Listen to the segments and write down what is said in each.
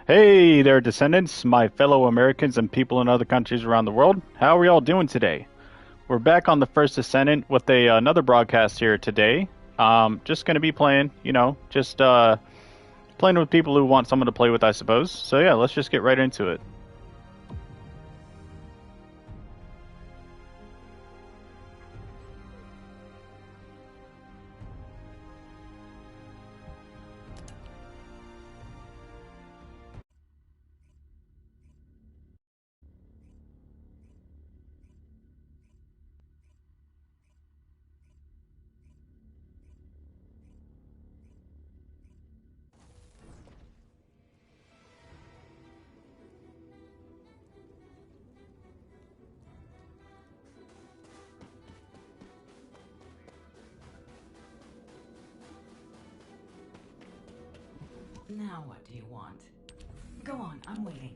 Hey there, Descendants, my fellow Americans and people in other countries around the world. How are y'all doing today? We're back on the first Descendant with another broadcast here today. Just gonna be playing, just playing with people who want someone to play with, I suppose. So yeah, let's just get right into it. Now what do you want? Go on, I'm waiting.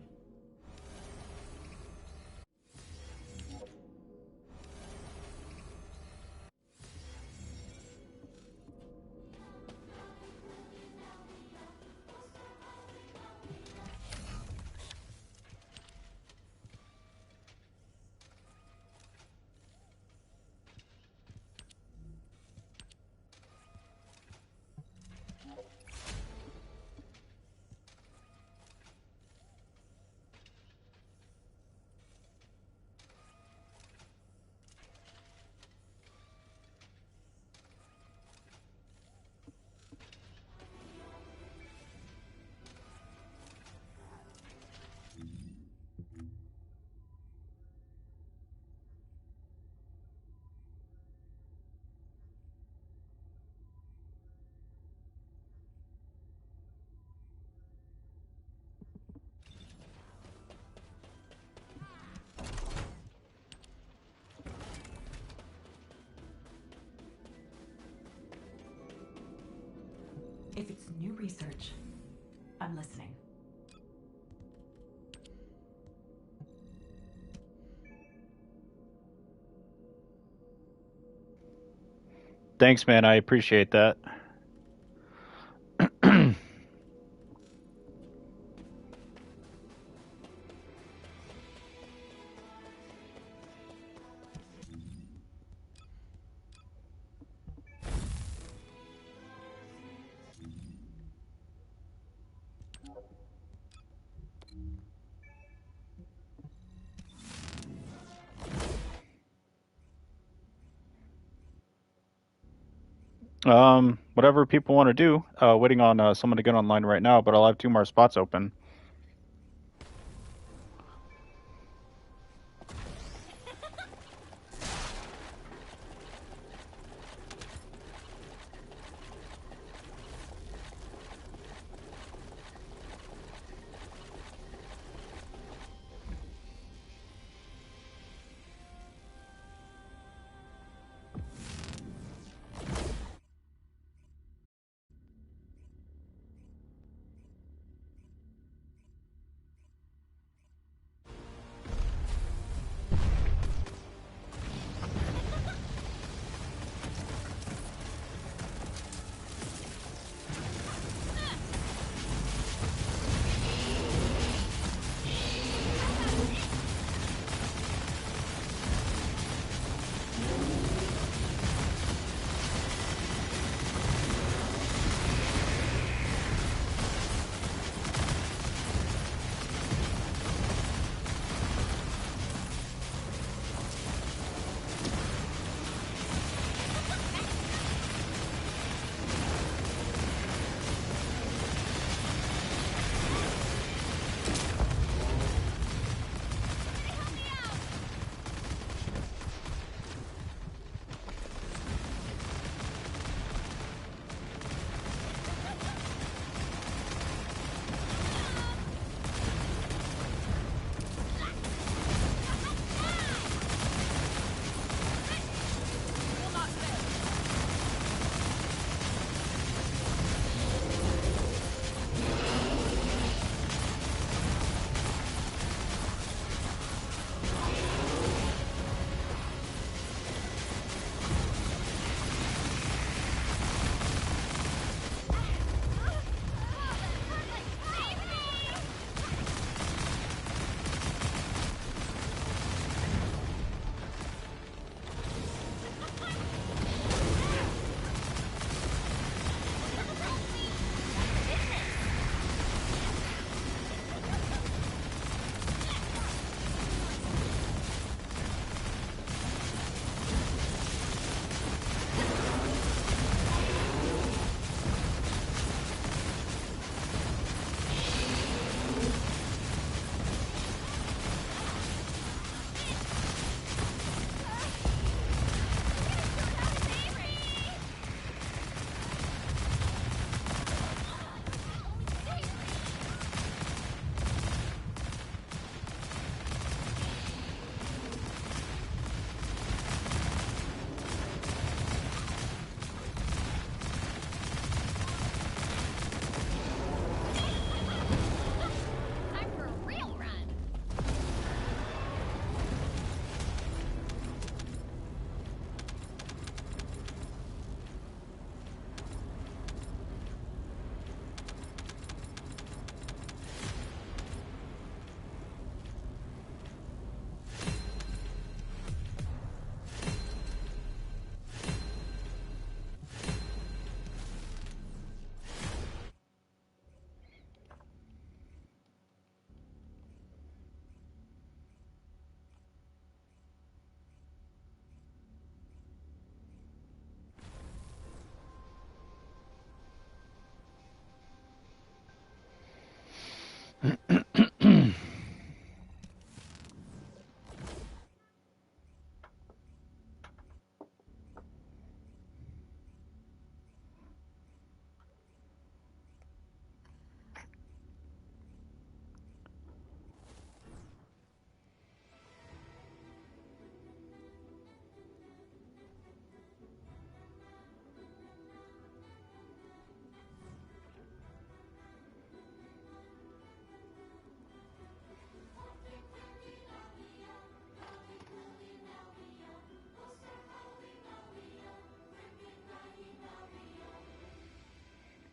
If it's new research, I'm listening. Thanks, man. I appreciate that. Whatever people want to do. Waiting on someone to get online right now, but I'll have two more spots open.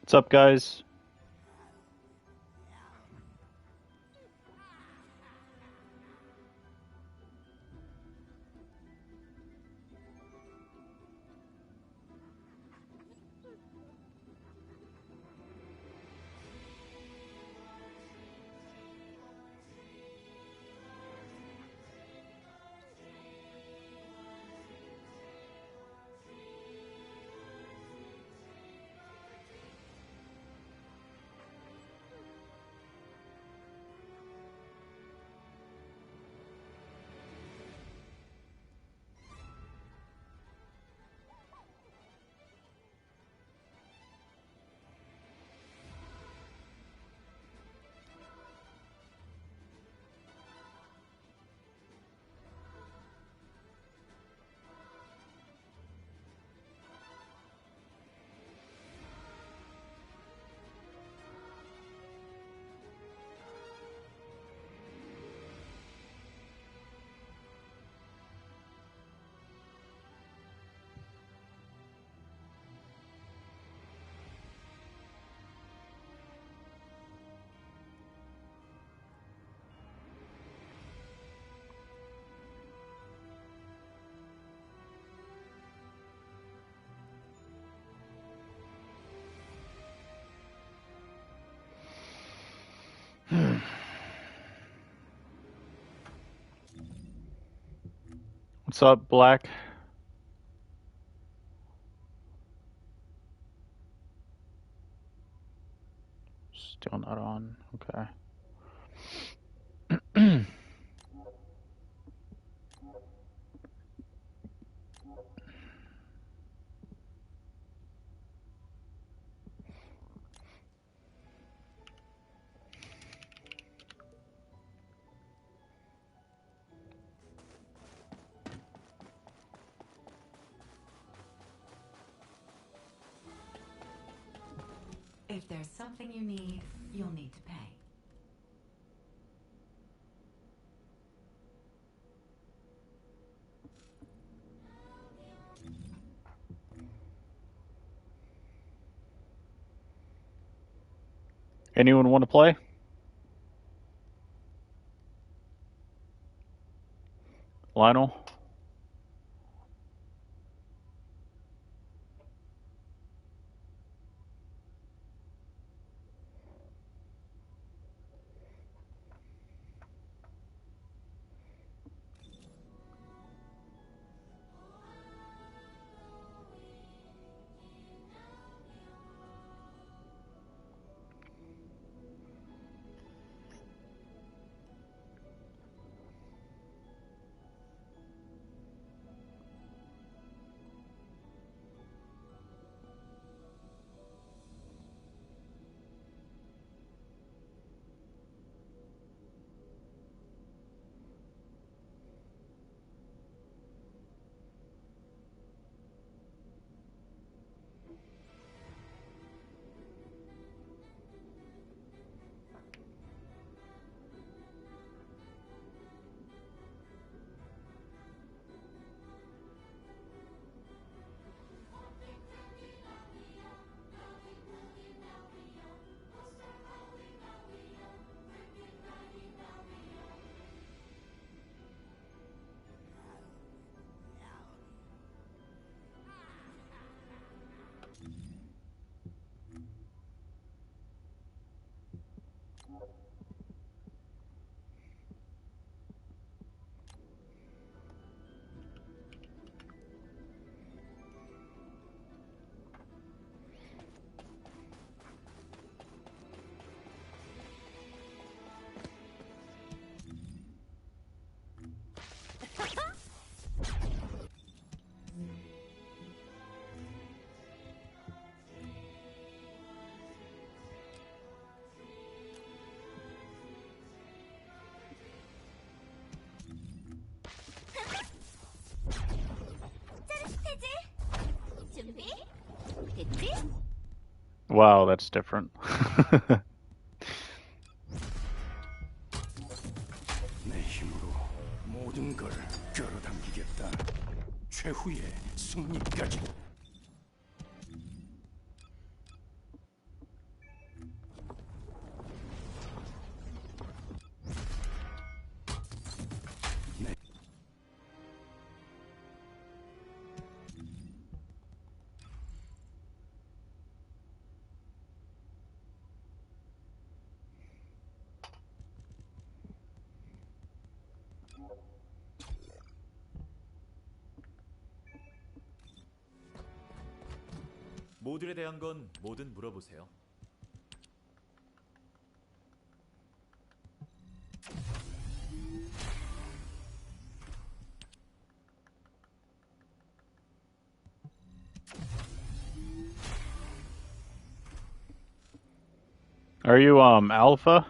What's up, guys? What's up, Black? Still not on. Okay. If there's something you need, you'll need to pay. Anyone want to play? Lionel? Wow, that's different. 내 힘으로 모든 걸 끌어당기겠다. 최후의 승리까지. 모듈에 대한 건 뭐든 물어보세요. Are you alpha?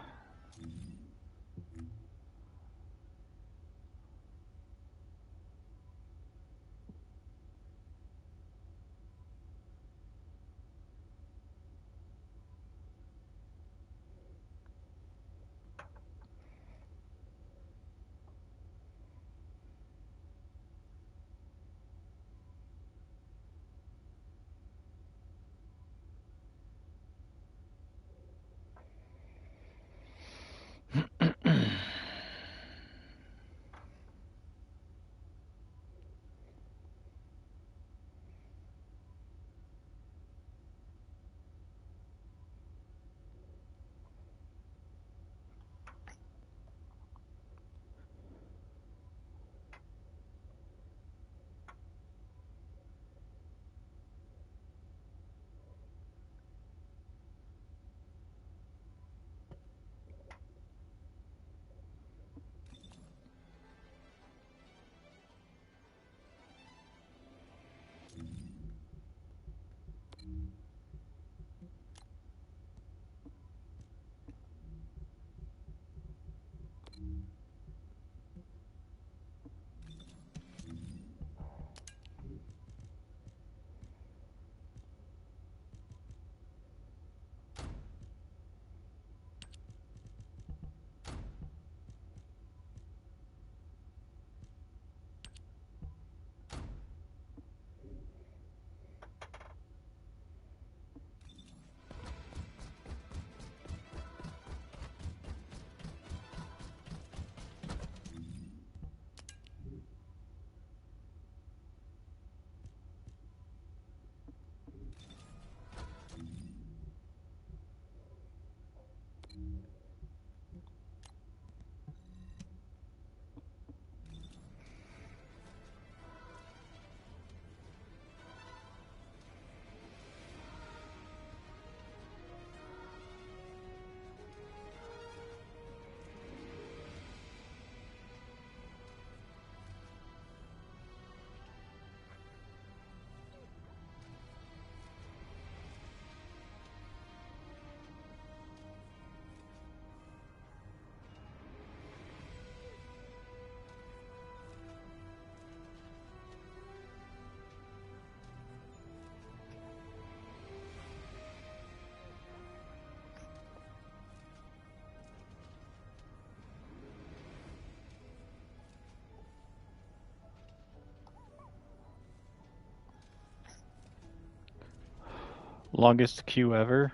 Longest queue ever?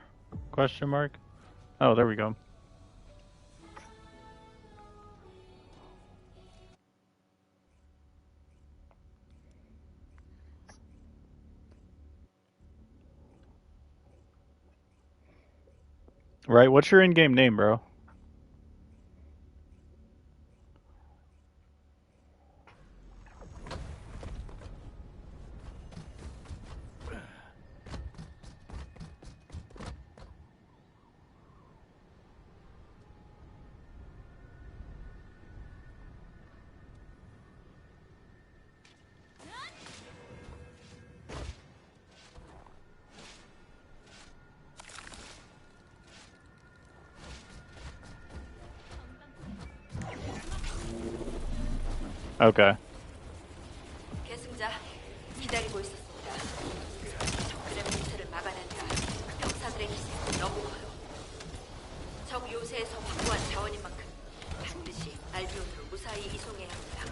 Question mark. Oh, there we go. Right, what's your in-game name, bro? Okay. 계승자 기다리고 있었습니다. 적들의 분쇄를 막아낸다. 병사들의 희생이 너무 커요. 적 요새에서 확보한 자원인 만큼 반드시 알비온으로 무사히 이송해야 합니다.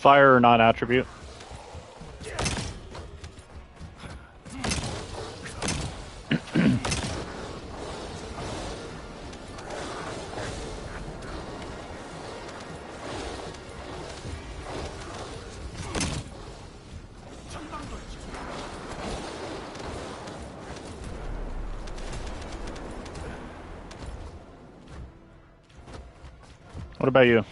Fire or non-attribute? What about you?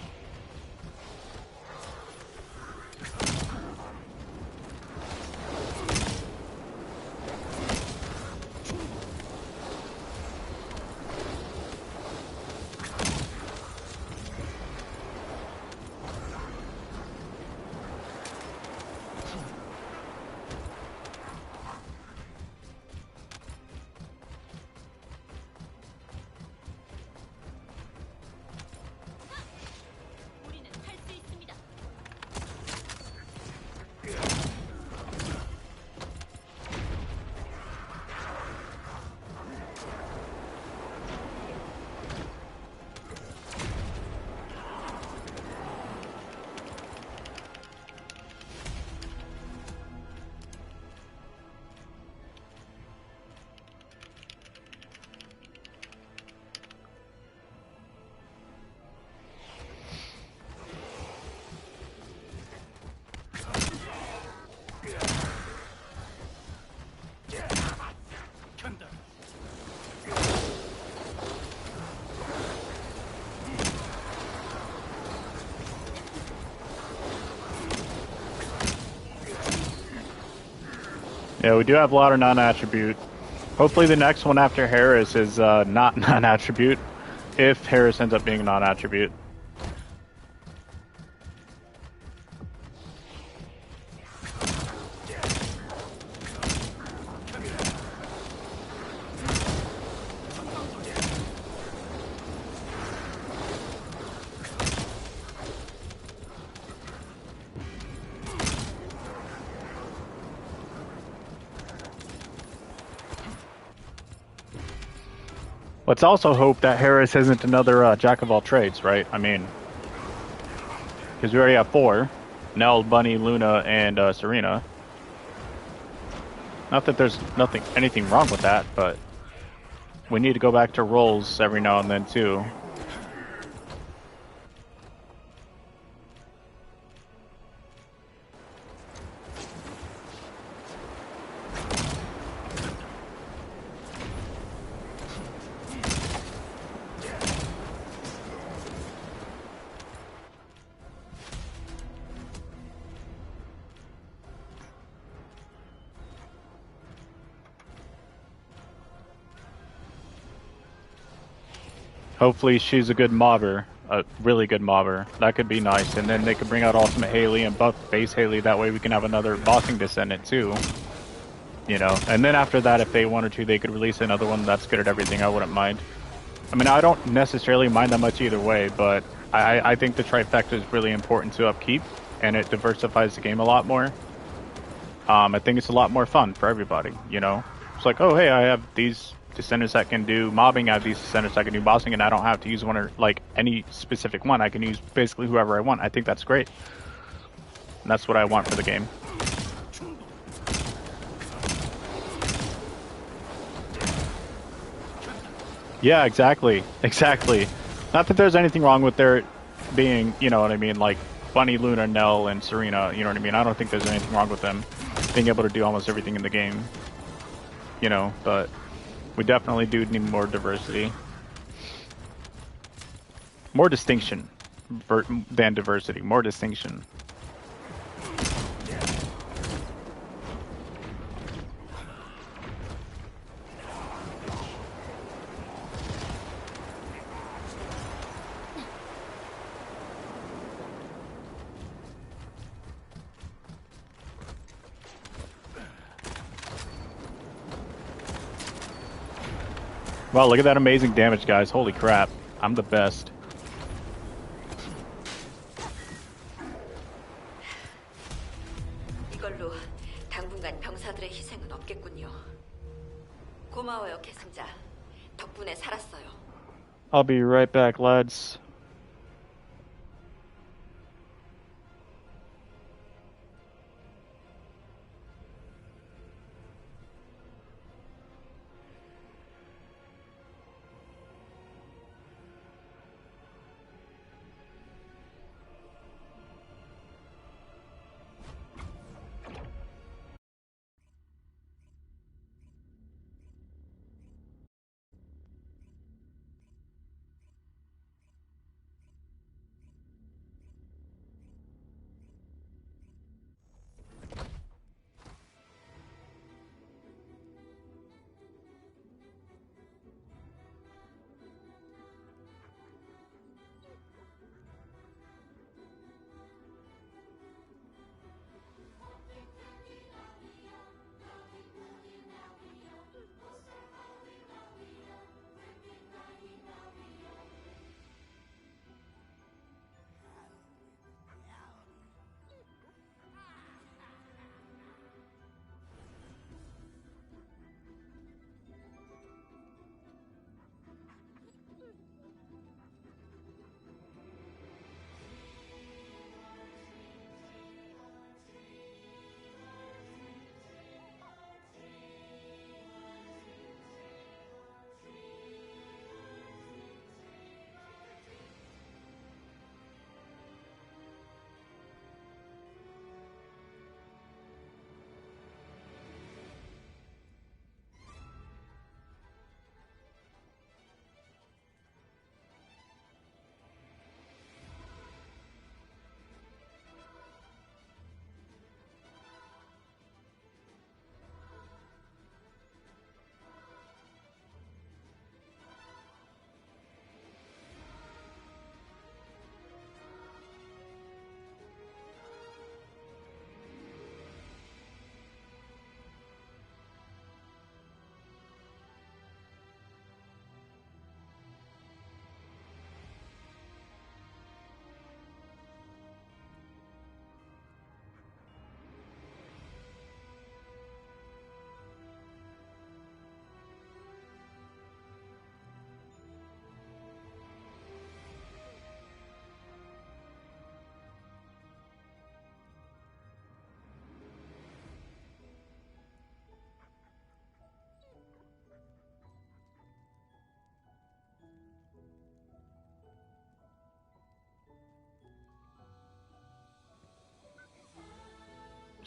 Yeah, we do have a lot of non-attribute. Hopefully the next one after Harris is not non-attribute, if Harris ends up being non-attribute. Let's also hope that Harris isn't another jack of all trades, right? I mean, because we already have 4. Nell, Bunny, Luna, and Serena. Not that there's anything wrong with that, but we need to go back to roles every now and then too. Hopefully she's a good mobber, a really good mobber. That could be nice, and then they could bring out Ultimate Haley and buff base Haley. That way we can have another bossing Descendant too. You know, and then after that, if they wanted to, they could release another one that's good at everything. I wouldn't mind. I mean, I don't necessarily mind that much either way, but I think the trifecta is really important to upkeep, and it diversifies the game a lot more. I think it's a lot more fun for everybody, you know? It's like, oh, hey, I have these Descendants that can do mobbing, I have these Descendants that can do bossing, and I don't have to use one or, like, any specific one. I can use basically whoever I want. I think that's great. And that's what I want for the game. Yeah, exactly. Exactly. Not that there's anything wrong with there being, you know what I mean, like Bunny, Luna, Nell, and Serena, you know what I mean? I don't think there's anything wrong with them being able to do almost everything in the game. You know, but we definitely do need more diversity. More distinction than diversity. More distinction. Wow, look at that amazing damage, guys. Holy crap. I'm the best. 이걸로 당분간 병사들의 희생은 없겠군요. 고마워요, 계승자. 덕분에 살았어요. I'll be right back, lads.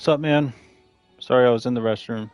What's up, man? Sorry, I was in the restroom.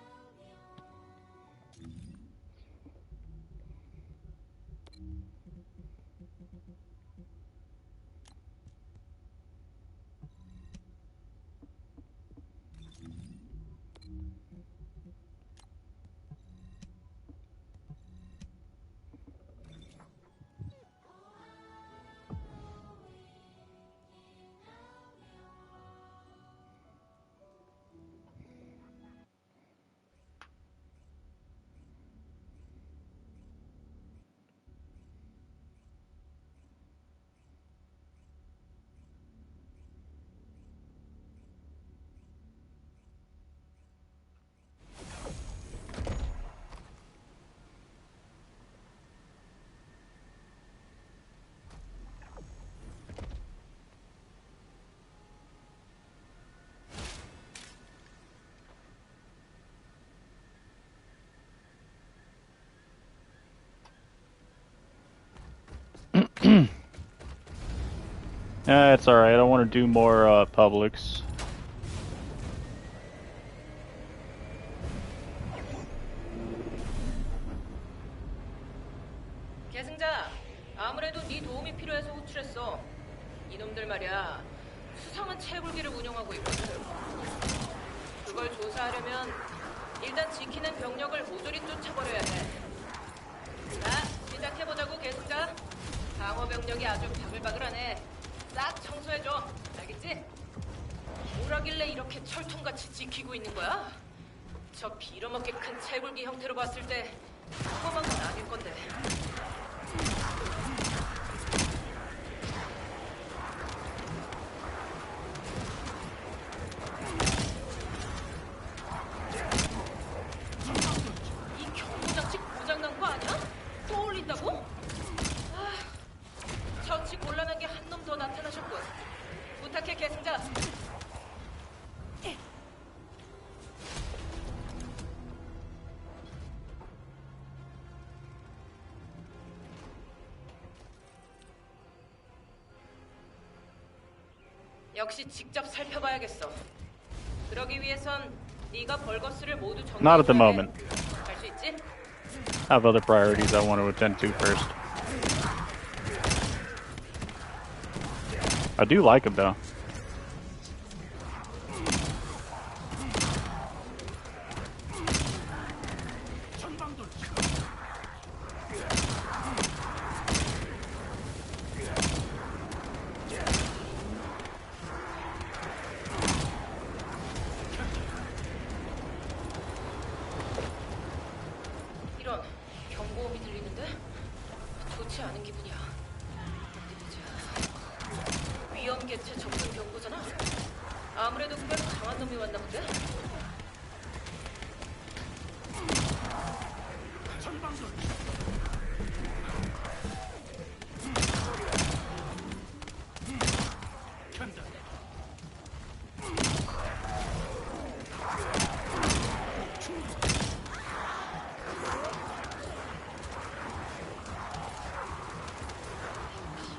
It's alright, I don't want to do more publics. 계승자, 아무래도 네 도움이 필요해서 호출했어. 이놈들 말이야, 수상한 채굴기를 운영하고 있거든. 그걸 조사하려면 일단 지키는 병력을 모조리 쫓아버려야 해. 자, 시작해보자고, 계승자. 방어 병력이 아주 바글바글하네. 싹 청소해줘. 알겠지? 뭘 하길래 이렇게 철통같이 지키고 있는 거야? 저 빌어먹게 큰 채굴기 형태로 봤을 때 평범한 건 아닐 건데. 이 경보장치 고장난 거 아니야? 또 올린다고? 아, 처치 곤란한 게 한 놈 더 나타나셨군. 부탁해, 계승자. 역시 직접 살펴봐야겠어. 그러기 위해선 네가 벌거스를 모두 정리해야 Not at the 해. moment. 할 수 있지? I have other priorities I want to attend to first. I do like him though. 이런 경고음이 들리는데? 좋지 않은 기분이야. 자, 위험 개체 접근 경고잖아. 아무래도 꽤 강한 놈이 왔나 본데?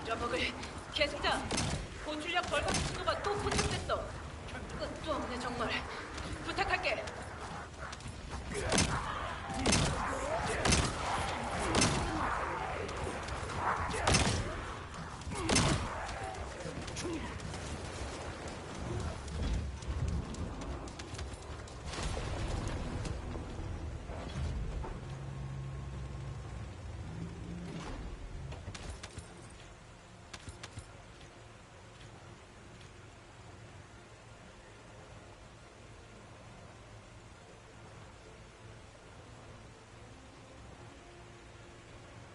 잃어먹을 계승자. 고출력 벌거스 신호가 또 포착됐어. 끝도 없네 정말. 부탁할게.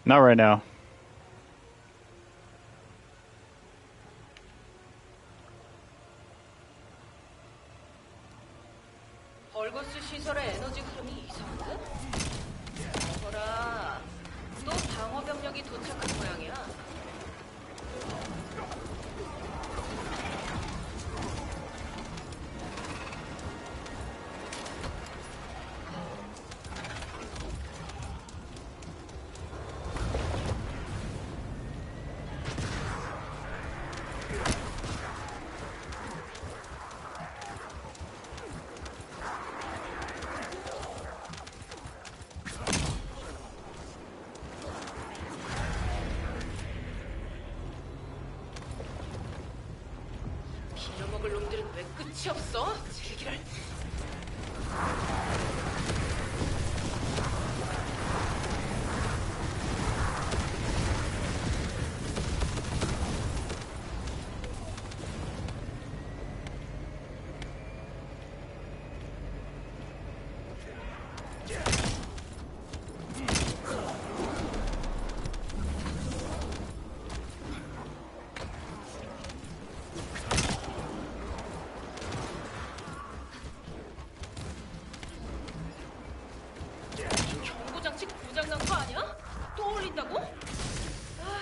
Not right now. 벌거스 시설의 에너지 흐름이 이상한데? 어라, 또 방어 병력이 도착한 모양이야. 먹을 놈들은 왜 끝이 없어? 제기를. 경고장치 고장난 거 아니야? 또 올린다고? 아,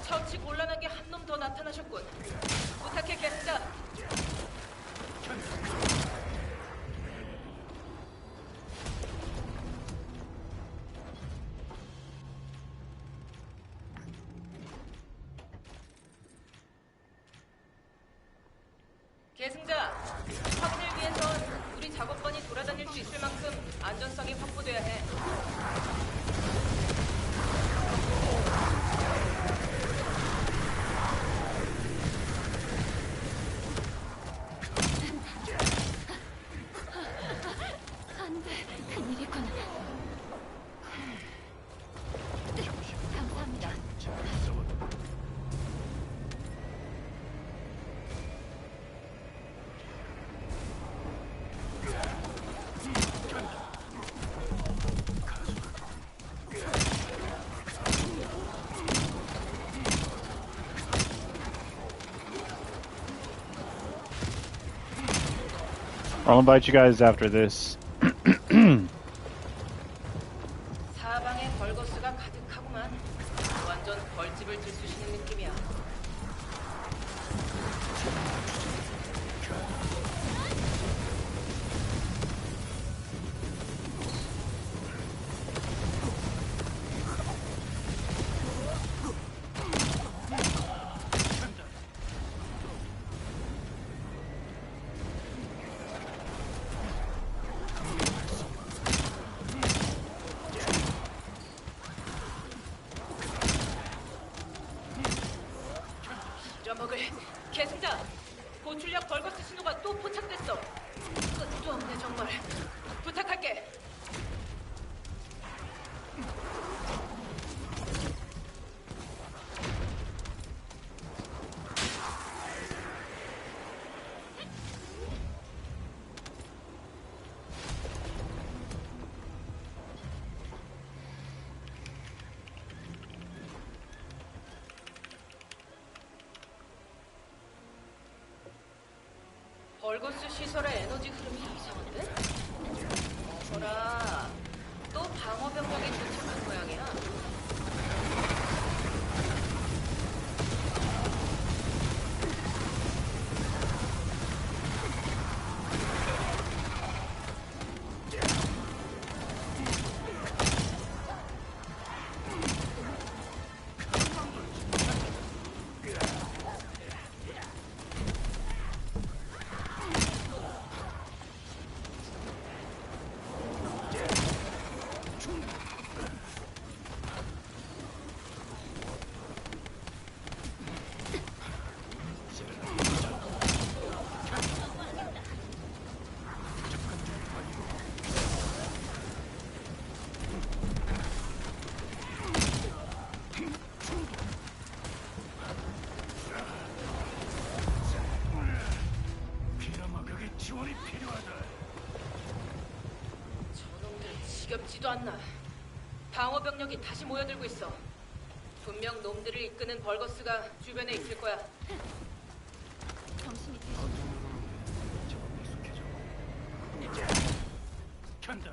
처치 곤란하게 한 놈 더 나타나셨군. 부탁해, 계승자. 계승자, 확인을 위해선 우리 작업반이 돌아다닐 수 있을 만큼 안전성이 확보돼야 해. 안 돼, 큰일이군. 감사합니다. I'll invite you guys after this. 사방에 벌거스가 가득하구만. 완전 벌집을 들쑤시는 느낌이야. 잊어먹을 계승자, 고출력 벌거스 신호가 또 포착됐어. 끝도 없네 정말. 부탁할게. 벌거스 시설의 에너지 흐름이 이상한데? 어라, 또 방어 병력이 도착한 모양이야. 피라마격의 지원이 필요하다. 저놈들 지겹지도 않나. 방어 병력이 다시 모여들고 있어. 분명 놈들을 이끄는 벌거스가 주변에 있을 거야. 정신이 간다.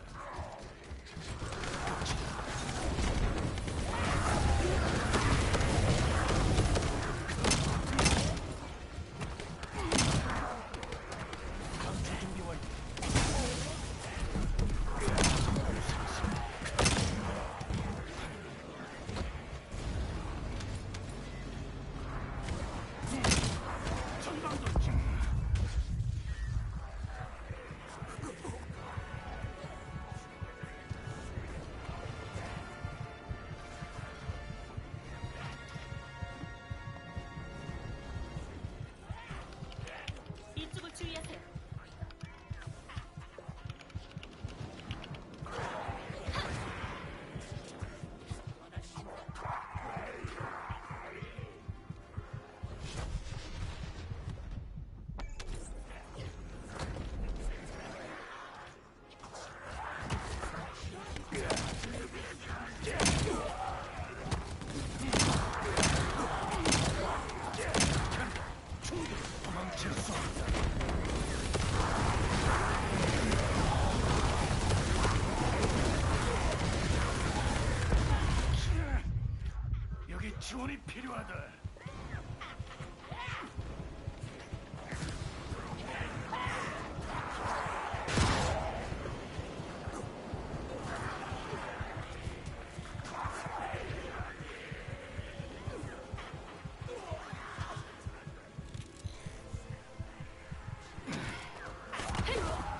필요하다.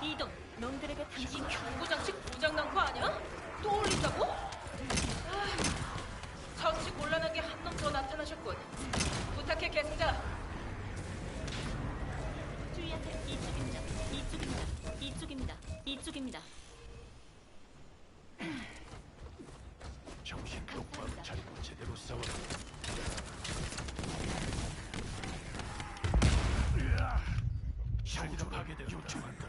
이동. 놈들에게 이 당신 경고장치 고장난 거 아니야? 또 올린다고? 아, 처치 곤란한 게 한 놈 더 나타나셨군. 부탁해, 계승자. 주의하세요. 이쪽입니다. 이쪽입니다. 이쪽입니다. 이쪽입니다. 정신 똑바로 차리고 제대로 싸워. 혈기가 파괴되었다. 요청한다.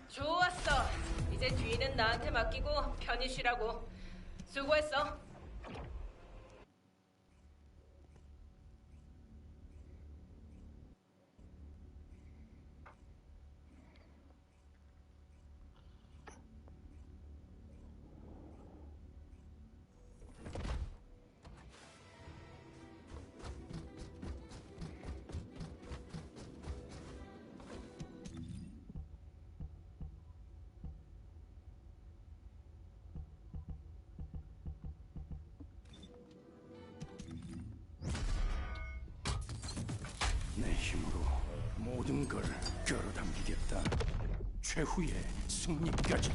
좋았어. 이제 뒤는 나한테 맡기고 편히 쉬라고. 수고했어. 내 힘으로 모든 걸 끌어당기겠다. 최후의 승리까지.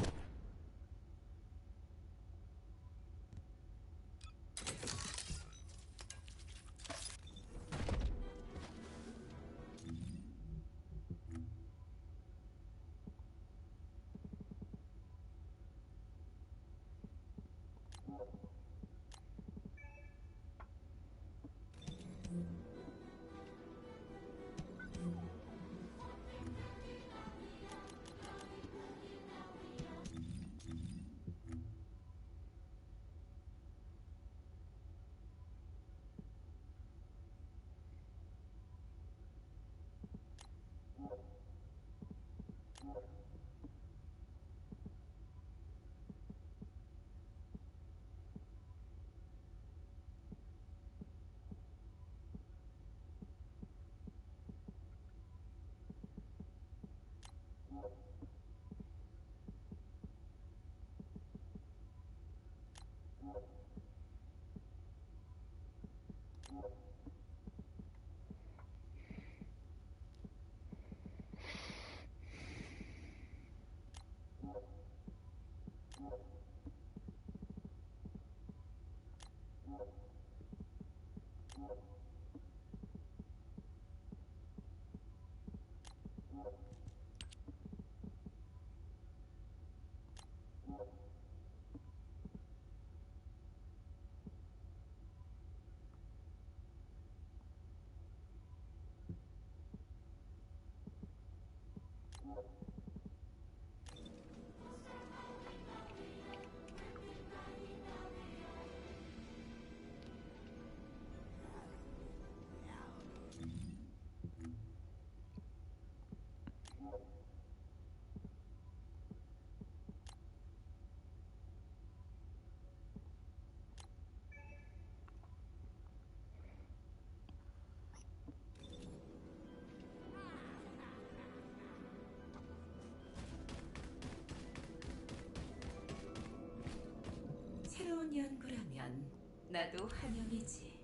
새로운 연구라면 나도 환영이지.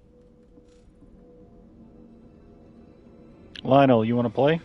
Lionel, you want to play?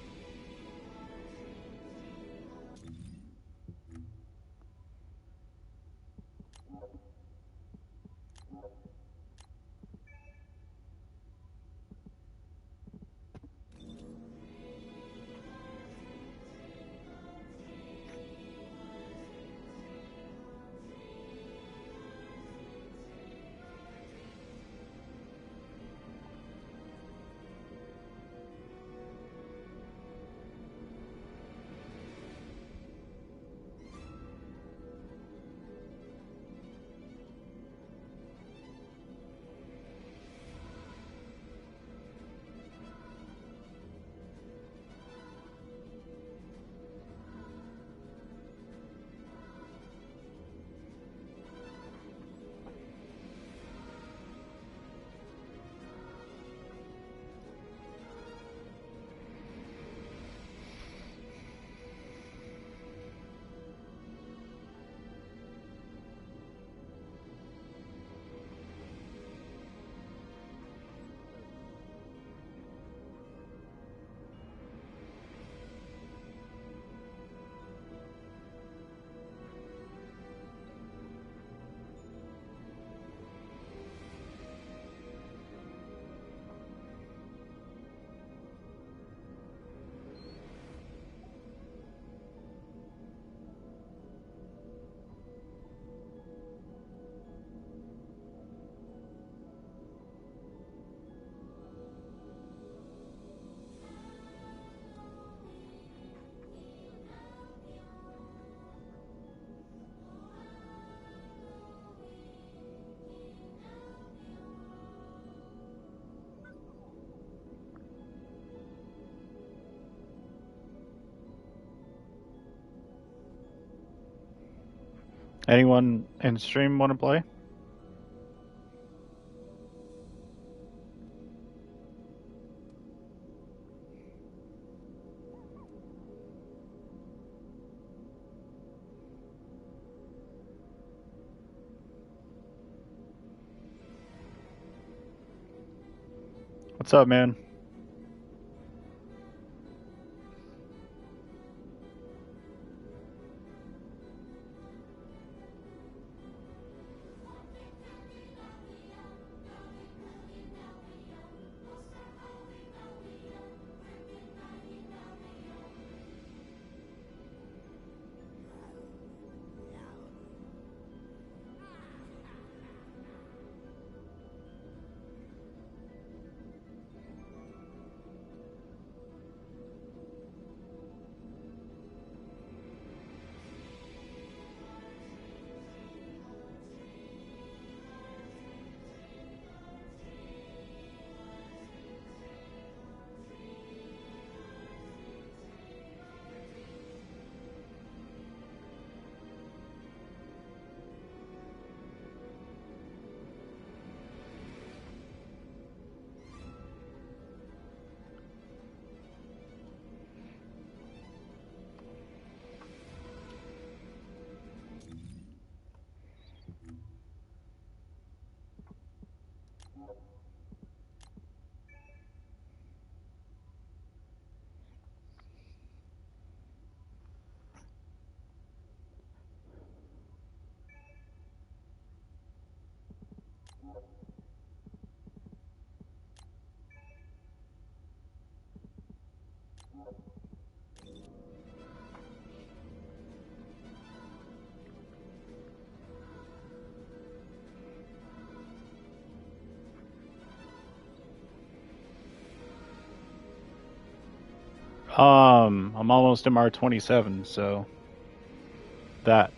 Anyone in stream want to play? What's up, man? I'm almost MR27, so that.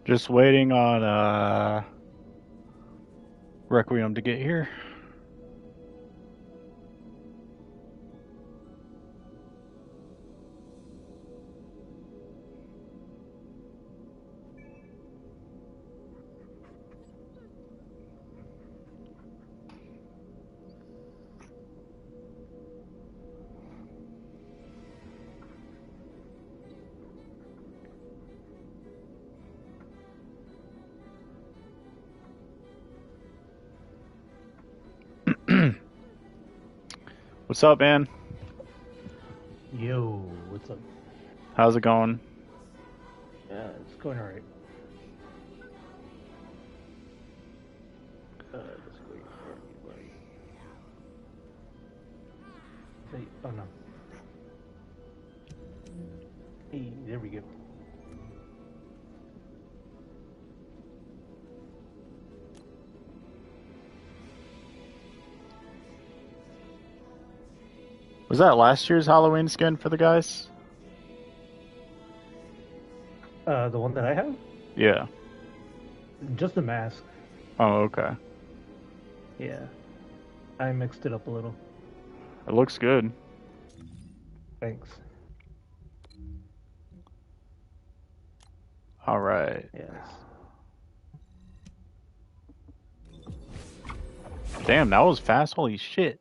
Just waiting on Requiem to get here. What's up, man? Yo, what's up? How's it going? Yeah, it's going alright. Just wait for everybody. Hey, oh no. Hey, there we go. Was that last year's Halloween skin for the guys? The one that I have? Yeah. Just the mask. Oh, okay. Yeah. I mixed it up a little. It looks good. Thanks. All right. Yes. Damn, that was fast. Holy shit.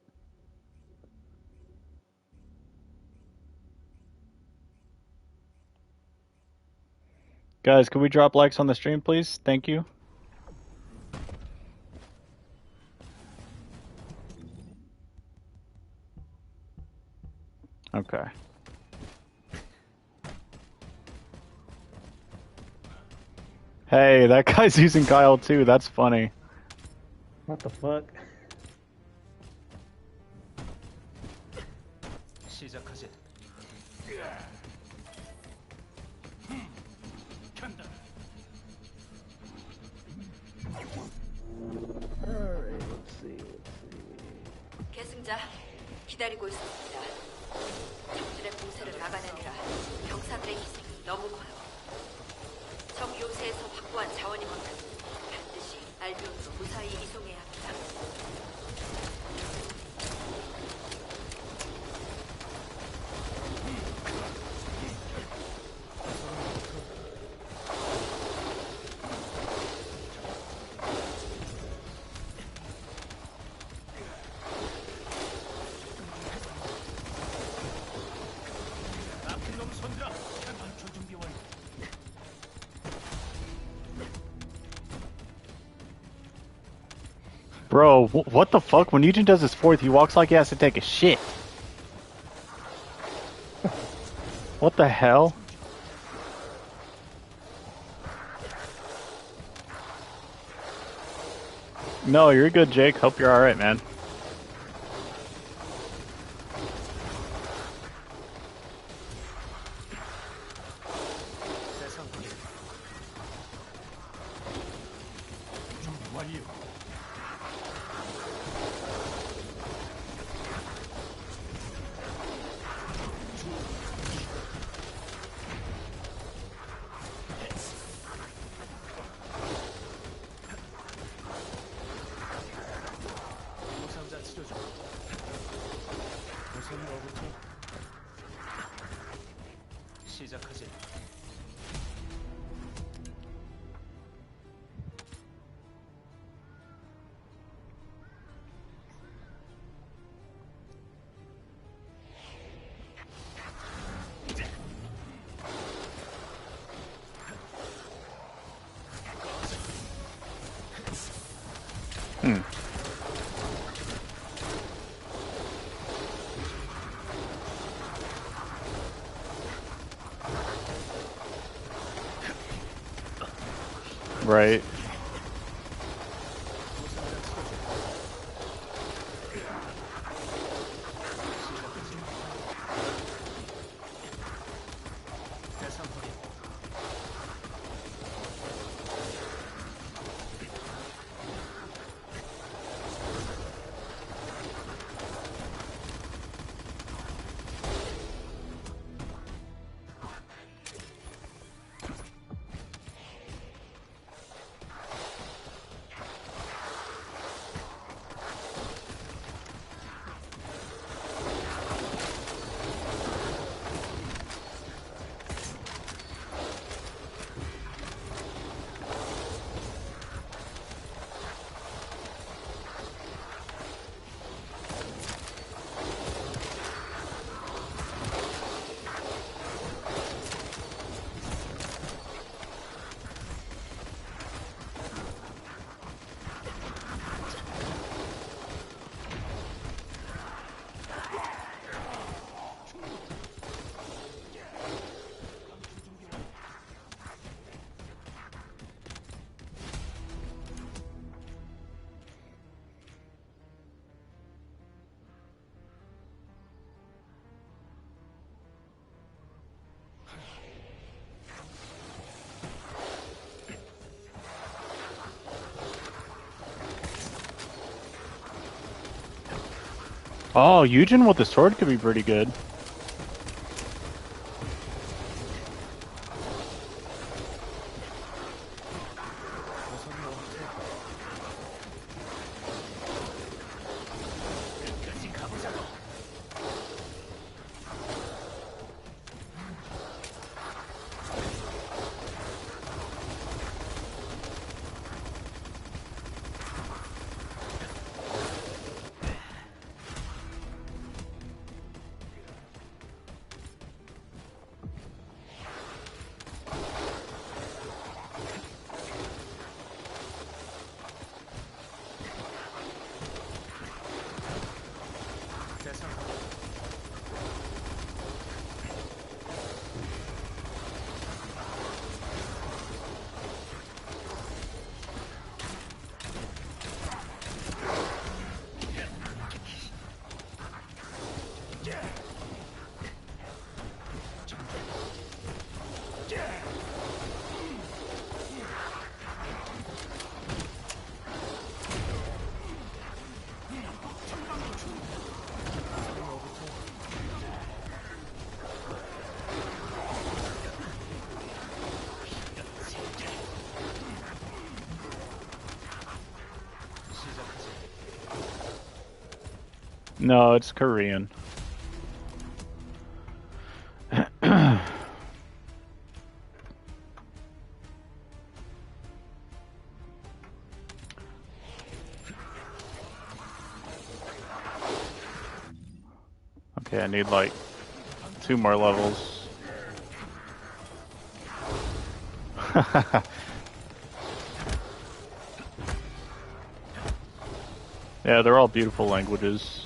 Guys, can we drop likes on the stream, please? Thank you. Okay. Hey, that guy's using Kyle too. That's funny. What the fuck? 시작하지. 간다. Alright, let's see. 계승자 기다리고 있습니다. 적들의 공세를 막아내느라 병사들의 희생이 너무 커요. 적 요새에서 확보한 자원이건만 반드시 알비온으로 무사히 이송해야 합니다. 나쁜 놈 손들어. 전투 준비 완료. Bro, what the fuck? When Nugent does his fourth, he walks like he has to take a shit. What the hell? No, you're good, Jake. Hope you're alright, man. 준비 완료. 부상자 치료 중. 우선 너부터 시작하지. Hmm. Right. 대상 확인. Oh, Eugen with the sword could be pretty good. No, it's Korean. Okay, I need like 2 more levels. Yeah, they're all beautiful languages.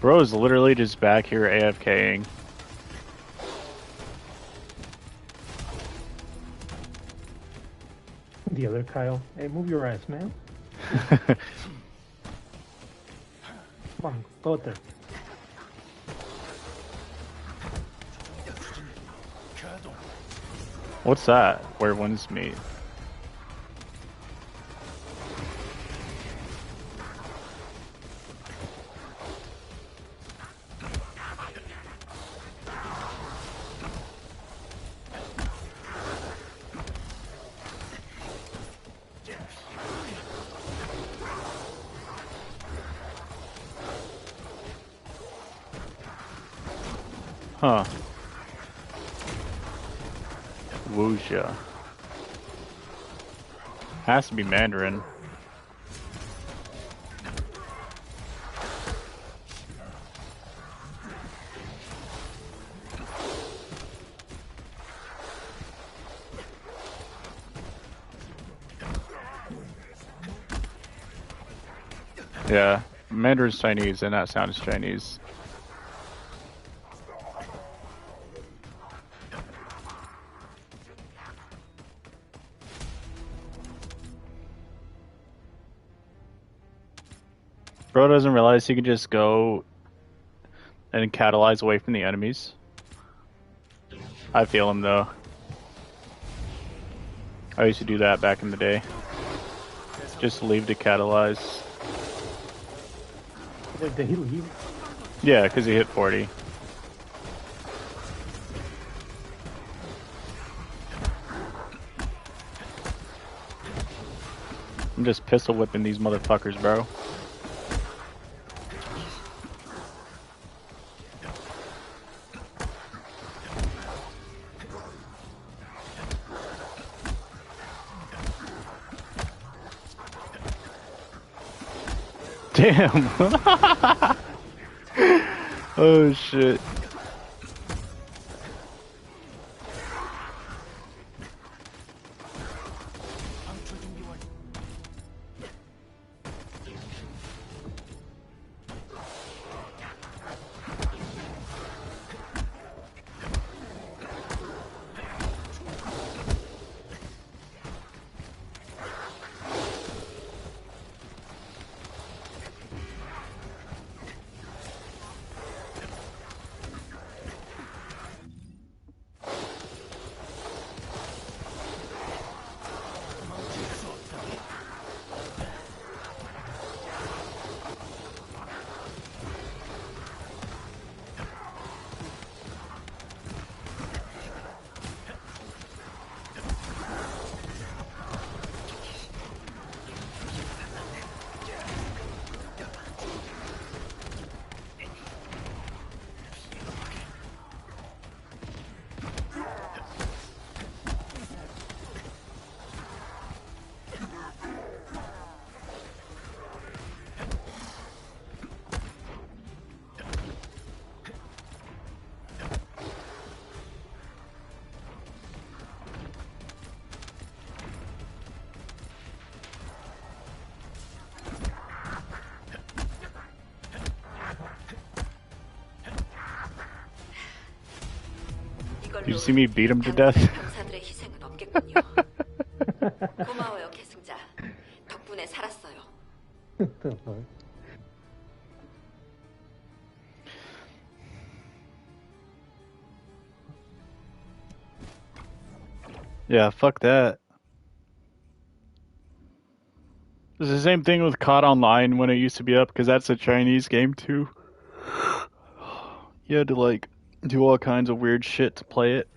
Bro is literally just back here AFKing. The other Kyle. Hey, move your ass, man. Come on, go out there. What's that? Where winds meet? Huh. Wuxia. Has to be Mandarin. Yeah, Mandarin's Chinese and that sound is Chinese. Bro doesn't realize he can just go and catalyze away from the enemies. I feel him though. I used to do that back in the day. Just leave to catalyze. Wait, did he leave? Yeah, because he hit 40. I'm just pistol whipping these motherfuckers, bro. Damn. Oh shit. 걸로 Did you see me beat him to 당분간 death? 병사들의 희생은 없겠군요. 고마워요, 계승자. 덕분에 살았어요. Yeah, fuck that. It's the same thing with COD Online when it used to be up, because that's a Chinese game too. You had to like do all kinds of weird shit to play it.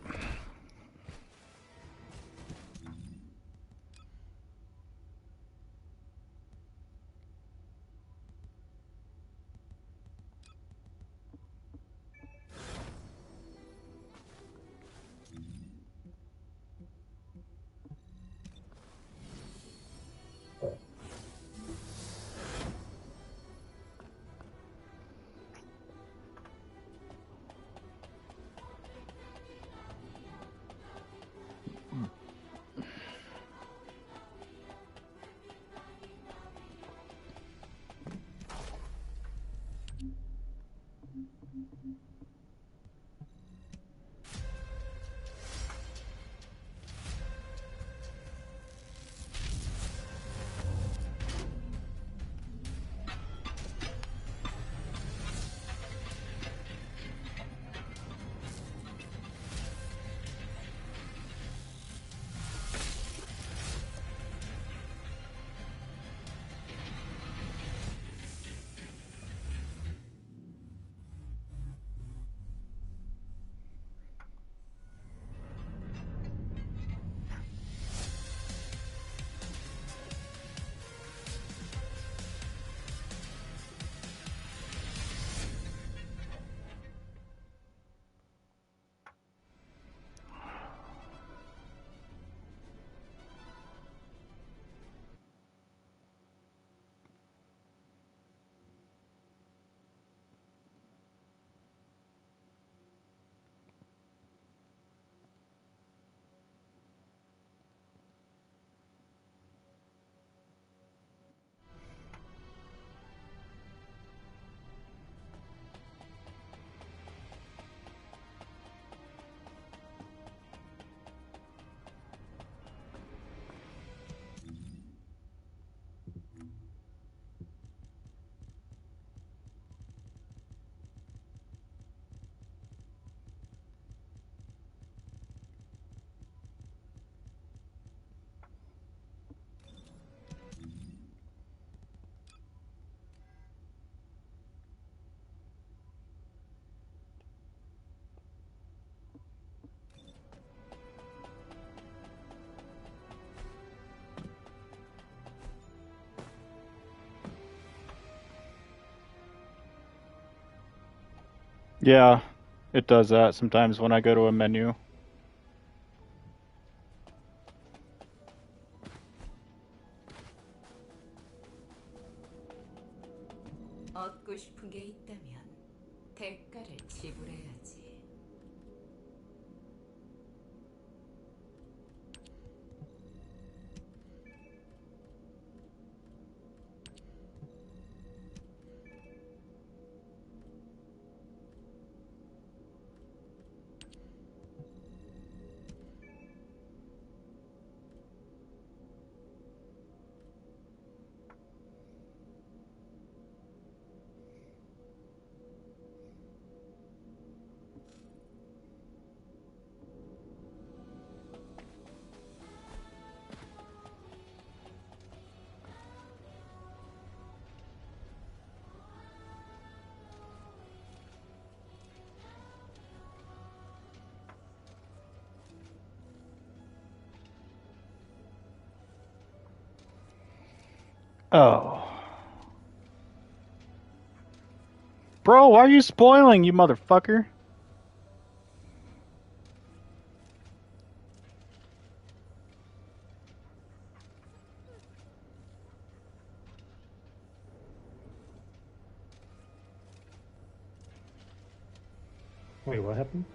Yeah, it does that sometimes when I go to a menu. 얻고 싶은 게 있다면 대가를 지불해야지. Oh. Bro, why are you spoiling, you motherfucker? Wait, what happened?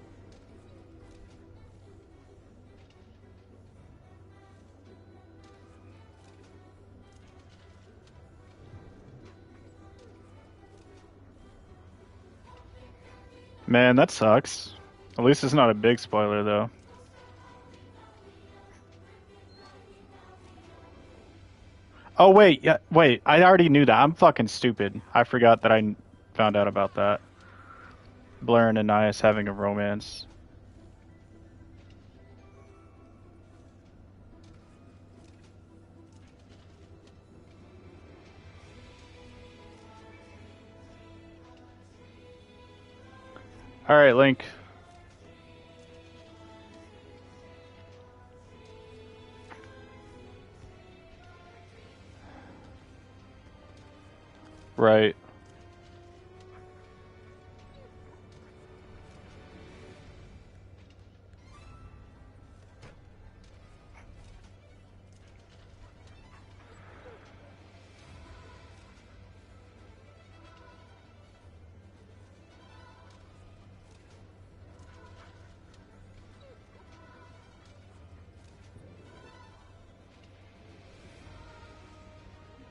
Man, that sucks. At least it's not a big spoiler, though. Oh, wait, yeah, wait. I already knew that. I'm fucking stupid. I forgot that I found out about that. Blair and Anais having a romance. Alright, Link. Right.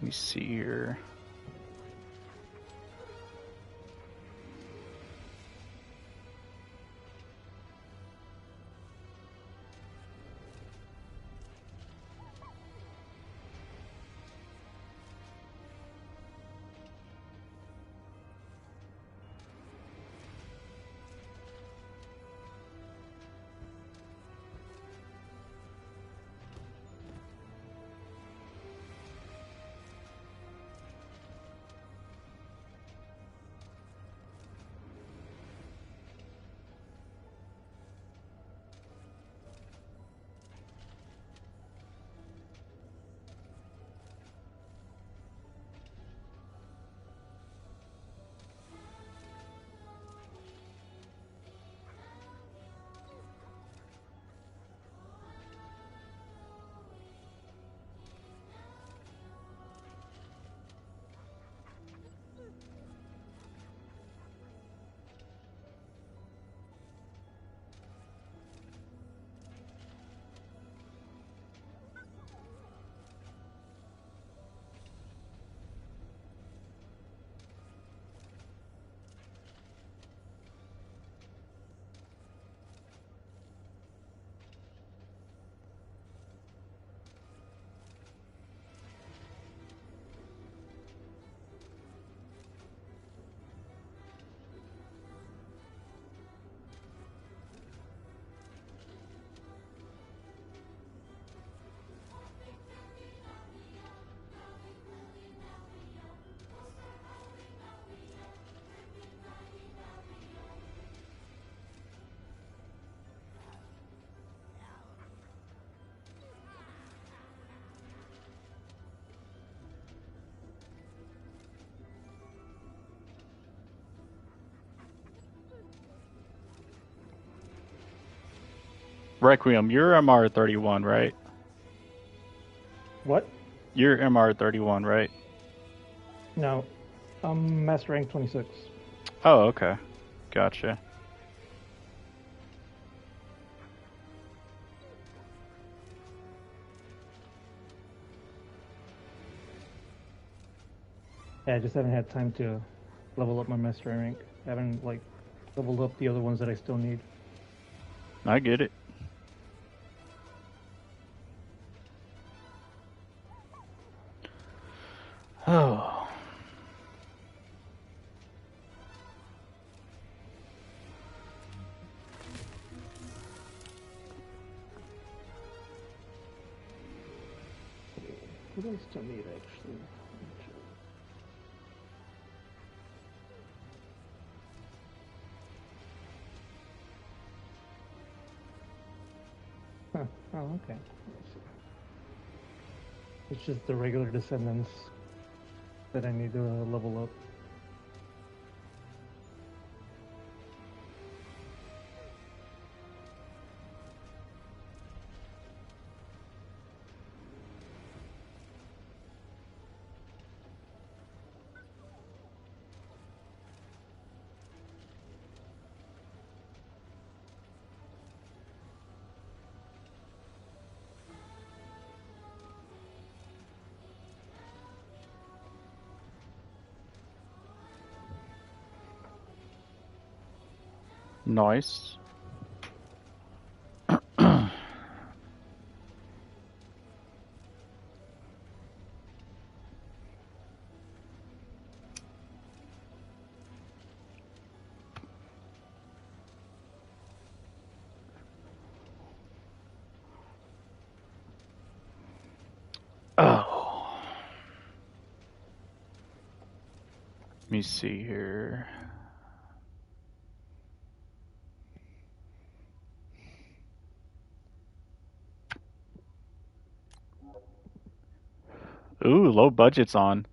Let me see here. Requiem, you're MR31, right? What? You're MR31, right? No. I'm master rank 26. Oh, okay. Gotcha. Yeah, I just haven't had time to level up my master rank. I haven't like leveled up the other ones that I still need. I get it. Oh. What do I still need actually? Huh. Oh, okay. Let's see. It's just the regular Descendants that I need to level up. Nice. Let me see here. Ooh, low budget's on.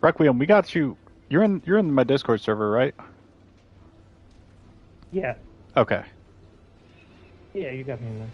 Requiem, we got you. You're in my Discord server, right? Yeah. Okay. Yeah, you got me in there.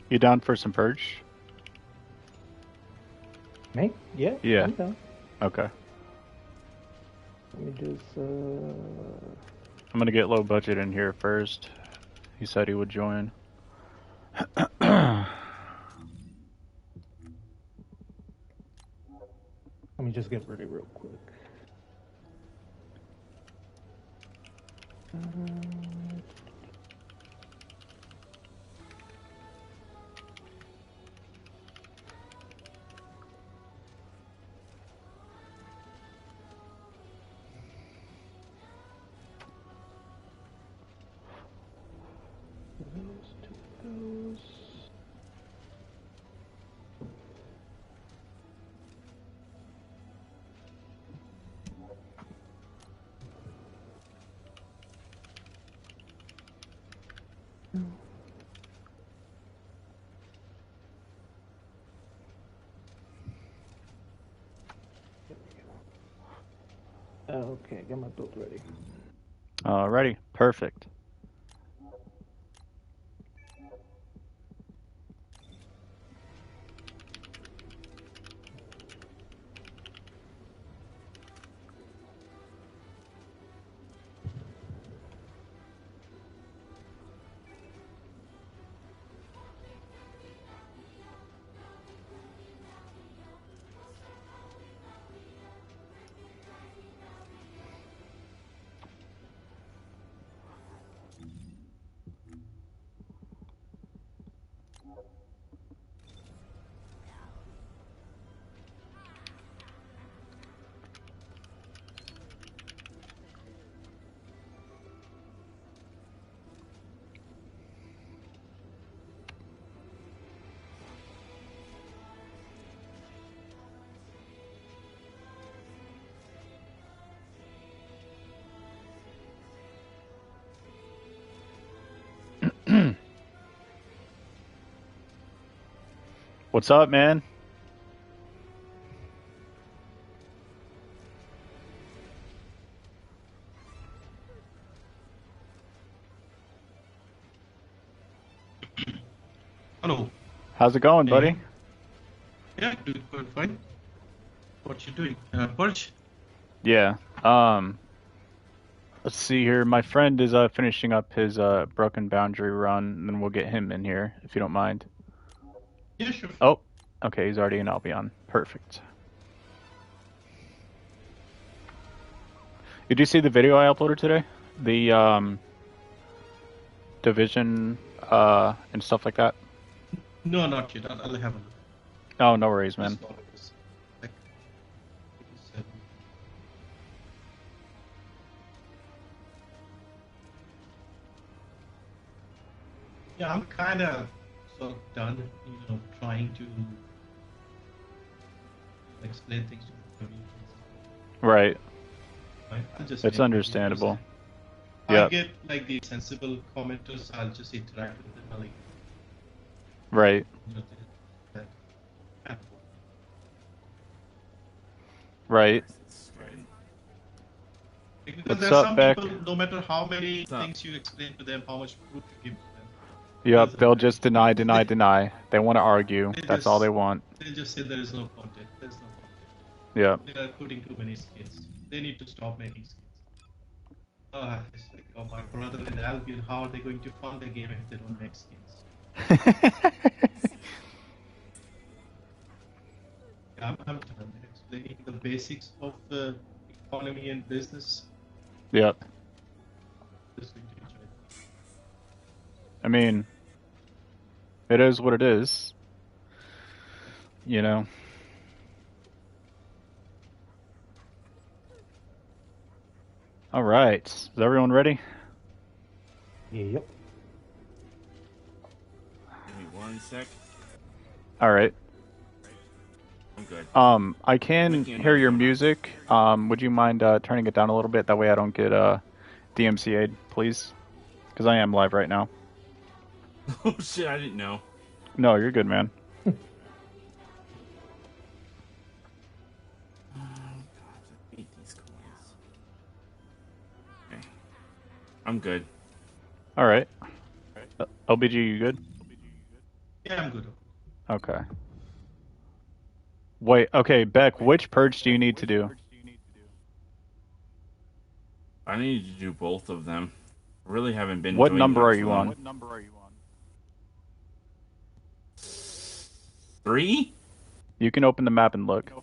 You down for some purge? Me? Yeah. Yeah. I'm down. Okay. Let me just. I'm gonna get low budget in here first. He said he would join. Let me just get ready real quick. Those to those. Okay, get my build ready. Alrighty, perfect. What's up, man? Hello. How's it going, buddy? Hey. Yeah, doing good, fine. What you doing? Purge? Yeah. Let's see here. My friend is finishing up his broken boundary run, and then we'll get him in here if you don't mind. Yeah, sure. Oh, okay. He's already in Albion. Perfect. Did you see the video I uploaded today? The division and stuff like that. No, not yet. I'll have a look. Oh, no worries, man. Yeah, I'm kind of sort of done, trying to explain things to the community. Right. I'll just It's make understandable. videos. Yeah. I get like the sensible commenters. I'll just interact with them. Like, Right. that. Right. Because What's there's up, some Beck? people, no matter how many things you explain to them, how much proof you give to them, Yep. They'll just deny. They want to argue. That's all they want. they just say there is no content. There's no content. Yep. They are putting too many skins. They need to stop making skins. It's like, oh, my brother in Albion, how are they going to fund the game if they don't make skins? I'm done explaining the basics of the economy and business. Yep. Just going to enjoy it. I mean, it is what it is. You know. All right. Is everyone ready? Yep. Give me 1 sec. All right. I'm good. I can hear your music. Would you mind turning it down a little bit? That way I don't get DMCA'd, please. Because I am live right now. Oh shit, I didn't know. No, you're good, man. I'm good. All right. LBG, you good? Yeah, I'm good. Okay. Wait, okay, Beck, which purge do you need to do? I need to do both of them. I really haven't been What doing number much are you of on? them. 3? You can open the map and look. I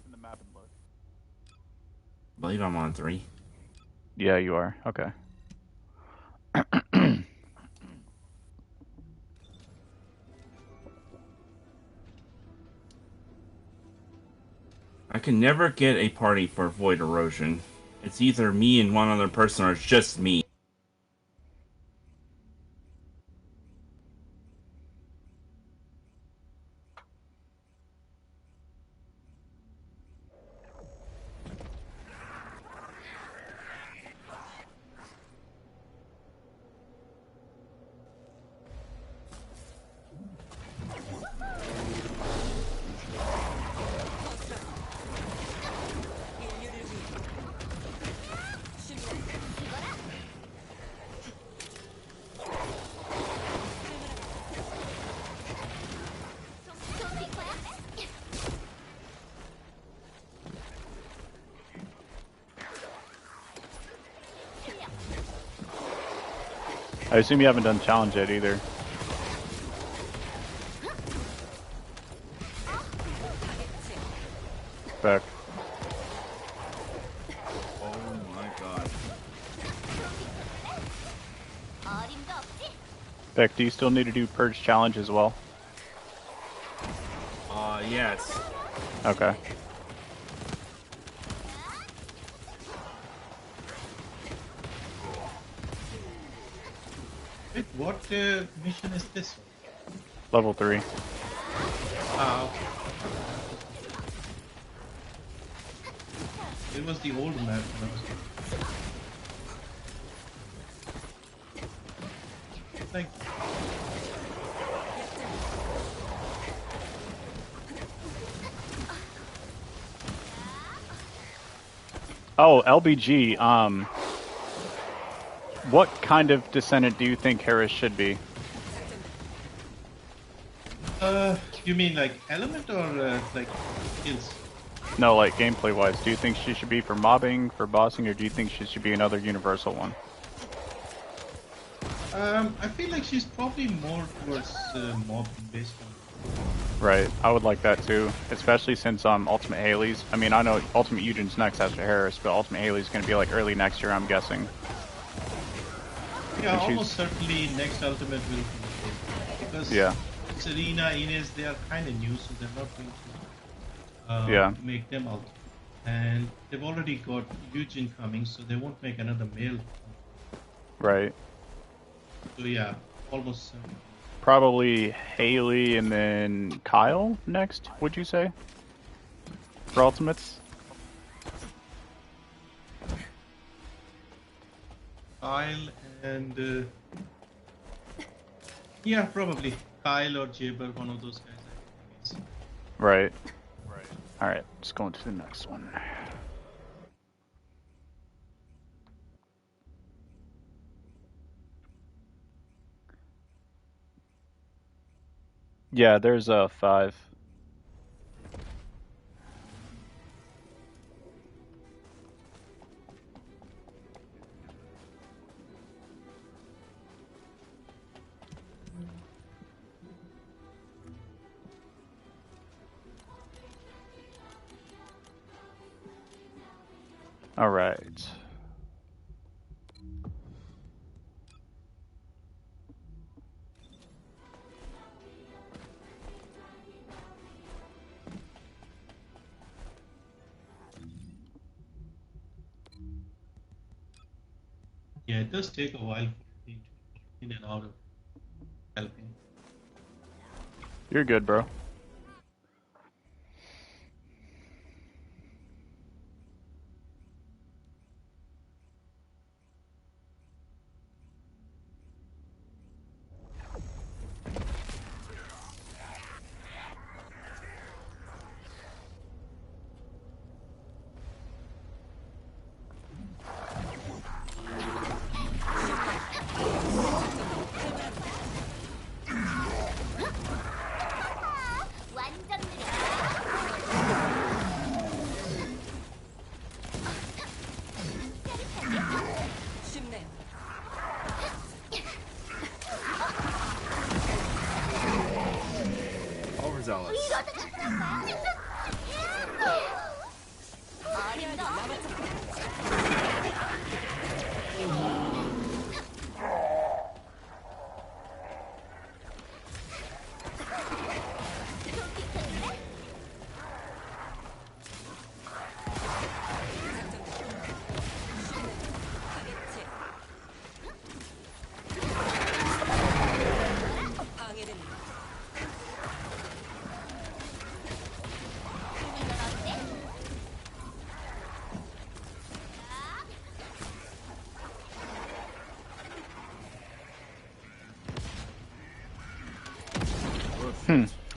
believe I'm on 3. Yeah, you are. Okay. I can never get a party for Void Erosion. It's either me and one other person or it's just me. I assume you haven't done challenge yet either. Beck. Oh my god. Beck, do you still need to do purge challenge as well? Yes. Okay. Wait, what mission is this one? Level 3. Ah, okay. It was the old map. Like, Oh, LBG. What kind of Descendant do you think Harris should be? You mean like element or like skills? No, like gameplay wise. Do you think she should be for mobbing, for bossing, or do you think she should be another universal one? I feel like she's probably more towards mob based on. Right. I would like that too, especially since Ultimate Haley's. I mean, I know Ultimate Eugen's next after Harris, but Ultimate Haley's going to be like early next year, I'm guessing. Yeah, And almost certainly next Ultimate will be because Yeah. Serena, Inez, they are kind of new, so they're not going to Yeah. make them Ultimate. And they've already got Eugen coming, so they won't make another male. Right. So yeah, almost. Probably Haley and then Kyle next, would you say? For Ultimates? Kyle and yeah, probably Kyle or Jaber, one of those guys. I think. Right. Right. Alright, let's go into the next one. Yeah, there's a 5. All right. Yeah, it does take a while for me to in and out of helping. You're good, bro. Overzealous.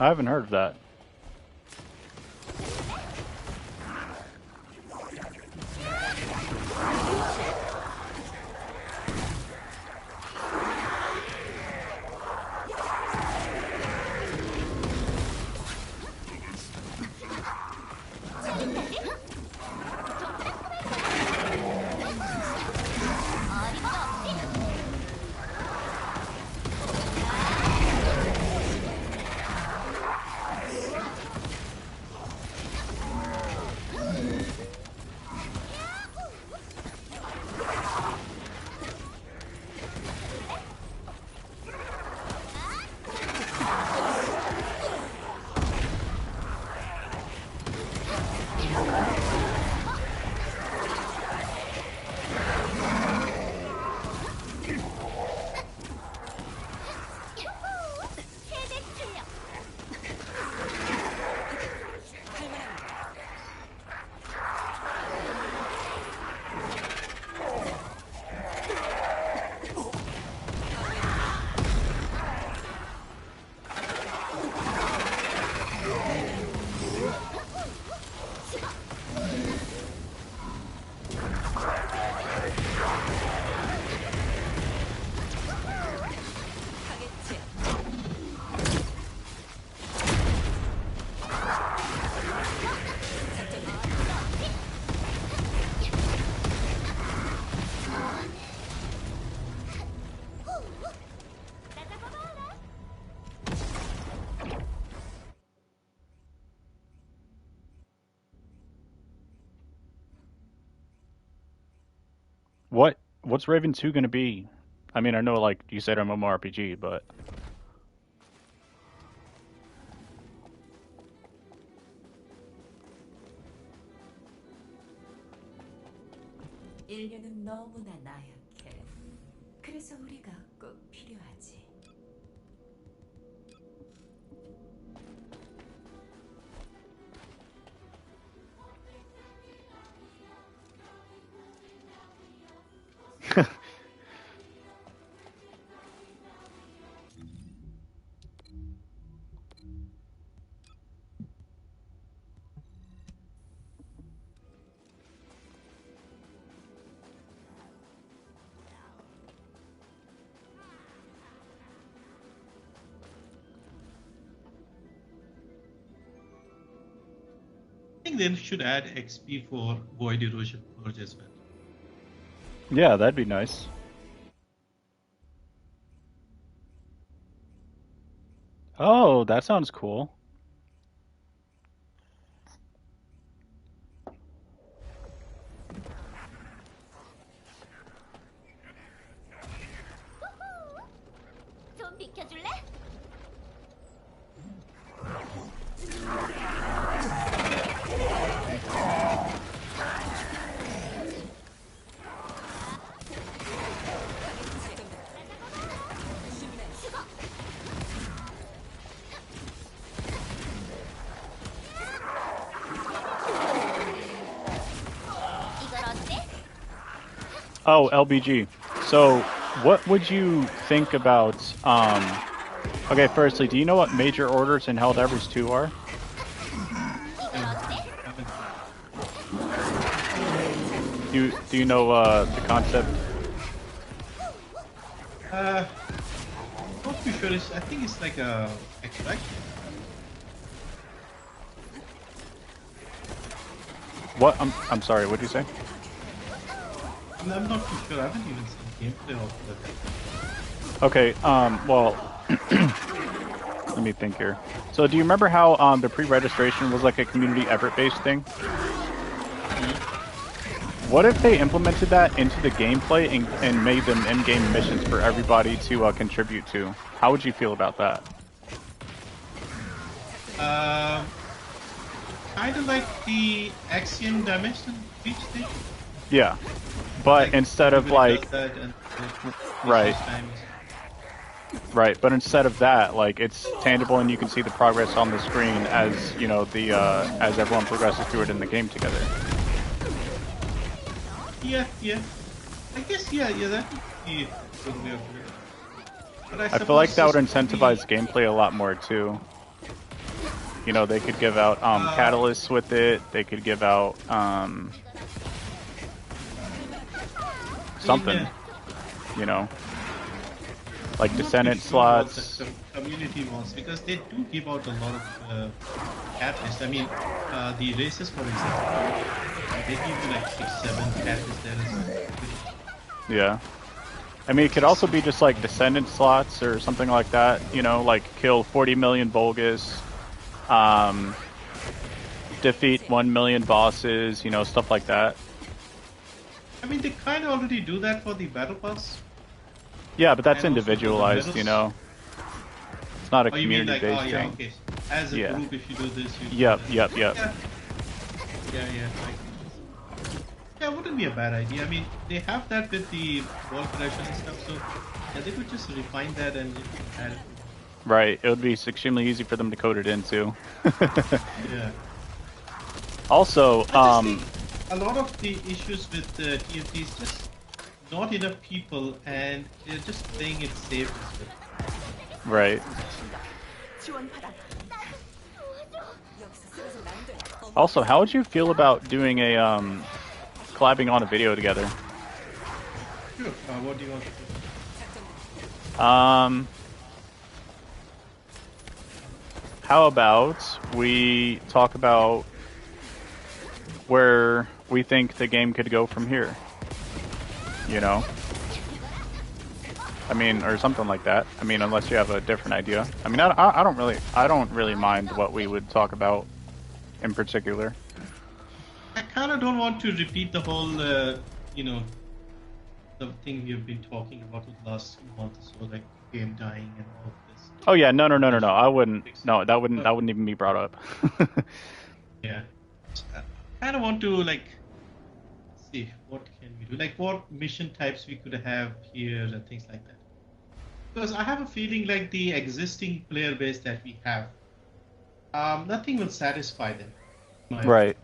I haven't heard of that. What's Raven 2 gonna be? I mean, I know like you said MMORPG, but 인류는 너무나 나약해. 그래서 우리가 꼭 필요하지. I think they should add XP for Void Erosion Purge as well. yeah, that'd be nice. Oh, that sounds cool. 좀 비켜줄래? 이건 어때? Oh, LBG. So, what would you think about okay, firstly, do you know what major orders and held Evers 2 are? 이건 어때? Do you know the concept? Not too sure. I think it's like a extraction. What? I'm sorry, what did you say? I'm not too sure. I haven't even seen gameplay of that. Okay, well, let me think here. So, do you remember how the pre-registration was like a community effort-based thing? What if they implemented that into the gameplay and made them in-game missions for everybody to contribute to? How would you feel about that? Kind of like the Axiom Dimension Beach thing. Yeah, but Like, instead of everybody like, does that and right. times. Right, but instead of that, like it's tangible and you can see the progress on the screen as you know the as everyone progresses through it in the game together. Yeah. I guess that would be a good way of doing it. But I feel like that would suppose incentivize gameplay a lot more too. You know, they could give out catalysts with it. They could give out something. You know, like Descendant slots. Community wants, because they do give out a lot of catalysts. I mean, the races, for example, they give you like 6-7 catalysts there as well. Yeah. I mean, it could also be just like Descendant slots or something like that. You know, like kill 40 million Vulgus, defeat 1 million bosses. You know, stuff like that. I mean, they kind of already do that for the Battle Pass. Yeah, but that's And also for the individualized. medals. You know, it's not a Oh, you mean like, community-based oh yeah, thing. okay. As a Yeah. group, if you do this, you do Yep. that. Yep. Yeah. Yeah, wouldn't be a bad idea. I mean, they have that with the wall correction and stuff, so yeah, they could just refine that and add it. Right. It would be extremely easy for them to code it into. Yeah. Also, I just think a lot of the issues with the TFT is just not enough people, and they're just playing it safe as well. right. Also, how would you feel about doing a collabing on a video together? Sure. What do you want to do? How about we talk about where we think the game could go from here? You know? I mean, or something like that. I mean, unless you have a different idea. I mean, I don't really mind what we would talk about in particular. I kind of don't want to repeat the whole, the thing we have been talking about for the last month or so, like game dying and all of this. Oh yeah, no. I wouldn't. No, that wouldn't even be brought up. Yeah. I kind of want to like see what can we do, like what mission types we could have here and things like that. Because I have a feeling like the existing player base that we have, nothing will satisfy them. Right.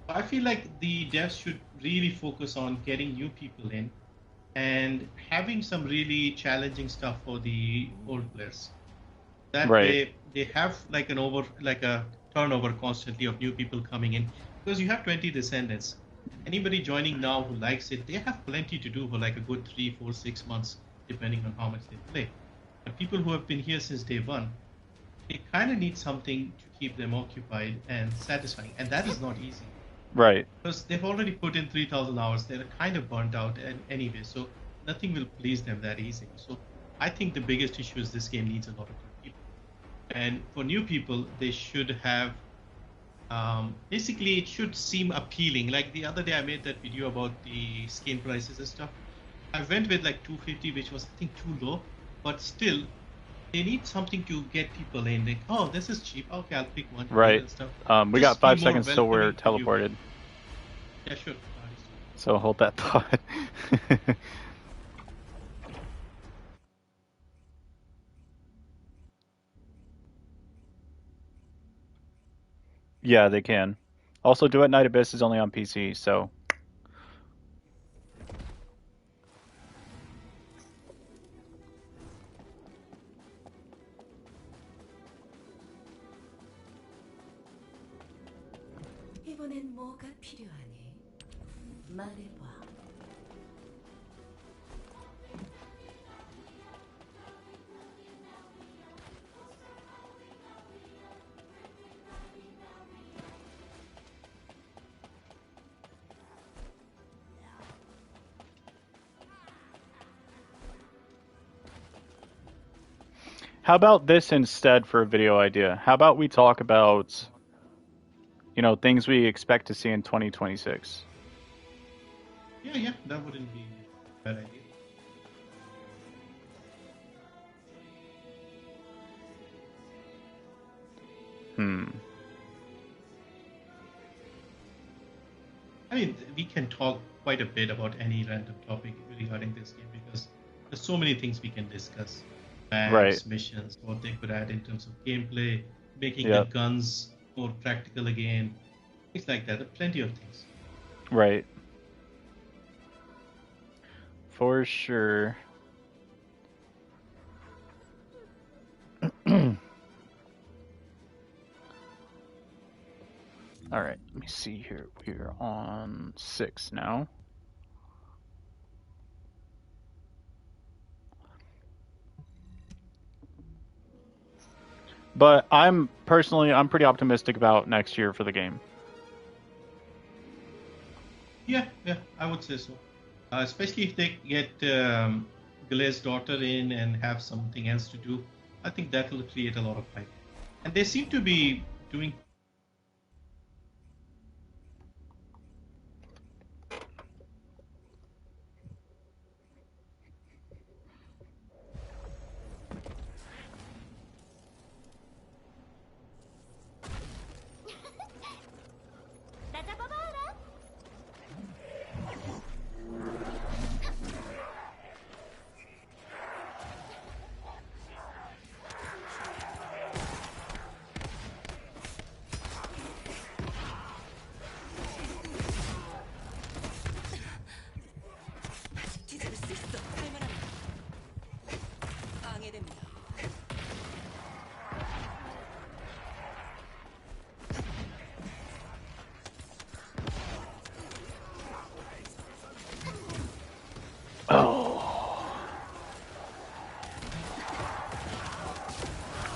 I feel like the devs should really focus on getting new people in and having some really challenging stuff for the old players. That Right. they have like a turnover constantly of new people coming in, because you have 20 descendants. Anybody joining now who likes it, they have plenty to do for like a good 3, 4, 6 months, depending on how much they play. But people who have been here since day one, they kind of need something to keep them occupied and satisfying, and that is not easy. Right. Because they've already put in 3,000 hours, they're kind of burnt out anyway, so nothing will please them that easily. So I think the biggest issue is this game needs a lot of new people. And for new people, they should have, basically it should seem appealing. Like the other day I made that video about the skin prices and stuff. I went with like 250, which was I think too low, but still, they need something to get people in. Like, oh, this is cheap. Okay, I'll pick one. Right. And stuff. We Just got 5 be more seconds till we're welcoming to you. teleported. Yeah, sure. So hold that thought. Yeah, they can. Also, Duet Night Abyss is only on PC, so 이번엔 뭐가 필요하니? 말해봐. how about this instead for a video idea? How about we talk about, things we expect to see in 2026? Yeah, that wouldn't be a bad idea. I mean, we can talk quite a bit about any random topic regarding this game because there's so many things we can discuss. Maps, Right. missions, what they could add in terms of gameplay, making Yep. the guns more practical again, things like that. There are plenty of things. Right. For sure. All right, let me see here. We're on 6 now. But I'm pretty optimistic about next year for the game. Yeah, I would say so. Especially if they get Glaz's daughter in and have something else to do. I think that will create a lot of hype. And they seem to be doing. 나 잡아봐라. 뒤집을 수 있어. 할만합니다. 방해됩니다.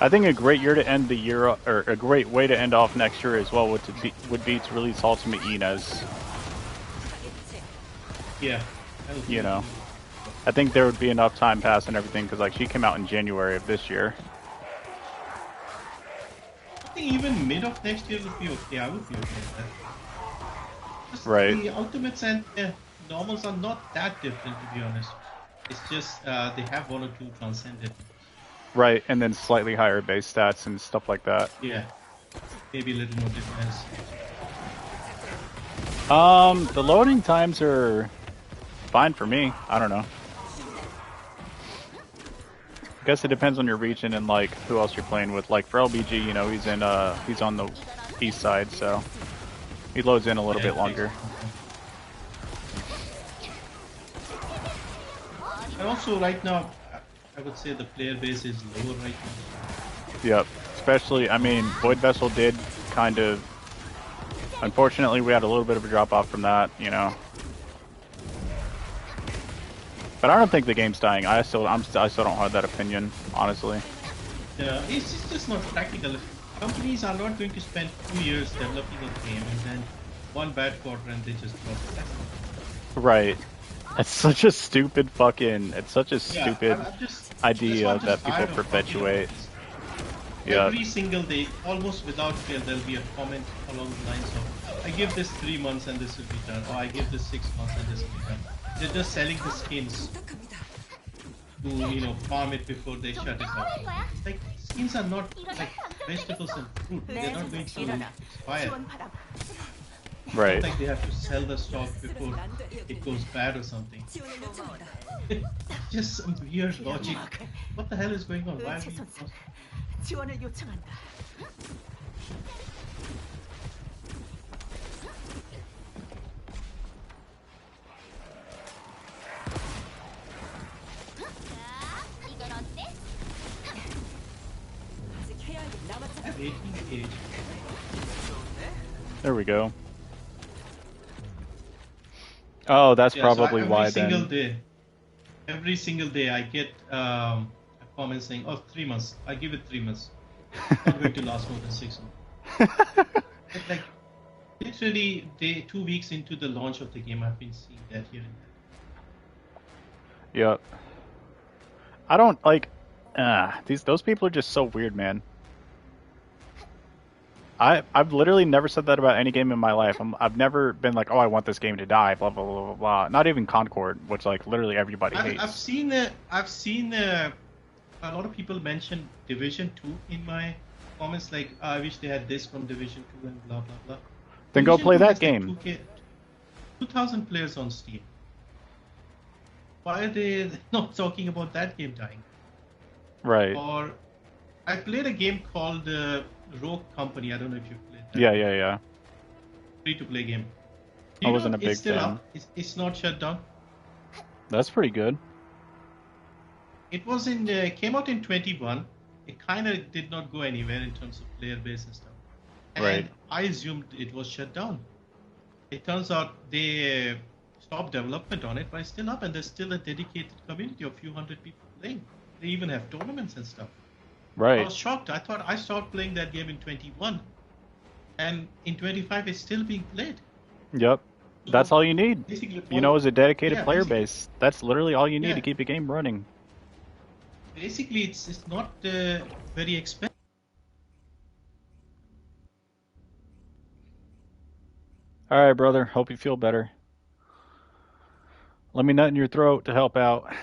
I think a great year to end the year, or a great way to end off next year as well, would be to release Ultimate Inez. Yeah. I think there would be enough time pass and everything because she came out in January of this year. I think even mid of next year would be okay. I would be okay with that. Just Right. The Ultimates and normals are not that different, to be honest. It's just they have one or two transcendent. Right, and then slightly higher base stats and stuff like that. Yeah, maybe a little more defense. The loading times are fine for me. I don't know. I guess it depends on your region and like who else you're playing with. Like for LBG, you know, he's on the east side, so he loads in a little bit longer. And also, right now, I would say the player base is lower right now. Yep. Especially, I mean, Void Vessel did kind of. Unfortunately, we had a little bit of a drop off from that, you know. But I don't think the game's dying. I still don't have that opinion, honestly. Yeah, it's just not practical. Companies are not going to spend 2 years developing a game and then one bad quarter and they just drop it. Right. It's such a stupid fucking. It's such a stupid idea that people perpetuate. Yeah. Every single day, almost without fail, there'll be a comment along the lines of, I give this 3 months and this will be done, or I give this 6 months and this will be done. They're just selling the skins to, you know, farm it before they shut it down. Like, skins are not like vegetables and fruit. They're not going to expire. Right. It's not like they have to sell the stock before it goes bad or something. Just some weird logic. What the hell is going on? Why are we... 지원을 요청한다. 이건 어때? 아직 해야 할 일 남았잖아. 18 gauge. There we go. Oh, that's probably so why then. Every single day I get a comment saying, oh, 3 months. I give it 3 months. It's not going to last more than 6 months. But like, literally, 2 weeks into the launch of the game, I've been seeing that here and there. Yep. I don't like. Those people are just so weird, man. I've literally never said that about any game in my life. I've never been like, oh, I want this game to die, blah blah blah blah blah. Not even Concord, which like literally everybody hates. I've seen a lot of people mention Division 2 in my comments, like, I wish they had this from Division 2 and blah blah blah. Then Division go play 2 that has, game. Like 2,000 players on Steam. Why are they not talking about that game dying? Right. Or I played a game called Rogue Company. I don't know if you played that. Yeah. Free-to-play game. I wasn't a big it's still fan. up. It's not shut down. That's pretty good. It was came out in 21. It kind of did not go anywhere in terms of player base and stuff. And Right. I assumed it was shut down. It turns out they stopped development on it, but it's still up, and there's still a dedicated community of a few hundred people playing. They even have tournaments and stuff. I Right. was shocked. I thought I started playing that game in 21, and in 25 it's still being played. Yep. That's all you need. Basically, You know, is a dedicated yeah, player basically- base. That's literally all you need Yeah. to keep a game running. Basically, it's not very expensive. All right, brother. Hope you feel better. Let me nut in your throat to help out.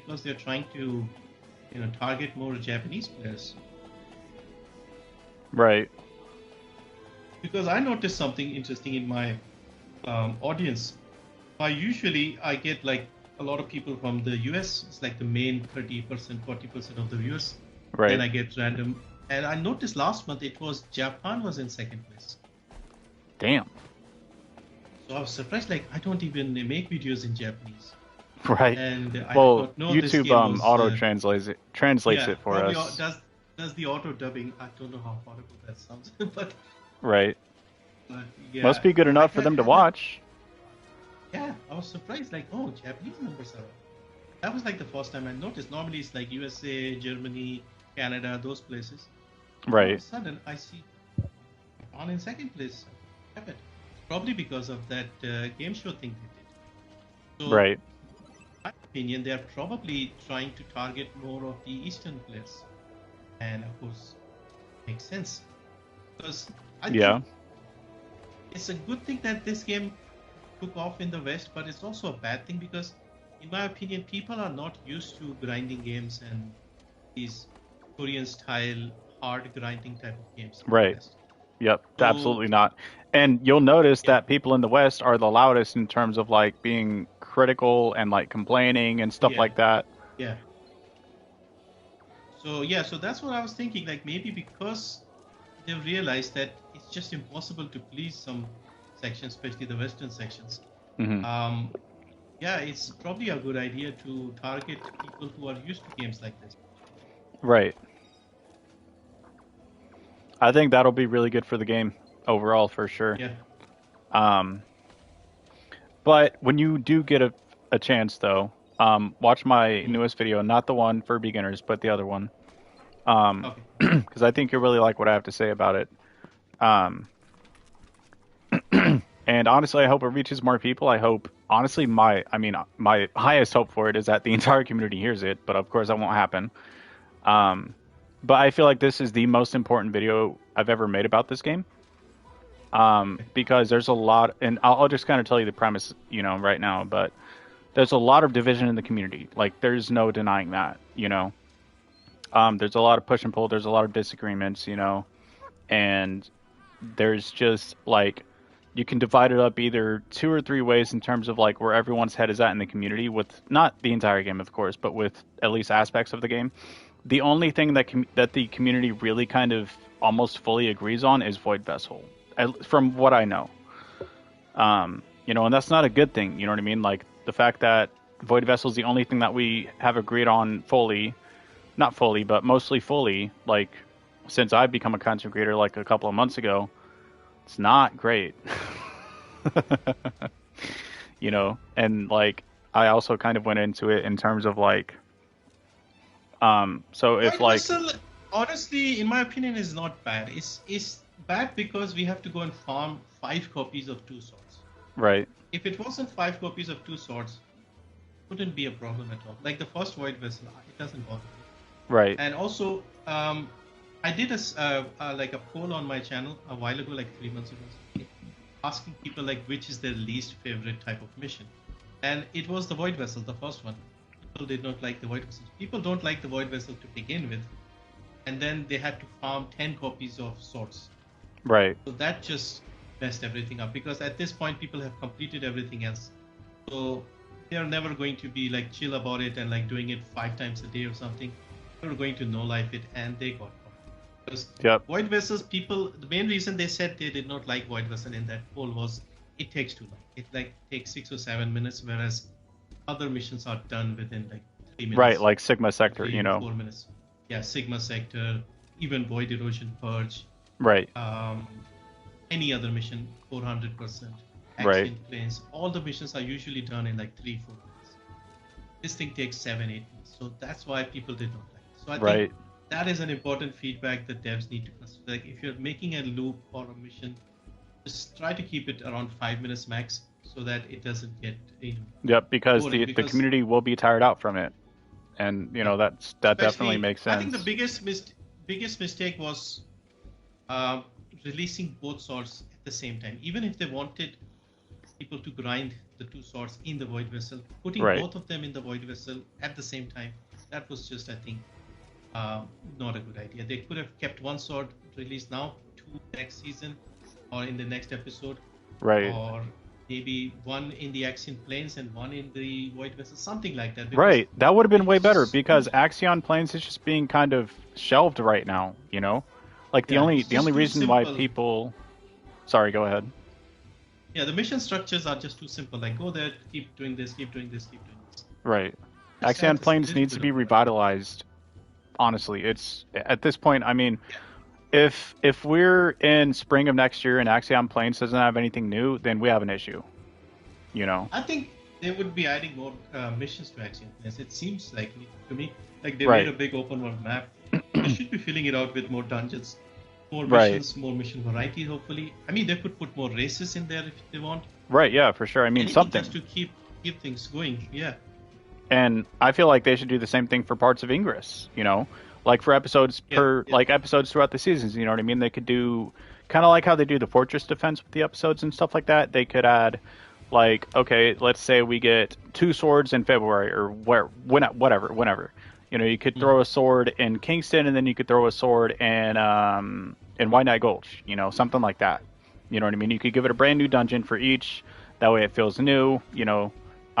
Because they're trying to, target more Japanese players. Right. Because I noticed something interesting in my audience. I get like a lot of people from the US. It's like the main 30%, 40% of the viewers. Right. Then I get random. And I noticed last month Japan was in second place. Damn. So I was surprised. Like, I don't even make videos in Japanese, Right. and I did Well, not know this YouTube game was. auto translates Yeah, it for probably us. does the auto dubbing. I don't know how horrible that sounds, Right. but yeah, Must be good so enough for them to watch. Yeah, I was surprised. Like, oh, Japanese numbers are. That was like the first time I noticed. Normally, it's like USA, Germany, Canada, those places. All of Right. a sudden, I see on in second place, Japan. Probably because of that game show thing they did. So, Right. in my opinion, they're probably trying to target more of the Eastern players, and of course, makes sense because I Yeah. think it's a good thing that this game took off in the West, but it's also a bad thing because, in my opinion, people are not used to grinding games and these Korean style hard grinding type of games. in the Right. West. Yep. So, Absolutely not. And you'll notice yeah, that people in the West are the loudest in terms of like being critical and like complaining and stuff yeah, like that. yeah. So yeah, so that's what I was thinking. Like maybe because they've realized that it's just impossible to please some sections, especially the Western sections. Hmm. Yeah, it's probably a good idea to target people who are used to games like this. Right. I think that'll be really good for the game overall for sure. Yeah. Um, but when you do get a chance though, watch my newest video, not the one for beginners, but the other one. Okay. Because I think you'll really like what I have to say about it. Um, and honestly, I hope it reaches more people. I hope, honestly, my highest hope for it is that the entire community hears it, but of course that won't happen. But I feel like this is the most important video I've ever made about this game. Because there's a lot, and I'll just kind of tell you the premise, right now, but there's a lot of division in the community. Like, there's no denying that, there's a lot of push and pull, there's a lot of disagreements, and there's just, like, you can divide it up either 2 or 3 ways in terms of, like, where everyone's head is at in the community, with not the entire game, of course, but with at least aspects of the game. The only thing that the community really kind of almost fully agrees on is Void Vessel, from what I know. And that's not a good thing, you know what I mean? Like, the fact that Void Vessel is the only thing that we have agreed on fully, not fully, but mostly fully, like, since I've become a content creator, like, a couple of months ago, it's not great. And, like, I also kind of went into it in terms of, like, so if, Void like... Vessel, honestly, in my opinion, is not bad. It's bad because we have to go and farm 5 copies of 2 swords. Right. If it wasn't 5 copies of 2 swords, it wouldn't be a problem at all. Like the first Void Vessel, it doesn't bother me. Right. And also, I did a poll on my channel a while ago, like 3 months ago, asking people like which is their least favorite type of mission, and it was the Void Vessel, the first one. People did not like the Void Vessel. People don't like the Void Vessel to begin with, and then they had to farm 10 copies of swords. Right. So that just messed everything up because at this point people have completed everything else. So they are never going to be like chill about it and like doing it 5 times a day or something. They were going to no life it and they got caught. Because Void Vessels, people, the main reason they said they did not like Void Vessel in that poll was it takes too long. It like takes 6 or 7 minutes, whereas other missions are done within like 3 minutes. Right, like Sigma Sector, 4 minutes. Yeah, Sigma Sector, even Void Erosion Purge. Right. Any other mission, 400%. Right. Planes, all the missions are usually done in like 3-4 minutes. This thing takes 7-8 minutes, so that's why people did not like it. So I think that is an important feedback that devs need to consider. Like if you're making a loop or a mission, just try to keep it around 5 minutes max, so that it doesn't get Yep, because boring, the community will be tired out from it, and that definitely makes sense. I think the biggest mistake was releasing both swords at the same time. Even if they wanted people to grind the 2 swords in the Void Vessel, putting both of them in the Void Vessel at the same time, that was just, I think, not a good idea. They could have kept 1 sword released now, 2 next season, or in the next episode, right? Or maybe 1 in the Axion Plains and 1 in the Void Vessel, something like that. Right, that would have been way better because Axion Plains is just being kind of shelved right now. Like the only reason why people. Sorry, go ahead. Yeah, the mission structures are just too simple. Like go there, keep doing this, keep doing this, keep doing this. Right. Just add Axion this Plains little needs to bit be of revitalized. Honestly, it's at this point. I mean, if we're in spring of next year and Axion Plains doesn't have anything new, then we have an issue. You know. I think they would be adding more missions to Axiom Plains. It seems likely to me. Like they made Right. a big open world map. They should be filling it out with more dungeons, more Right. missions, more mission variety. Hopefully, I mean they could put more races in there if they want. Right. Yeah, for sure. I mean, Anything something. just to keep things going. Yeah. And I feel like they should do the same thing for parts of Ingress, you know, like for episodes like episodes throughout the seasons. You know what I mean? They could do kind of like how they do the fortress defense with the episodes and stuff like that. They could add, like, okay, let's say we get 2 swords in February or whenever. You know, you could throw a sword in Kingston and then you could throw a sword in White Knight Gulch. You know, something like that. You know what I mean? You could give it a brand new dungeon for each. That way it feels new. You know.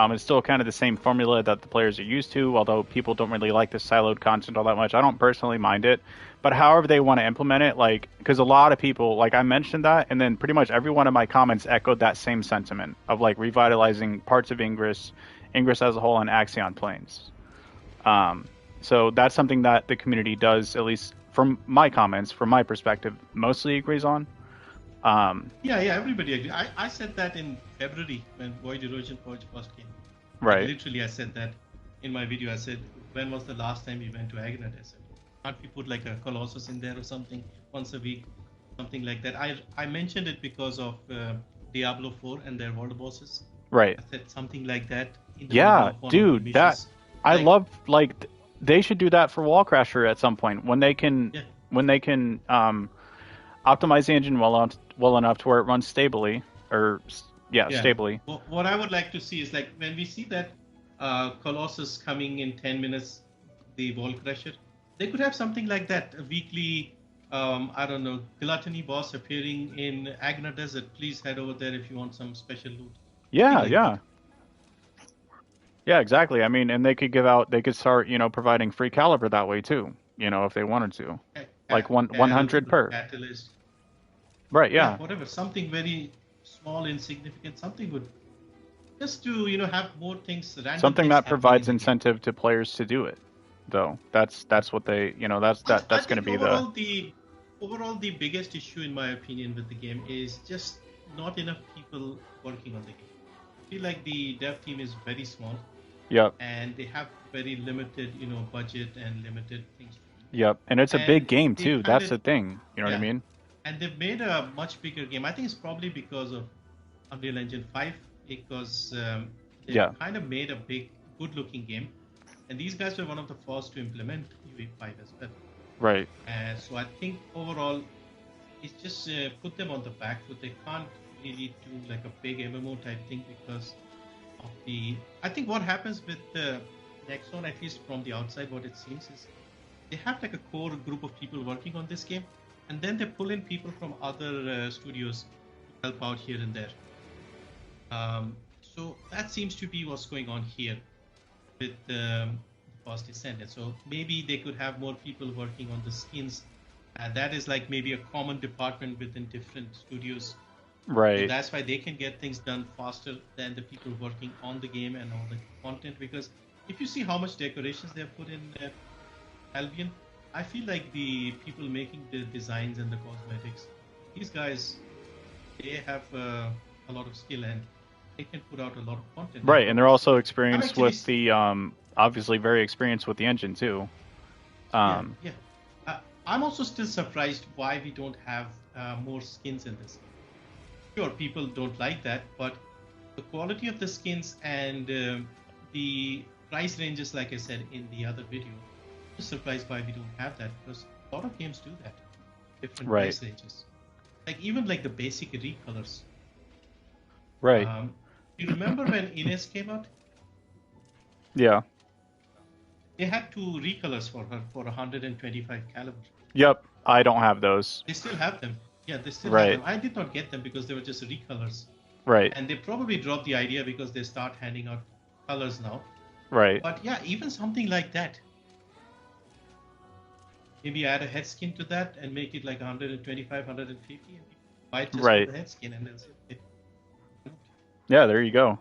It's still kind of the same formula that the players are used to, although people don't really like the siloed content all that much. I don't personally mind it, but however they want to implement it, like, because a lot of people, like I mentioned that, and then pretty much every one of my comments echoed that same sentiment of like revitalizing parts of Ingress as a whole, and Axion Plains. So that's something that the community does, at least from my comments, from my perspective, mostly agrees on. Yeah, everybody agrees. I said that in February when Void Erosion Purge first came. Right. Like, literally, I said that in my video. I said, when was the last time you went to Agnet? I said, can't we put like a Colossus in there or something once a week? Something like that. I mentioned it because of Diablo 4 and their world bosses. Right. I said something like that. Yeah, dude, that I love. Like, they should do that for Wallcrasher at some point when they can optimize the engine well enough to where it runs stably, stably. Well, what I would like to see is like when we see that Colossus coming in 10 minutes, the Wall Crusher, they could have something like that, a weekly, I don't know, gluttony boss appearing in Agna Desert. Please head over there if you want some special loot. Yeah, yeah, exactly. I mean, and they could start, you know, providing free caliber that way too, you know, if they wanted to, like 100 per. Catalyst. Right. Yeah. Whatever, something very small, insignificant, something would just to, you know, have more things. Something that provides incentive to players to do it, though. That's what they, you know, that's going to be overall the biggest issue in my opinion with the game is just not enough people working on the game. I feel like the dev team is very small. Yep. And they have very limited, you know, budget and limited things. Yep. And it's a big game too. That's the thing. You know what I mean? And they've made a much bigger game. I think it's probably because of Unreal Engine 5, because they kind of made a big, good-looking game. And these guys were one of the first to implement UE5 as well. Right. So I think overall, it's just put them on the back foot. They can't really do like a big MMO type thing because of the... I think what happens with the Nexon, at least from the outside, what it seems is they have like a core group of people working on this game, and then they pull in people from other studios to help out here and there. So that seems to be what's going on here with the first Descendant. So maybe they could have more people working on the skins. That is like maybe a common department within different studios. Right. So that's why they can get things done faster than the people working on the game and all the content. Because if you see how much decorations they have put in Albion, I feel like the people making the designs and the cosmetics, these guys, they have a lot of skill and they can put out a lot of content. Right, and they're also experienced with the, obviously very experienced with the engine too. I'm also still surprised why we don't have more skins in this. Sure, people don't like that, but the quality of the skins and the price ranges, like I said in the other video, I'm just surprised why we don't have that, because a lot of games do that. Different price ranges. Like even like the basic recolors. Right. You remember when Ines came out? Yeah. They had 2 recolors for her for 125 caliber. Yep, I don't have those. They still have them. Yeah, they still have them. I did not get them because they were just recolors. Right. And they probably dropped the idea because they start handing out colors now. Right. But yeah, even something like that. Maybe add a head skin to that and make it like 125, 150. And buy it just for the head skin and then it. Yeah, there you go.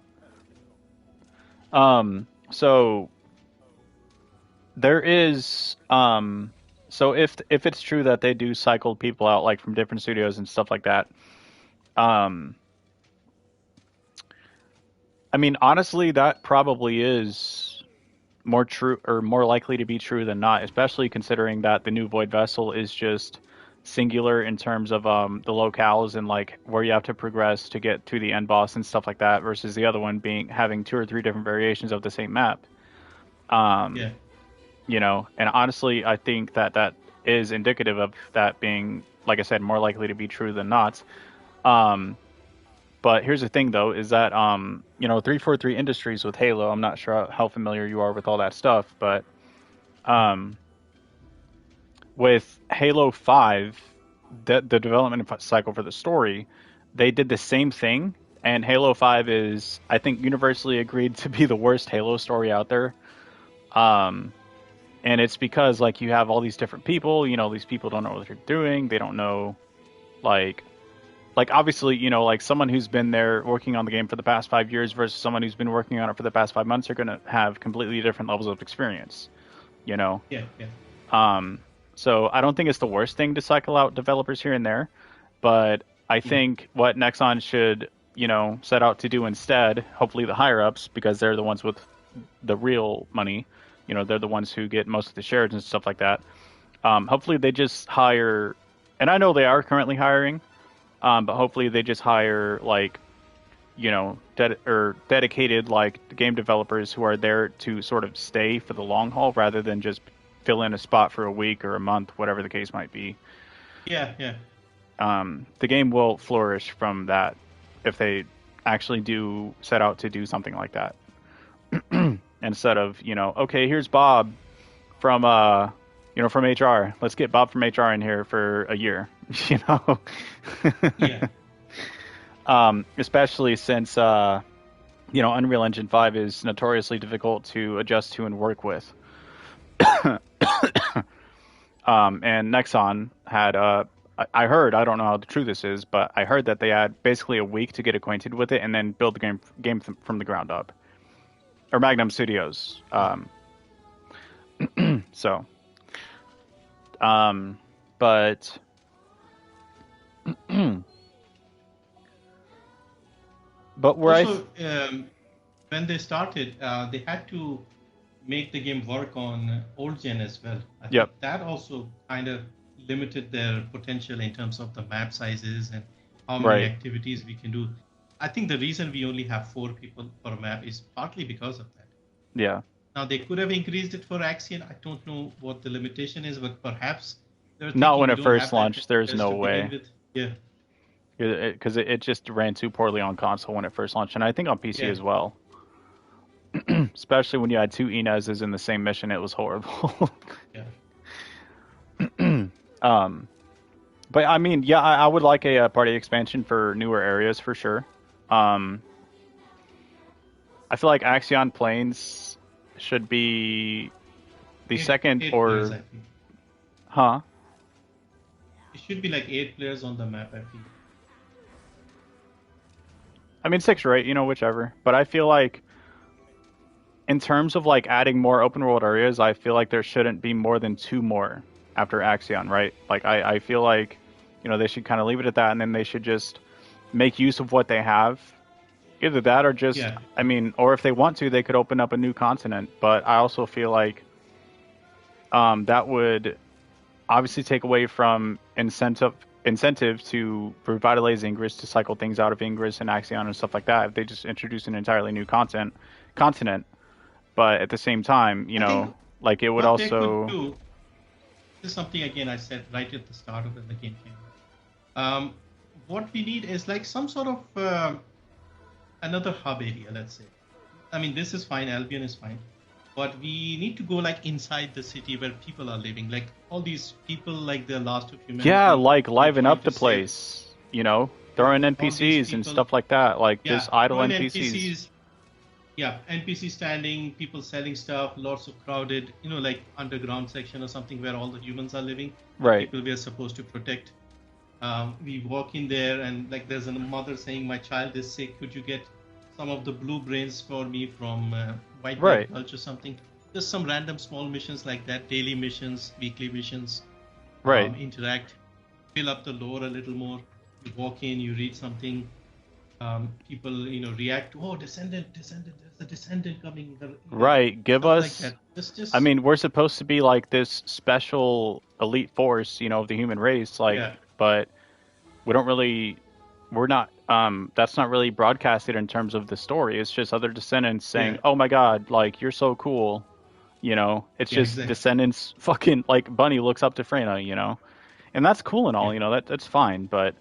So there is so if it's true that they do cycle people out like from different studios and stuff like that, um I mean honestly that probably is more true or more likely to be true than not, especially considering that the new Void Vessel is just singular in terms of the locales and like where you have to progress to get to the end boss and stuff like that versus the other one being having two or three different variations of the same map. Um Yeah. you know, and honestly I think that that is indicative of that being, like I said, more likely to be true than not. um but here's the thing though, is that you know, 343 Industries with Halo, I'm not sure how familiar you are with all that stuff, but um with Halo 5, the development cycle for the story, they did the same thing, and Halo 5 is, I think, universally agreed to be the worst Halo story out there. um and it's because like you have all these different people, you know, these people don't know what they're doing, they don't know, like obviously, you know, like someone who's been there working on the game for the past 5 years versus someone who's been working on it for the past 5 months are going to have completely different levels of experience, you know. Yeah. Yeah. um so I don't think it's the worst thing to cycle out developers here and there, but I think what Nexon should, you know, set out to do instead, hopefully the higher ups, because they're the ones with the real money, you know, they're the ones who get most of the shares and stuff like that. Hopefully they just hire, and I know they are currently hiring, but hopefully they just hire like, you know, dedicated like game developers who are there to sort of stay for the long haul rather than just fill in a spot for a week or a month, whatever the case might be. Yeah. Yeah. The game will flourish from that if they actually do set out to do something like that. Instead of, you know, okay, here's Bob from you know, from HR. Let's get Bob from HR in here for a year, you know. Yeah. Especially since you know, Unreal Engine 5 is notoriously difficult to adjust to and work with. And Nexon had I heard, I don't know how true this is, but I heard that they had basically a week to get acquainted with it and then build the game from the ground up. Or Magnum Studios. So, but but where Also, when they started, they had to make the game work on old gen as well. I Yep. think that also kind of limited their potential in terms of the map sizes and how many Right. activities we can do. I think the reason we only have 4 people per map is partly because of that. Yeah. Now they could have increased it for Axion. I don't know what the limitation is, but perhaps they're Not thinking when we it don't first have that launched. There's players no to begin way. with. Yeah. Because it just ran too poorly on console when it first launched, and I think on PC Yeah. as well. Especially when you had two Inez's in the same mission, it was horrible. Yeah. But I mean, yeah, I would like a party expansion for newer areas for sure. I feel like Axion Plains should be the second Eight or players, I think. huh? It should be like 8 players on the map, I think. I mean 6 or 8, you know, whichever. But I feel like in terms of like adding more open world areas, I feel like there shouldn't be more than 2 more after Axion, right? Like I feel like, you know, they should kind of leave it at that, and then they should just make use of what they have. Either that or just, Yeah. I mean, or if they want to, they could open up a new continent. But I also feel like that would obviously take away from incentive to revitalize Ingress, to cycle things out of Ingress and Axion and stuff like that. If they just introduce an entirely new continent, but at the same time, you I know, think like it would what they also. could do, this is something again I said right at the start of when the game came out. What we need is like some sort of another hub area, let's say. I mean, this is fine, Albion is fine, but we need to go like inside the city where people are living, like all these people, like the last of humanity. Yeah, like liven trying up the to save- place, you know, throw in all these NPCs and people- stuff like that, like Yeah, just idle throw in NPCs. Yeah, NPC standing, people selling stuff, lots of crowded, you know, like underground section or something where all the humans are living. Right. People we are supposed to protect. We walk in there and like there's a mother saying, "My child is sick. Could you get some of the blue brains for me from White Right. Gulch or something. Just some random small missions like that, daily missions, weekly missions. Right. Interact, fill up the lore a little more. You walk in, you read something. People, react to, oh, Descendant, there's a Descendant coming. Right. Give Stuff like us. that. Just. I mean, we're supposed to be like this special elite force, of the human race, like, Yeah. but we don't really. We're not. That's not really broadcasted in terms of the story. It's just other descendants saying, Yeah. "Oh my God, like you're so cool." It's Yeah, just exactly. descendants. Fucking like Bunny looks up to Freyna, and that's cool and all. Yeah. That's fine, but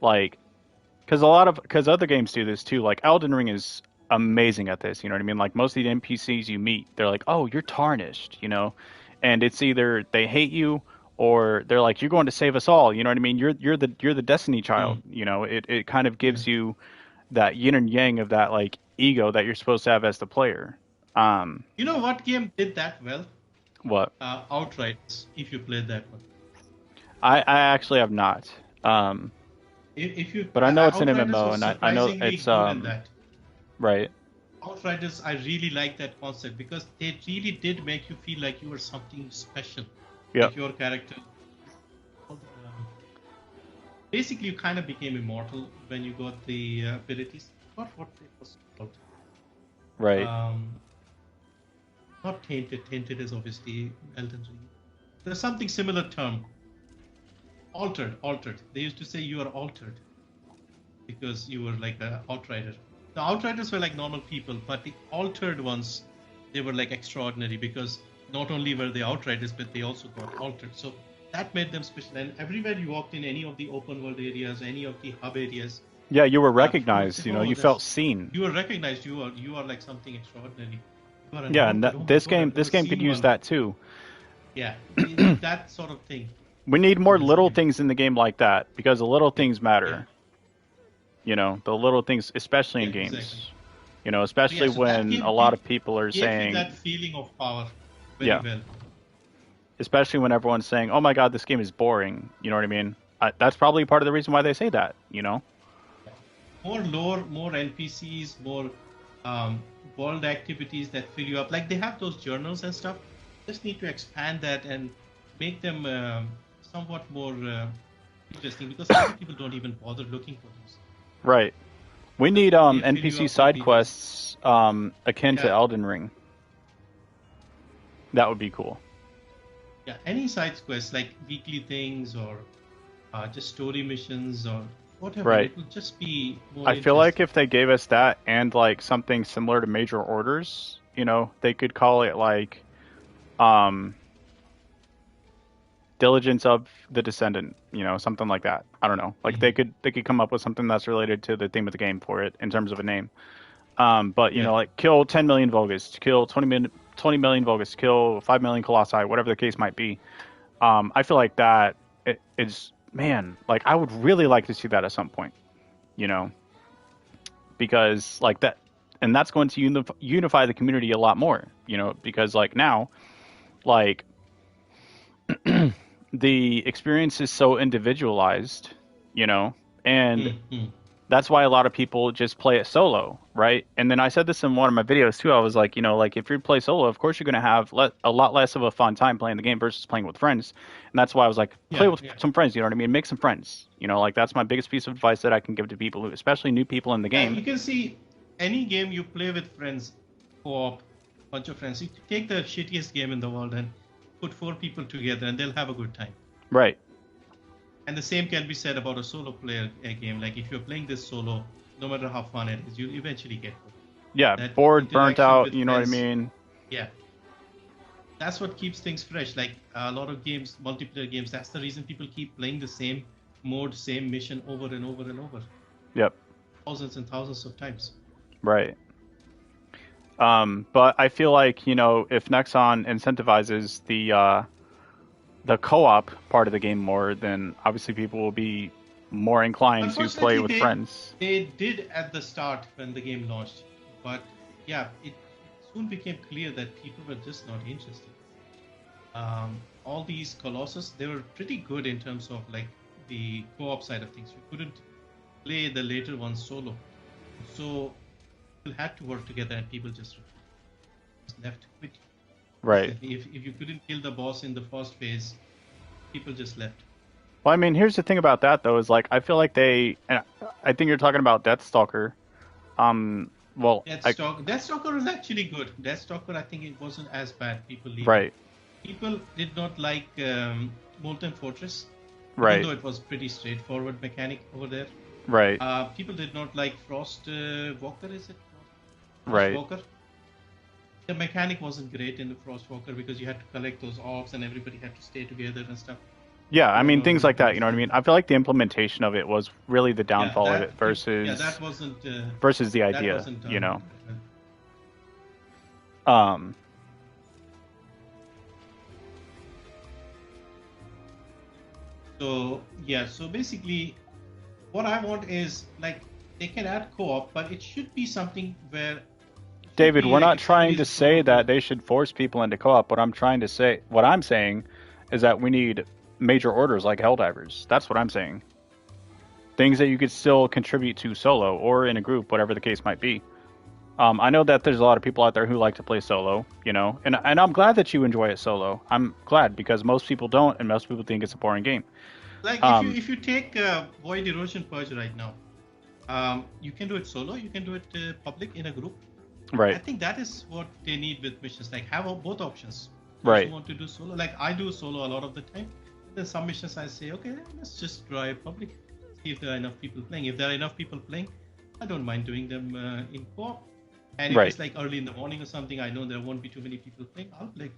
like, because other games do this too. Like Elden Ring is amazing at this. You know what I mean? Like most of the NPCs you meet, they're like, "Oh, you're tarnished," and it's either they hate you or they're like, "You're going to save us all." You know what I mean? You're the Destiny child. It kind of gives you that yin and yang of that like ego that you're supposed to have as the player. You know what game did that well? What? Outriders, if you played that one. I actually have not. If you, But I know it's an Outriders MMO, was and I know surprisingly it's good in that. right. Outriders, I really like that concept because they really did make you feel like you were something special. Yep. Like your character. Basically, you kind of became immortal when you got the abilities. What it was called. Right. Not tainted. Tainted is obviously Elden Ring. There's something similar term. Altered. They used to say you are altered because you were like an outrider. The outriders were like normal people, but the altered ones, they were like extraordinary because not only were they outriders, but they also got altered. So that made them special. And everywhere you walked in any of the open world areas, any of the hub areas. Yeah, you were recognized. You felt seen. You were recognized. You are like something extraordinary. Yeah, and this game could use that too. Yeah, that sort of thing. We need more little things in the game like that because the little things matter. The little things, especially in games. Exactly. Especially when a lot of people are saying that feeling of power very well. Especially when everyone's saying, "Oh my God, this game is boring." You know what I mean? That's probably part of the reason why they say that. More lore, more NPCs, more world activities that fill you up. Like they have those journals and stuff. Just need to expand that and make them somewhat more interesting because some people don't even bother looking for those. Right. We need NPC side quests akin to Elden Ring. That would be cool. Yeah, any side quests like weekly things or just story missions or whatever. Right. It will just be more I feel like if they gave us that and like something similar to Major Orders, they could call it like Diligence of the Descendant, something like that. I don't know. Like they could come up with something that's related to the theme of the game for it in terms of a name. But like kill 10 million Vulgus, kill 20 million Vulgus, kill 5 million Colossi, whatever the case might be. I feel like that is, man, like I would really like to see that at some point, because like that, and that's going to unify the community a lot more, because like now, like the experience is so individualized, and that's why a lot of people just play it solo, right? And then I said this in one of my videos too. I was like, like if you play solo, of course you're going to have a lot less of a fun time playing the game versus playing with friends. And that's why I was like, play with some friends, you know what I mean? Make some friends, like that's my biggest piece of advice that I can give to people, especially new people in the game. You can see any game you play with friends, co-op, bunch of friends. You take the shittiest game in the world and put 4 people together and they'll have a good time. Right. And the same can be said about a solo player game. Like if you're playing this solo, no matter how fun it is, you'll eventually get bored. Yeah, bored, burnt out, you know what I mean? Yeah. That's what keeps things fresh. Like a lot of games, multiplayer games, that's the reason people keep playing the same mode, same mission over and over and over. Yep. Thousands and thousands of times. Right. But I feel like, if Nexon incentivizes the co-op part of the game more, then obviously people will be more inclined to play with friends. They did at the start when the game launched, but yeah, it soon became clear that people were just not interested. All these Colossus, they were pretty good in terms of like the co-op side of things. You couldn't play the later ones solo, so people had to work together, and people just left, quit. Right. If you couldn't kill the boss in the first phase, people just left. Well, I mean, here's the thing about that though, is like I feel like and I think you're talking about Deathstalker. Well, Deathstalker was actually good. Deathstalker, I think it wasn't as bad. People leave. Right. People did not like Molten Fortress, right. even though it was pretty straightforward mechanic over there. Right. People did not like Frost Walker, is it? Right. Walker. The mechanic wasn't great in the Frost Walker because you had to collect those orbs and everybody had to stay together and stuff. Yeah, I mean things like that. You know what I mean? I feel like the implementation of it was really the downfall of it versus that wasn't versus the idea. You know. So basically, what I want is like they can add co-op, but it should be something where. David, we're not trying to say that they should force people into co-op. What I'm saying is that we need major orders like Helldivers. That's what I'm saying. Things that you could still contribute to solo or in a group, whatever the case might be. I know that there's a lot of people out there who like to play solo, you know, and I'm glad that you enjoy it solo. I'm glad because most people don't, and most people think it's a boring game. Like if you take Void Erosion Purge right now, you can do it solo, you can do it public in a group. Right. I think that is what they need with missions. Like have both options. Right. If you want to do solo, like I do solo a lot of the time. There's some missions I say, okay, let's just try public. See if there are enough people playing. If there are enough people playing, I don't mind doing them in co-op. And if it's like early in the morning or something, I know there won't be too many people playing. I'll play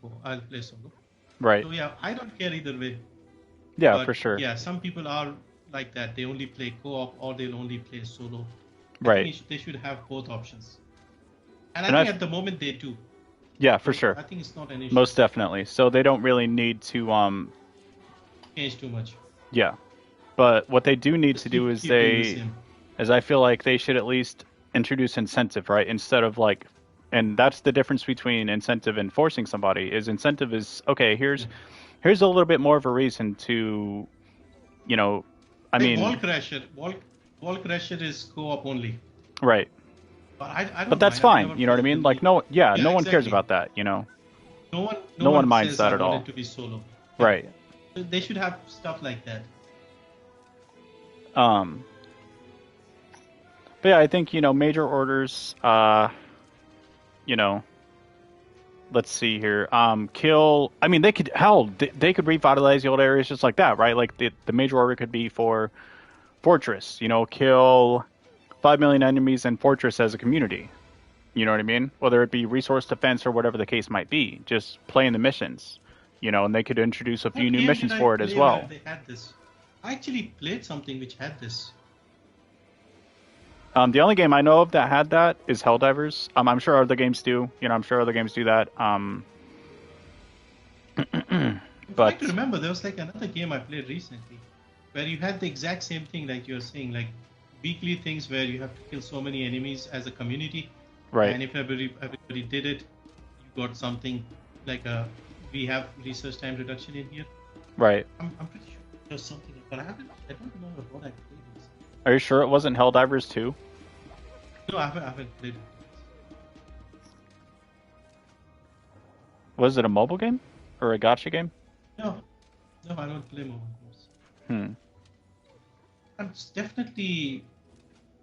solo. Right. So yeah, I don't care either way. Yeah, but, for sure. Yeah, some people are like that. They only play co-op or they'll only play solo. Right. I think they should have both options. And I think at the moment they do. Yeah, for sure. I think it's not an issue. Most definitely. So they don't really need to change too much. Yeah. But what they do need to do is I feel like they should at least introduce incentive, right? Instead of like, and that's the difference between incentive and forcing somebody. Is incentive is okay. Here's a little bit more of a reason to, you know, I mean, Wall Crasher is co-op only. Right. But I don't but that's fine. You know what I mean? Like no one exactly. cares about that. You know. No one minds says that I at want all. It to be solo. Right. They should have stuff like that. But yeah, I think, you know, major orders, you know, let's see here. Kill, I mean, they could revitalize the old areas just like that, right? Like the major order could be for Fortress, you know, kill 5 million enemies in Fortress as a community. You know what I mean? Whether it be resource defense or whatever the case might be, just playing the missions, you know, and they could introduce a few new missions for it as well. They had this. I actually played something which had this. The only game I know of that had that is Helldivers. I'm sure other games do. You know, I'm sure other games do that. But I can remember there was like another game I played recently where you had the exact same thing like you're saying, like weekly things where you have to kill so many enemies as a community. Right. And if everybody did it, you got something like we have research time reduction in here. Right. I'm pretty sure there's something, but I don't remember what I played. Are you sure it wasn't Helldivers 2? No, I haven't played it. Was it a mobile game? Or a gacha game? No, I don't play mobile games. It's definitely,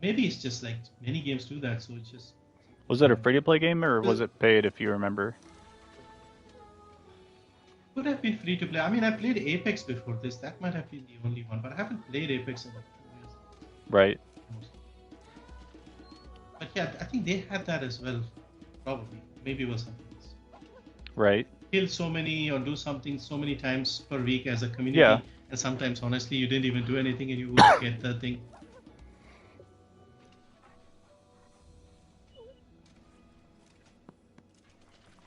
maybe it's just like many games do that, so it's just... Was it a free-to-play game, or was it paid, if you remember? Could have been free to play. I mean, I played Apex before this. That might have been the only one, but I haven't played Apex in a few years. Right. But yeah, I think they had that as well. Probably. Maybe it was something else. Right. Kill so many or do something so many times per week as a community. Yeah. And sometimes, honestly, you didn't even do anything and you would get the thing.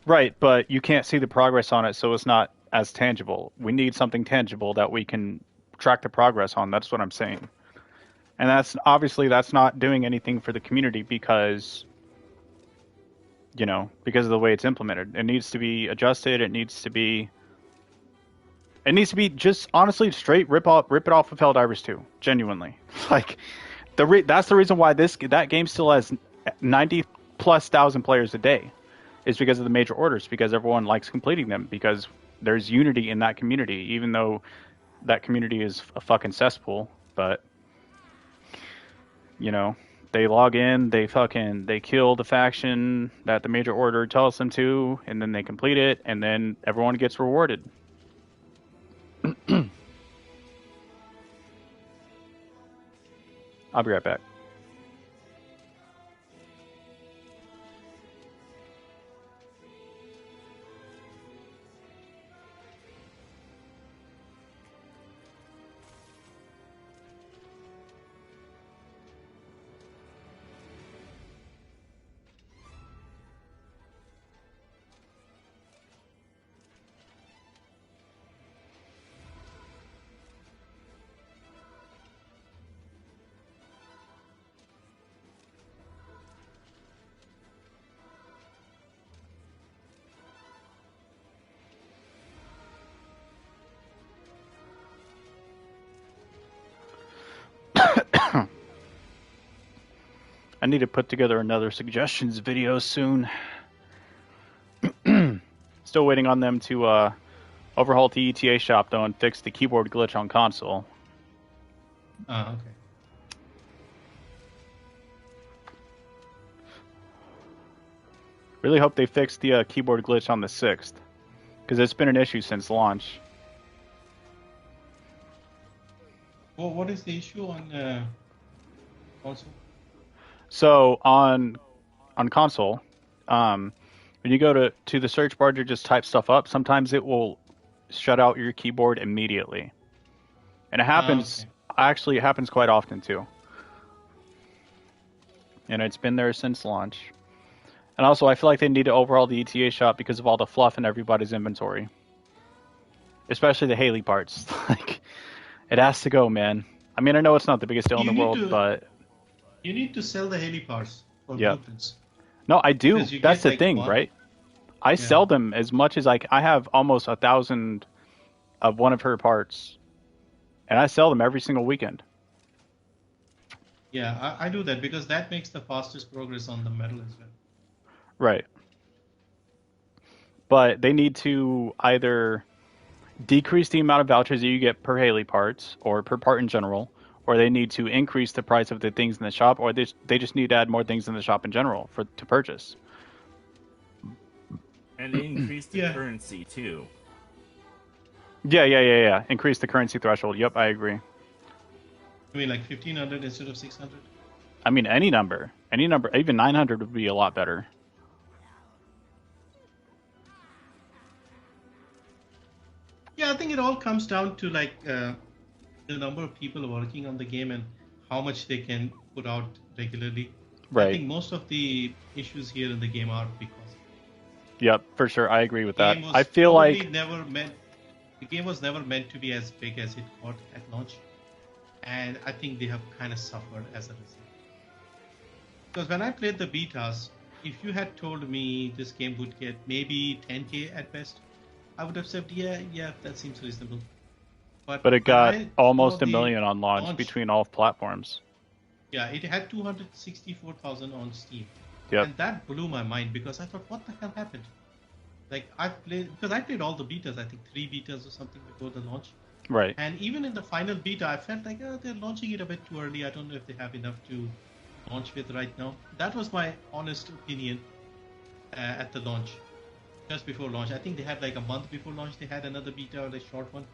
Right, but you can't see the progress on it, so it's not as tangible. We need something tangible that we can track the progress on. That's what I'm saying. And that's not doing anything for the community because, you know, because of the way it's implemented. It needs to be adjusted. It needs to be just honestly straight rip it off of Helldivers 2. Genuinely, like that's the reason why that game still has 90 plus 1,000 players a day is because of the major orders, because everyone likes completing them, because there's unity in that community, even though that community is a fucking cesspool. But you know, they log in, they kill the faction that the major order tells them to, and then they complete it, and then everyone gets rewarded. I'll be right back. I need to put together another suggestions video soon. Still waiting on them to overhaul the ETA shop though and fix the keyboard glitch on console. Okay. Really hope they fix the keyboard glitch on the 6th, because it's been an issue since launch. Well, what is the issue on console? So on console, when you go to the search bar to just type stuff up, sometimes it will shut out your keyboard immediately, and it happens. Okay. Actually, it happens quite often too, and it's been there since launch. And also, I feel like they need to overhaul the ETA shop because of all the fluff in everybody's inventory, especially the Haley parts. Like, it has to go, man. I mean, I know it's not the biggest deal in the world, but you need to sell the Haley parts for Yep. blueprints. No, I do. Because you That's get, the like, thing, one. right? I sell them as much as I have almost 1,000 of one of her parts, and I sell them every single weekend. Yeah, I do that because that makes the fastest progress on the metal as well. Right. But they need to either decrease the amount of vouchers that you get per Haley parts or per part in general, or they need to increase the price of the things in the shop, or they just need to add more things in the shop in general to purchase. And increase the Yeah. currency too. Yeah. Increase the currency threshold. Yep, I agree. I mean, like 1,500 instead of 600. I mean, any number, even 900 would be a lot better. Yeah, I think it all comes down to like the number of people working on the game and how much they can put out regularly. Right. I think most of the issues here in the game are because Yep, for sure. I agree with the that. game was I feel probably like the game was never meant to be as big as it got at launch, and I think they have kind of suffered as a result. Because when I played the betas, if you had told me this game would get maybe 10K at best, I would have said, yeah, that seems reasonable. but it when got I almost saw a the million on launch between all platforms. Yeah, it had 264,000 on Steam. Yep. And that blew my mind because I thought, what the hell happened? Like, I played all the betas, I think 3 betas or something before the launch. Right. And even in the final beta, I felt like, they're launching it a bit too early. I don't know if they have enough to launch with right now. That was my honest opinion at the launch, just before launch. I think they had like a month before launch, they had another beta or a short one.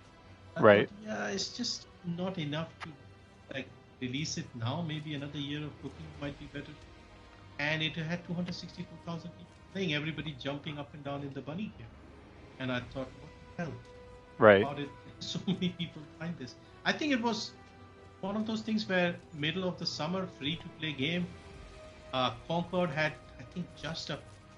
I Right. thought, yeah, it's just not enough to like release it now. Maybe another year of cooking might be better. And it had 264,000 people playing, everybody jumping up and down in the bunny here. And I thought, what the hell? Right. How did so many people find this? I think it was one of those things where middle of the summer, free-to-play game. Concord had, I think, just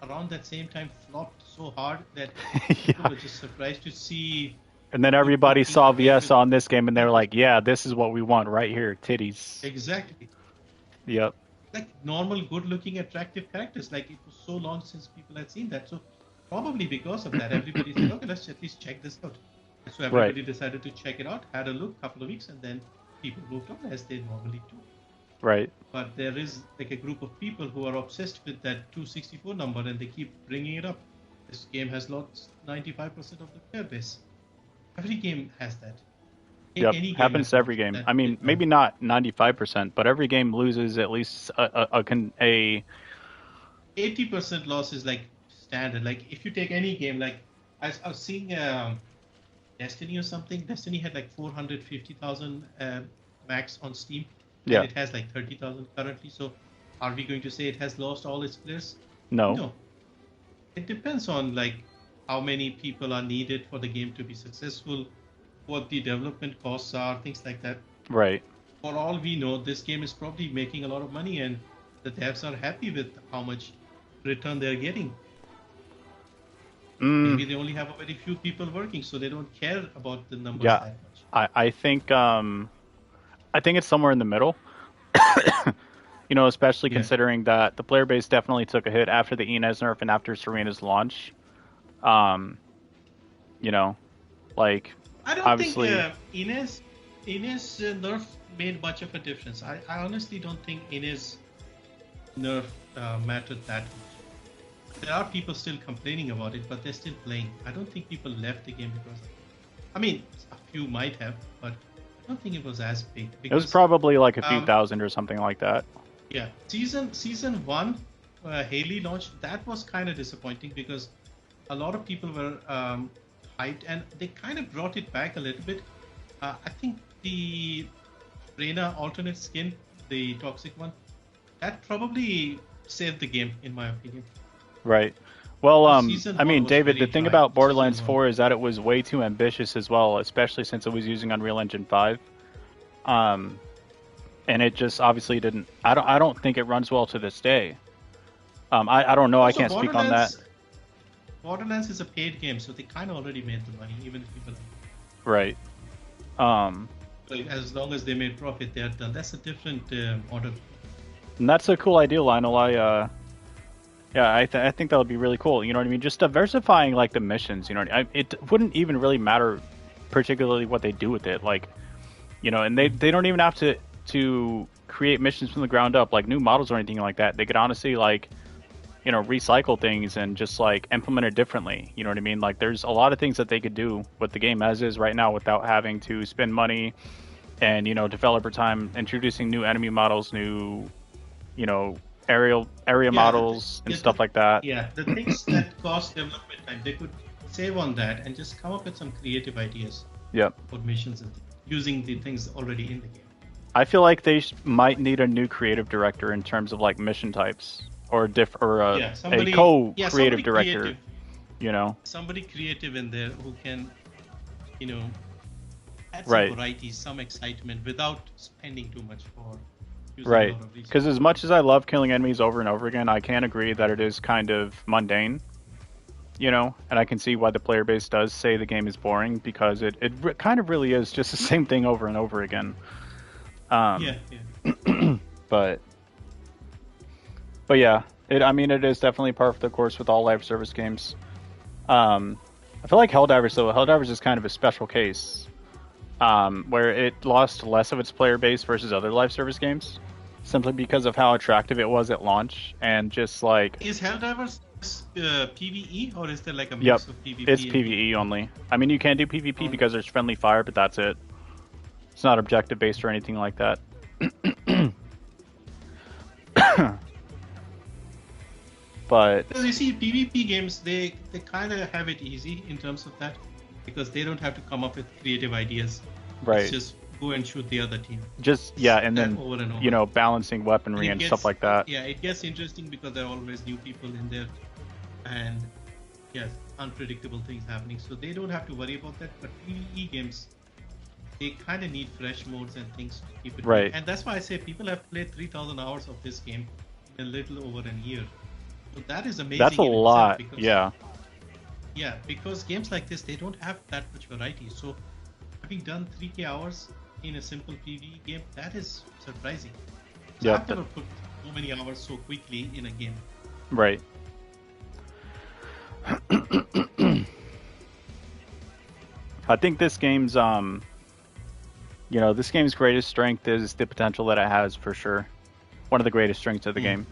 around that same time flopped so hard that people were just surprised to see. And then everybody saw VS on this game, and they were like, "Yeah, this is what we want right here, titties." Exactly. Yep. Like normal, good-looking, attractive characters. Like it was so long since people had seen that. So probably because of that, everybody said, "Okay, let's at least check this out." And so everybody decided to check it out, had a look, couple of weeks, and then people moved on as they normally do. Right. But there is like a group of people who are obsessed with that 264 number and they keep bringing it up. This game has lost 95% of the player base. Every game has that. Yep. Any game Happens has to every that. game. I mean, maybe not 95%, but every game loses at least a 80% loss is like standard. Like if you take any game, like I was seeing Destiny or something. Destiny had like 450,000 max on Steam, and Yeah. it has like 30,000 currently. So, are we going to say it has lost all its players? No. No. It depends on like how many people are needed for the game to be successful, what the development costs are, things like that. Right. For all we know, this game is probably making a lot of money, and the devs are happy with how much return they're getting. Maybe they only have a very few people working, so they don't care about the numbers Yeah. that much. I think it's somewhere in the middle. You know, especially considering that the player base definitely took a hit after the Inez nerf and after Serena's launch. You know, like I don't obviously think Inez nerf made much of a difference. I honestly don't think Inez nerf mattered that much. There are people still complaining about it, but they're still playing. I don't think people left the game because, I mean, a few might have, but I don't think it was as big. it was probably like a few thousand or something like that. Yeah, season one, Haley launched. That was kind of disappointing because a lot of people were hyped, and they kind of brought it back a little bit. I think the Reyna alternate skin, the toxic one, that probably saved the game, in my opinion. Right. Well, I Season mean, one was David, the very thing high. about Borderlands Season 4 is that it was way too ambitious as well, especially since it was using Unreal Engine 5. And it just obviously didn't. I don't think it runs well to this day. I don't know. I Also, can't speak on that. Borderlands is a paid game, so they kind of already made the money, even if people. Right. Like, as long as they made profit, they're done. That's a different model. And that's a cool idea, Lionel. I think that would be really cool. You know what I mean? Just diversifying like the missions. You know, it wouldn't even really matter, particularly what they do with it. Like, you know, and they don't even have to create missions from the ground up, like new models or anything like that. They could honestly like, you know, recycle things and just like implement it differently. You know what I mean? Like, there's a lot of things that they could do with the game as is right now without having to spend money and, you know, developer time introducing new enemy models, new, you know, area models and stuff like that. Yeah, the things that cost development time, they could save on that and just come up with some creative ideas. Yep. For missions and using the things already in the game. I feel like they might need a new creative director in terms of like mission types or a co-creative director. Creative. You know, somebody creative in there who can, you know, add some right. variety, some excitement without spending too much for. Right, because as much as I love killing enemies over and over again, I can agree that it is kind of mundane, you know, and I can see why the player base does say the game is boring, because it kind of really is just the same thing over and over again. Yeah. but yeah, it is definitely par for the course with all live service games. I feel like Helldivers is kind of a special case, where it lost less of its player base versus other live service games, simply because of how attractive it was at launch, and just like... Is Helldivers PvE, or is there like a mix of PvP? It's PvE only. I mean, you can do PvP because there's friendly fire, but that's it. It's not objective based or anything like that. But because you see, PvP games, they kind of have it easy in terms of that, because they don't have to come up with creative ideas. Right. It's just go and shoot the other team. And then over and over. You know, balancing weaponry and stuff like that. Yeah, it gets interesting because there are always new people in there, and yes, unpredictable things happening. So they don't have to worry about that. But PvE games, they kind of need fresh modes and things to keep it right. going. And that's why I say people have played 3,000 hours of this game in a little over a year. So that is amazing. That's a lot. Yeah. Yeah, because games like this, they don't have that much variety. So having done 3K hours in a simple PvE game, that is surprising. So I've never put so many hours so quickly in a game. Right. I think this game's this game's greatest strength is the potential that it has, for sure. one of the greatest strengths of the game.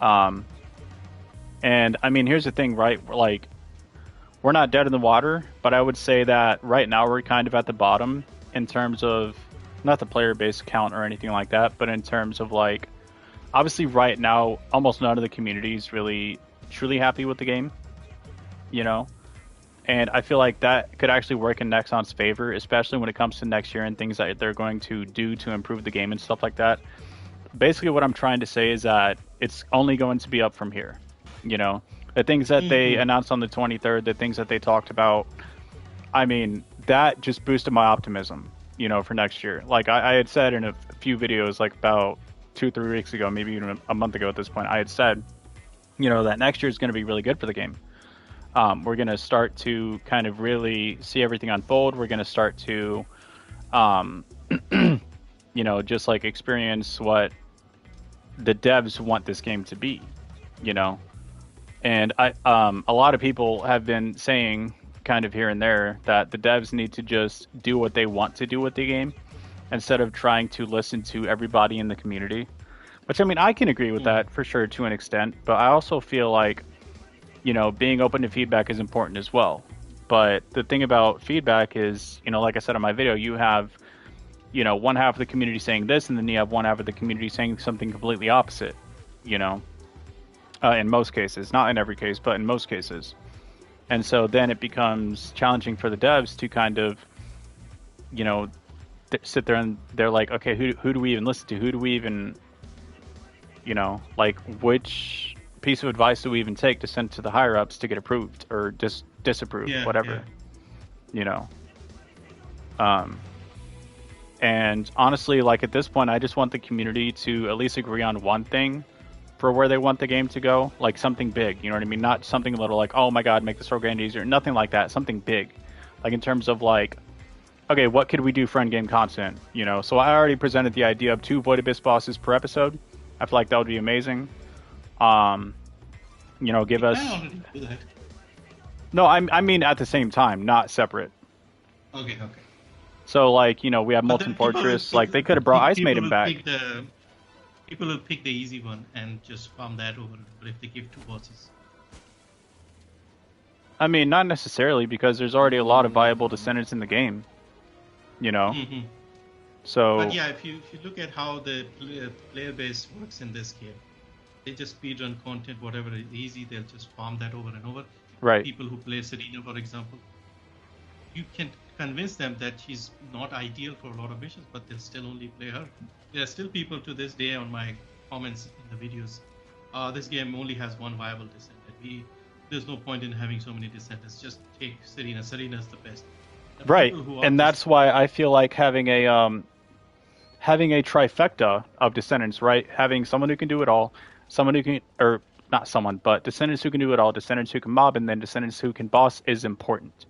And I mean, here's the thing, right? Like, we're not dead in the water, but I would say that right now we're kind of at the bottom in terms of not the player base count or anything like that, but in terms of like, obviously right now almost none of the community is really truly happy with the game, you know. And I feel like that could actually work in Nexon's favor, especially when it comes to next year and things that they're going to do to improve the game and stuff like that. Basically, what I'm trying to say is that it's only going to be up from here. You know, the things that they announced on the 23rd, the things that they talked about, I mean, that just boosted my optimism, you know, for next year. Like I had said in a few videos, like about 2-3 weeks ago, maybe even a month ago at this point, I had said, you know, that next year is going to be really good for the game. We're going to start to kind of really see everything unfold. We're going to start to, you know, just like experience what the devs want this game to be, you know. And a lot of people have been saying kind of here and there that the devs need to just do what they want to do with the game instead of trying to listen to everybody in the community. Which, I mean, I can agree with that for sure to an extent, but I also feel like, you know, being open to feedback is important as well. But the thing about feedback is, you know, like I said in my video, you have, you know, one half of the community saying this, and then you have one half of the community saying something completely opposite, you know, in most cases. Not in every case, but in most cases. And so then it becomes challenging for the devs to kind of, you know, sit there and they're like, okay, who do we even listen to? Who do we even, you know, like, which piece of advice do we even take to send to the higher ups to get approved or disapproved, whatever, you know. And honestly, like, at this point, I just want the community to at least agree on one thing for where they want the game to go, like something big, you know what I mean? Not something little like, oh my god, make this program easier, nothing like that. Something big, like in terms of like, okay, what could we do for end game content, you know? So I already presented the idea of 2 Void Abyss bosses per episode. I feel like that would be amazing. You know, give us. I already do that. No, I mean at the same time, not separate. Okay. So like, you know, we have But then Molten Fortress. Like they could have brought Ice Maiden back. People will pick the easy one and just farm that over. But if they give 2 bosses, I mean, not necessarily, because there's already a lot of viable Descendants in the game. You know. So. But yeah, if you look at how the player base works in this game, they just speedrun content, whatever is easy, they'll just farm that over and over. Right. People who play Serena, for example, you can convince them that she's not ideal for a lot of missions, but they'll still only play her. There are still people to this day on my comments in the videos. This game only has one viable Descendant. There's no point in having so many Descendants. Just take Serena. Serena's the best. Right, and that's why I feel like having a trifecta of Descendants, right? Having someone who can do it all, someone who can, or not someone, but Descendants who can do it all, Descendants who can mob, and then Descendants who can boss is important.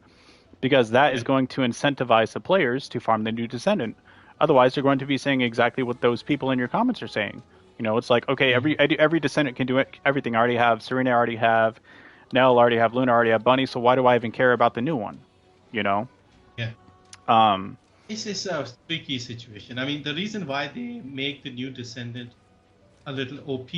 Because that is going to incentivize the players to farm the new Descendant. Otherwise, they're going to be saying exactly what those people in your comments are saying. You know, it's like, okay, every Descendant can do it, everything. I already have Serena, I already have Nell, I already have Luna, I already have Bunny, so why do I even care about the new one? You know? Yeah. This is a tricky situation. I mean, the reason why they make the new Descendant a little OP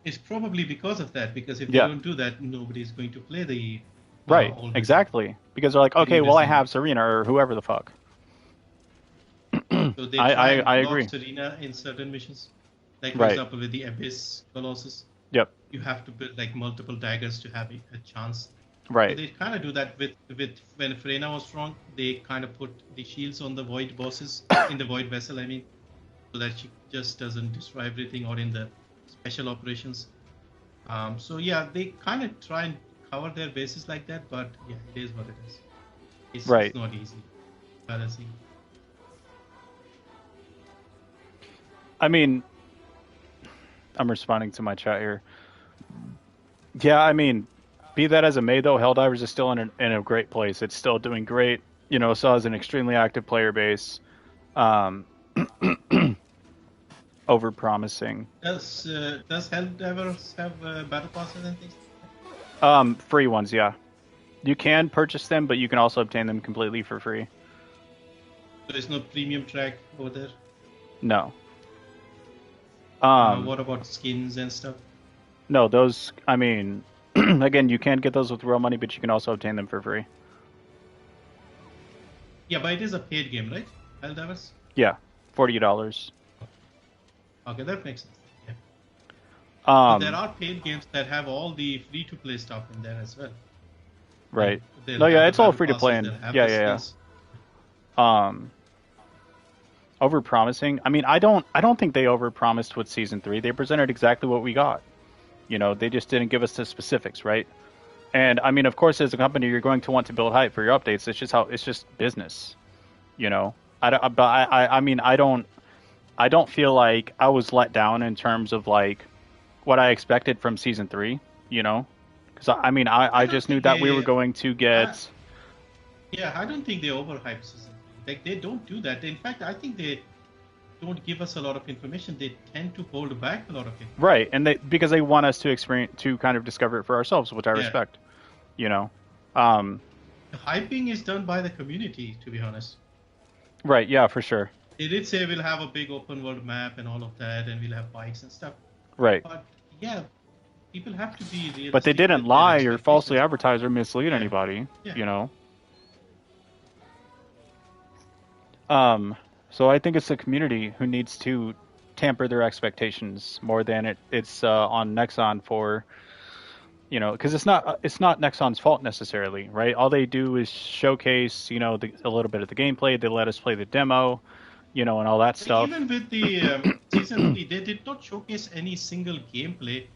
is probably because of that. Because if they don't do that, nobody's going to play the right, exactly. Because they're like, okay, well, I have Serena or whoever the fuck. So they try I agree. Serena in certain missions, like for example with the Abyss Colossus. Yep. You have to build like multiple daggers to have a chance. Right. So they kind of do that with when Freyna was strong. They kind of put the shields on the Void bosses in the Void vessel. I mean, so that she just doesn't destroy everything, or in the special operations. So yeah, they kind of try and cover their bases like that. But yeah, it is what it is. It's not easy. Balancing. I mean, I'm responding to my chat here. Yeah, I mean, be that as it may, though, Helldivers is still in a great place. It's still doing great. You know, so has an extremely active player base. Over promising. Does Helldivers have battle passes and things? Free ones, yeah. You can purchase them, but you can also obtain them completely for free. There is no premium track over there? No. What about skins and stuff? No, those. I mean, again, you can get those with real money, but you can also obtain them for free. Yeah, but it is a paid game, right? Helldivers? Yeah, $40. Okay, that makes sense. Yeah. But there Um, are paid games that have all the free-to-play stuff in there as well. right. They'll No, have yeah, the it's all battle free to play. passes, And they'll have yeah, the yeah, skins. yeah. Over promising. I mean, I don't think they over promised with season 3. They presented exactly what we got. You know, they just didn't give us the specifics, right? And I mean, of course, as a company, you're going to want to build hype for your updates. It's just business. You know, but I mean, I don't feel like I was let down in terms of like what I expected from season 3. You know, because I mean, I don't just knew think that we were they- going to get. Yeah, I don't think they overhype season 3. Like, they don't do that. In fact, I think they don't give us a lot of information. They tend to hold back a lot of it. Right, and because they want us to experience to kind of discover it for ourselves, which I Yeah. respect. You know, The hyping is done by the community, to be honest. right? Yeah, for sure. They did say we'll have a big open world map and all of that, and we'll have bikes and stuff. Right, But yeah, people have to be realistic. but they didn't with their lie or falsely expectations. advertise or mislead Yeah. anybody. Yeah. You know. So I think it's the community who needs to tamper their expectations more than it's on Nexon for. You know, because it's not Nexon's fault necessarily, right? All they do is showcase, you know, a little bit of the gameplay. They let us play the demo, you know, and all that stuff. Even with the season 3, they did not showcase any single gameplay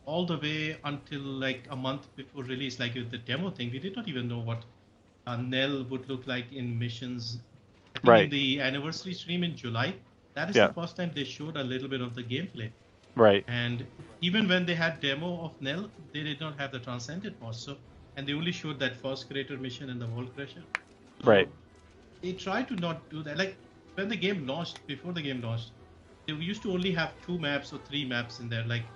all the way until like a month before release. Like with the demo thing, we did not even know what Nell would look like in missions. I think Right. in the anniversary stream in July, that is Yeah. the first time they showed a little bit of the gameplay. Right, And even when they had demo of Nell, they did not have the Transcendent mod. So, and they only showed that first creator mission and the Wall Crusher. So right, they try to not do that. Like when the game launched, before the game launched, they used to only have 2 maps or 3 maps in there, like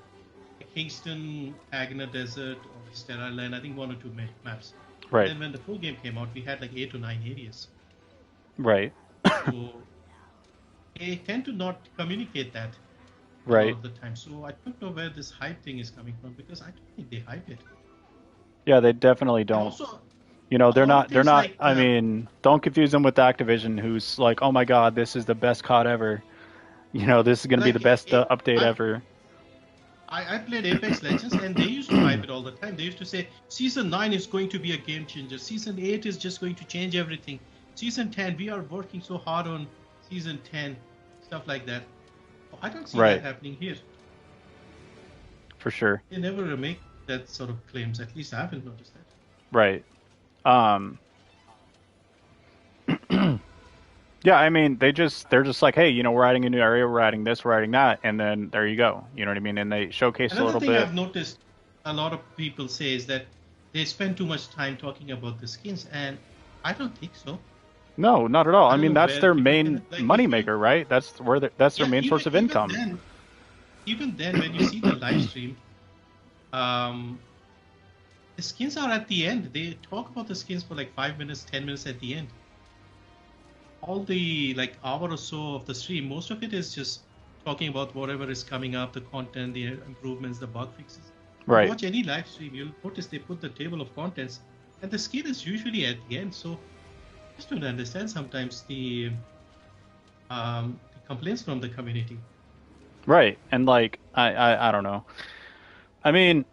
Kingston, Agna Desert, or Sterile Land. I think 1 or 2 maps. right, Then when the full game came out, we had like 8 or 9 areas. right, So they tend to not communicate that a right. lot of the time. So I don't know where this hype thing is coming from, because I don't think they hype it. Yeah, they definitely And don't. also, You know, they're a lot not. of They're things not. like, I mean, don't confuse them with Activision, who's like, oh my god, this is the best COD ever. You know, this is going to be the best update ever. I played Apex Legends, and they used to hype it all the time. They used to say, Season 9 is going to be a game changer. Season 8 is just going to change everything. Season 10, we are working so hard on Season 10, stuff like that. I don't see Right. that happening here. For sure. They never make that sort of claims. At least I haven't noticed that. Right. Yeah, I mean, they're just like, hey, you know, we're adding a new area, we're adding this, we're adding that, and then there you go. You know what I mean? And they showcase a Another little thing bit. I've noticed a lot of people say is that they spend too much time talking about the skins, and I don't think so. No, not at all. I don't mean, know that's where their people main can- like, money if you- maker, right? That's that's their Yeah, main source of income. Even then, when you see the live stream, the skins are at the end. They talk about the skins for like 5 minutes, 10 minutes at the end. All the like hour or so of the stream, most of it is just talking about whatever is coming up, the content, the improvements, the bug fixes. If you Right. watch any live stream, you'll notice they put the table of contents, and the skin is usually at the end. So I just don't understand sometimes the complaints from the community. Right. And like, I don't know. I mean,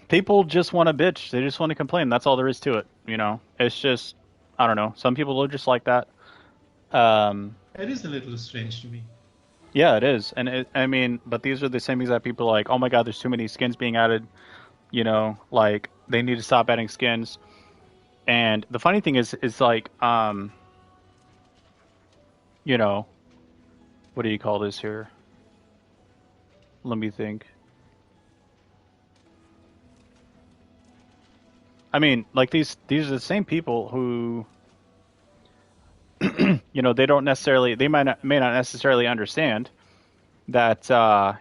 people just want to bitch. They just want to complain. That's all there is to it. You know, it's just, I don't know. Some people are just like that. It is a little strange to me. Yeah, it is. And I mean, but these are the same exact people like, oh my god, there's too many skins being added. You know, like they need to stop adding skins. And the funny thing is like, you know, what do you call this here? Let me think. I mean, like these are the same people who, you know, they may not necessarily understand that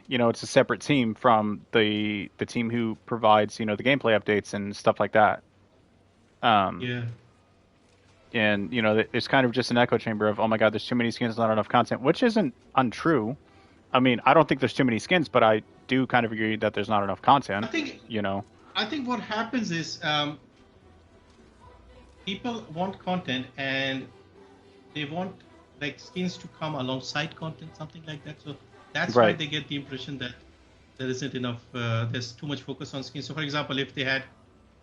you know, it's a separate team from the team who provides, you know, the gameplay updates and stuff like that. Yeah. And you know, it's kind of just an echo chamber of, oh my god, there's too many skins, not enough content, which isn't untrue. I mean, I don't think there's too many skins, but I do kind of agree that there's not enough content. I think You know. I think what happens is people want content and they want like skins to come alongside content, something like that. So that's why Right. they get the impression that there isn't enough. There's too much focus on skins. So, for example, if they had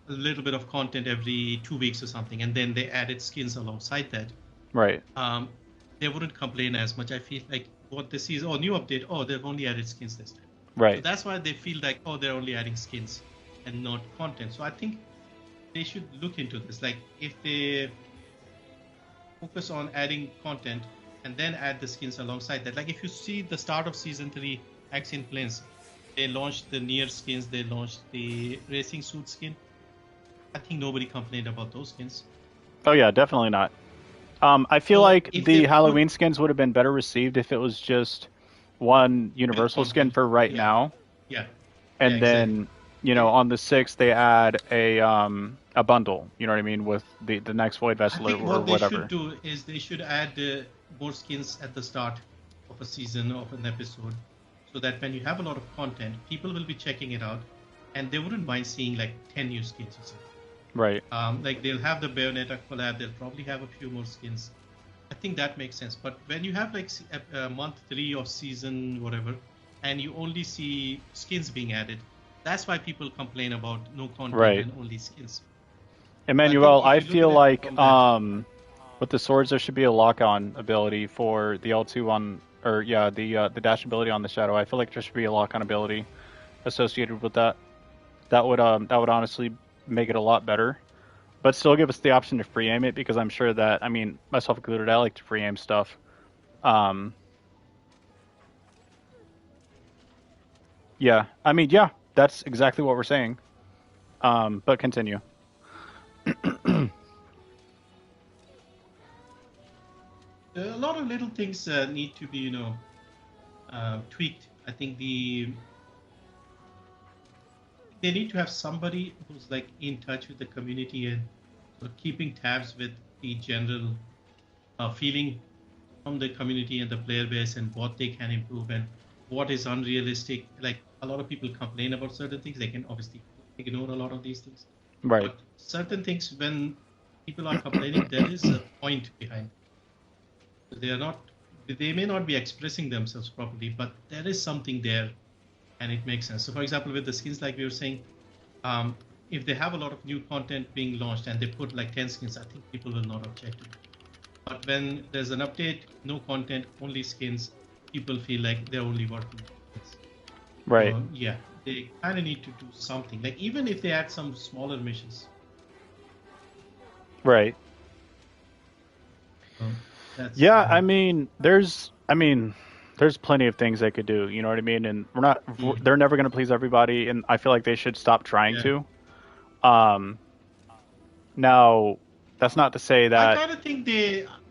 a little bit of content every 2 weeks or something, and then they added skins alongside that, Right. they wouldn't complain as much. I feel like what they see is, oh, new update. Oh, they've only added skins this time. So Right. that's why they feel like, oh, they're only adding skins and not content. So I think they should look into this. Like if they focus on adding content and then add the skins alongside that. Like if you see the start of season 3 Axiom Plains, they launched the Nier skins, they launched the racing suit skin. I think nobody complained about those skins. Oh yeah, definitely not. I feel So like if the they Halloween skins would have been better received if it was just one universal skin for right Yeah. now, Yeah. and Yeah, then on the 6th they add a bundle. You know what I mean, with the next Void I Vessel think or what they whatever. should do is they should add more skins at the start of a season, of an episode, so that when you have a lot of content, people will be checking it out, and they wouldn't mind seeing like 10 new skins or something. Right. Like they'll have the Bayonetta collab, they'll probably have a few more skins. I think that makes sense. But when you have like month 3 of season whatever, and you only see skins being added, that's why people complain about no content Right. and only skins. Emmanuel, I if you look feel at it like from with the swords there should be a lock-on ability for the L2 on, or yeah, the dash ability on the Shadow. I feel like there should be a lock-on ability associated with that. That would honestly make it a lot better, but still give us the option to free aim it, because I'm sure that, I mean, myself included, I like to free aim stuff. Yeah, I mean, yeah, that's exactly what we're saying. But continue. A lot of little things need to be, tweaked. I think they need to have somebody who's like in touch with the community and sort of keeping tabs with the general feeling from the community and the player base and what they can improve and what is unrealistic. Like a lot of people complain about certain things. They can obviously ignore a lot of these things. Right. But certain things, when people are complaining, there is a point behind. They may not be expressing themselves properly, but there is something there, and it makes sense. So, for example, with the skins, like we were saying, if they have a lot of new content being launched and they put like 10 skins, I think people will not object to it. But when there's an update, no content, only skins, people feel like they're only working on skins. Right. Yeah, they kind of need to do something. Like even if they add some smaller missions. Right. That's, Yeah, I mean, there's plenty of things they could do. You know what I mean? And they're never going to please everybody, and I feel like they should stop trying Yeah. to. Now, that's not to say I that. kind of think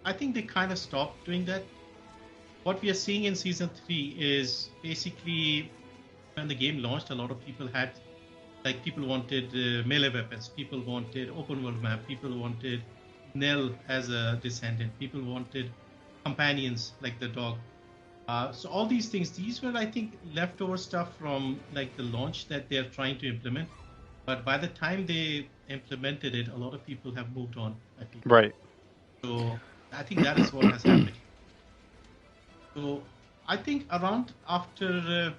I think they kind of stopped doing that. What we are seeing in season 3 is basically when the game launched, a lot of people had, like, people wanted melee weapons, people wanted open world map, people wanted Nell as a descendant, people wanted companions like the dog. So all these things, these were, I think, leftover stuff from like the launch that they're trying to implement. But by the time they implemented it, a lot of people have moved on, I think. Right. So I think that is what has happened. So I think around after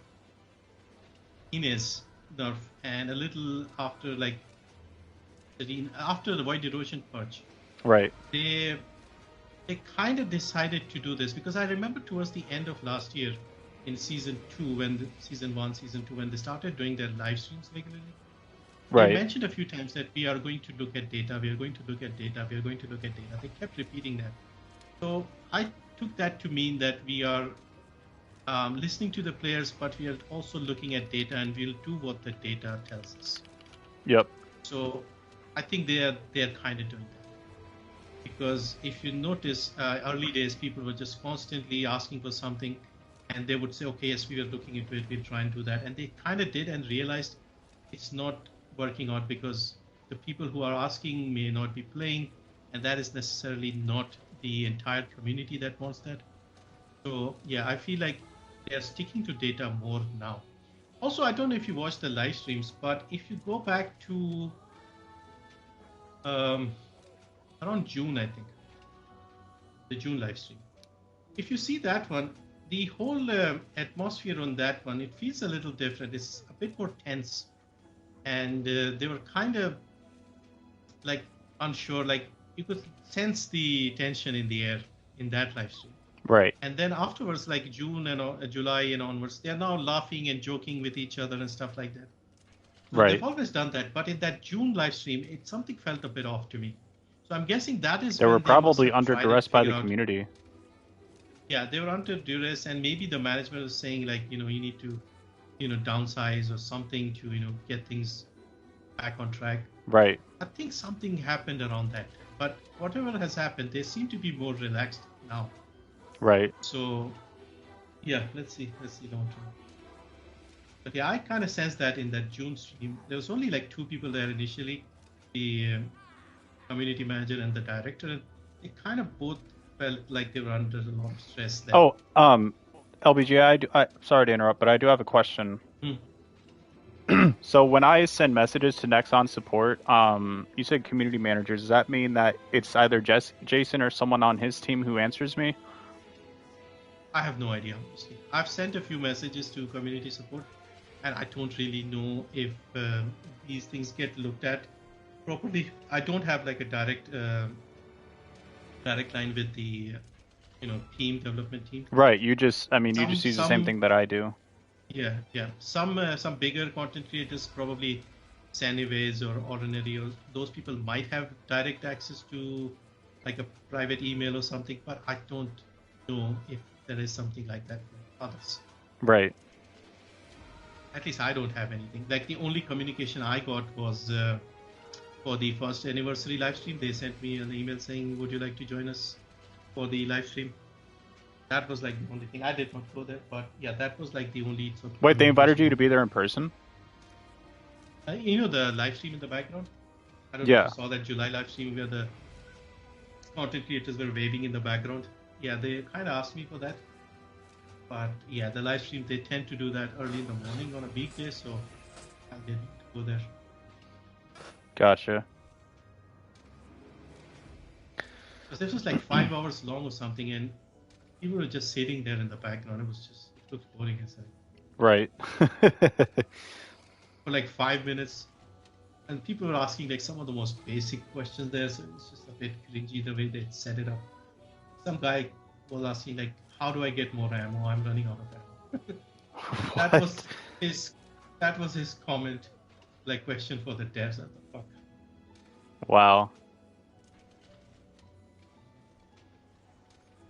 Ines nerf and a little after after the Void Erosion purge, Right. they kind of decided to do this, because I remember towards the end of last year in season 2, season 1, season 2, when they started doing their live streams regularly. Right. They mentioned a few times that we are going to look at data, we are going to look at data, we are going to look at data. They kept repeating that. So I took that to mean that we are listening to the players, but we are also looking at data, and we'll do what the data tells us. Yep. So I think they are kind of doing that. Because if you notice, early days, people were just constantly asking for something, and they would say, okay, yes, we are looking into it, we'll try and do that. And they kind of did, and realized it's not working out, because the people who are asking may not be playing, and that is necessarily not the entire community that wants that. So yeah, I feel like they are sticking to data more now. Also, I don't know if you watched the live streams, but if you go back to around June, I think, the June live stream. If you see that one, the whole atmosphere on that one, it feels a little different. It's a bit more tense, and they were kind of like unsure. Like you could sense the tension in the air in that live stream. Right. And then afterwards, like June and July and onwards, they are now laughing and joking with each other and stuff like that. So Right. they've always done that, but in that June live stream, something felt a bit off to me. So I'm guessing that is They when were they must probably have under tried to duress by the figure out- community. Yeah, they were under duress, and maybe the management was saying like, you need to, downsize or something to, get things back on track. Right. I think something happened around that. But whatever has happened, they seem to be more relaxed now. Right. So, yeah, let's see long term. But yeah, I kind of sensed that in that June stream. There was only like 2 people there initially, the community manager and the director. And they kind of both felt like they were under a lot of stress there. Oh, LBG, sorry to interrupt, but I do have a question. So when I send messages to Nexon support, you said community managers. Does that mean that it's either Jason or someone on his team who answers me? I have no idea, honestly. I've sent a few messages to community support, and I don't really know if these things get looked at properly. I don't have like a direct line with the team development team. Right. You just use the same thing that I do. Yeah. Some bigger content creators, probably Saniways or Ordinary, or those people might have direct access to like a private email or something, but I don't know if there is something like that for others. Right. At least I don't have anything. Like the only communication I got was for the first anniversary live stream. They sent me an email saying, "Would you like to join us for the live stream?" That was like the only thing. I did not go there, but yeah, that was like the only sort of. Wait, they invited you to be there in person? The live stream in the background? I don't know if you saw that July live stream where the content creators were waving in the background. Yeah, they kind of asked me for that. But yeah, the live stream, they tend to do that early in the morning on a weekday, so I didn't go there. Gotcha. Because this was like 5 hours long or something, and people were just sitting there in the background. It looked boring as hell. Right. For like 5 minutes, and people were asking like some of the most basic questions there, so it's just a bit cringy the way they set it up. Some guy was asking like, "How do I get more ammo? I'm running out of ammo." That was his comment, like question for the devs. What the fuck? Wow.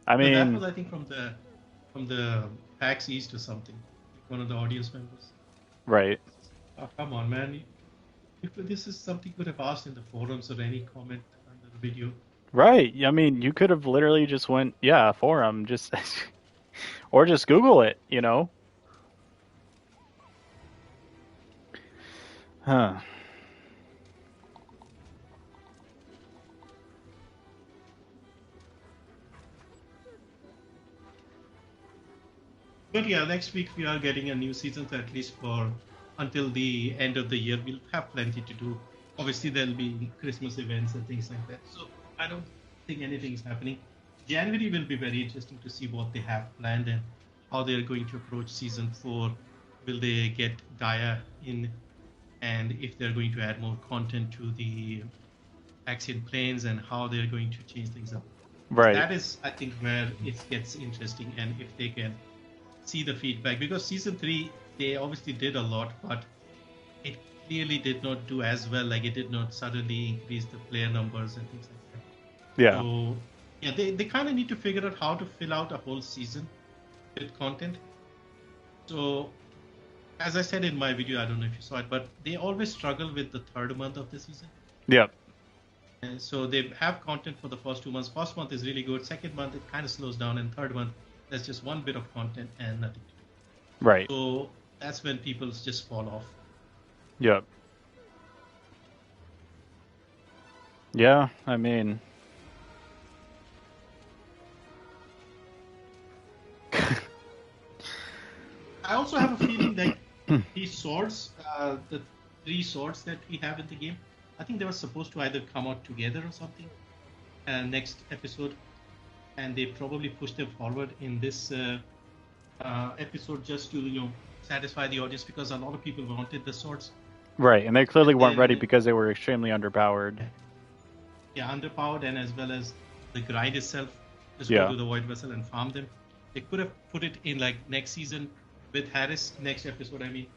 I mean, that was, I think, from the PAX East or something, like one of the audience members. Right. Oh, come on, man! This is something you could have asked in the forums or any comment under the video. Right. I mean, you could have literally just went, forum, just, or just Google it, Huh. But yeah, next week we are getting a new season, so at least for until the end of the year, we'll have plenty to do. Obviously, there'll be Christmas events and things like that. So I don't think anything is happening. January will be very interesting to see what they have planned and how they're going to approach season 4. Will they get Daya in, and if they're going to add more content to the Axian planes, and how they're going to change things up. Right. That is, I think, where it gets interesting, and if they can see the feedback, because season 3 they obviously did a lot, but it clearly did not do as well. Like it did not suddenly increase the player numbers and things like that. Yeah. So yeah, they kind of need to figure out how to fill out a whole season with content. So as I said in my video, I don't know if you saw it, but they always struggle with the third month of the season. Yep. And so they have content for the first 2 months. First month is really good. Second month it kind of slows down, and third month there's just one bit of content and nothing to do. Right. So that's when people just fall off. Yep. Yeah, I mean, these swords, the 3 swords that we have in the game, I think they were supposed to either come out together or something next episode, and they probably pushed them forward in this episode just to satisfy the audience, because a lot of people wanted the swords. Right, and they clearly And weren't they- ready because they were extremely underpowered. Yeah, underpowered, and as well as the grind itself. Just Yeah. go to the Void Vessel and farm them. They could have put it in like next season with Harris, next episode, I mean,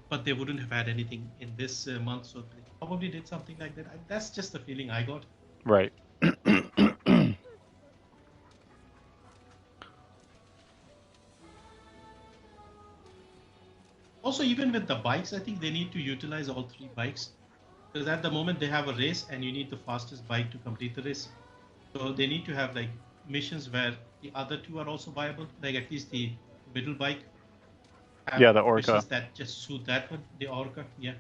but they wouldn't have had anything in this month, so they probably did something like that. That's just the feeling I got. Right. Also, even with the bikes, I think they need to utilize all 3 bikes, because at the moment they have a race and you need the fastest bike to complete the race. So they need to have like missions where the other 2 are also viable, like at least the middle bike. Yeah, the Orca. Missions that just suit that one, the Orca, yeah.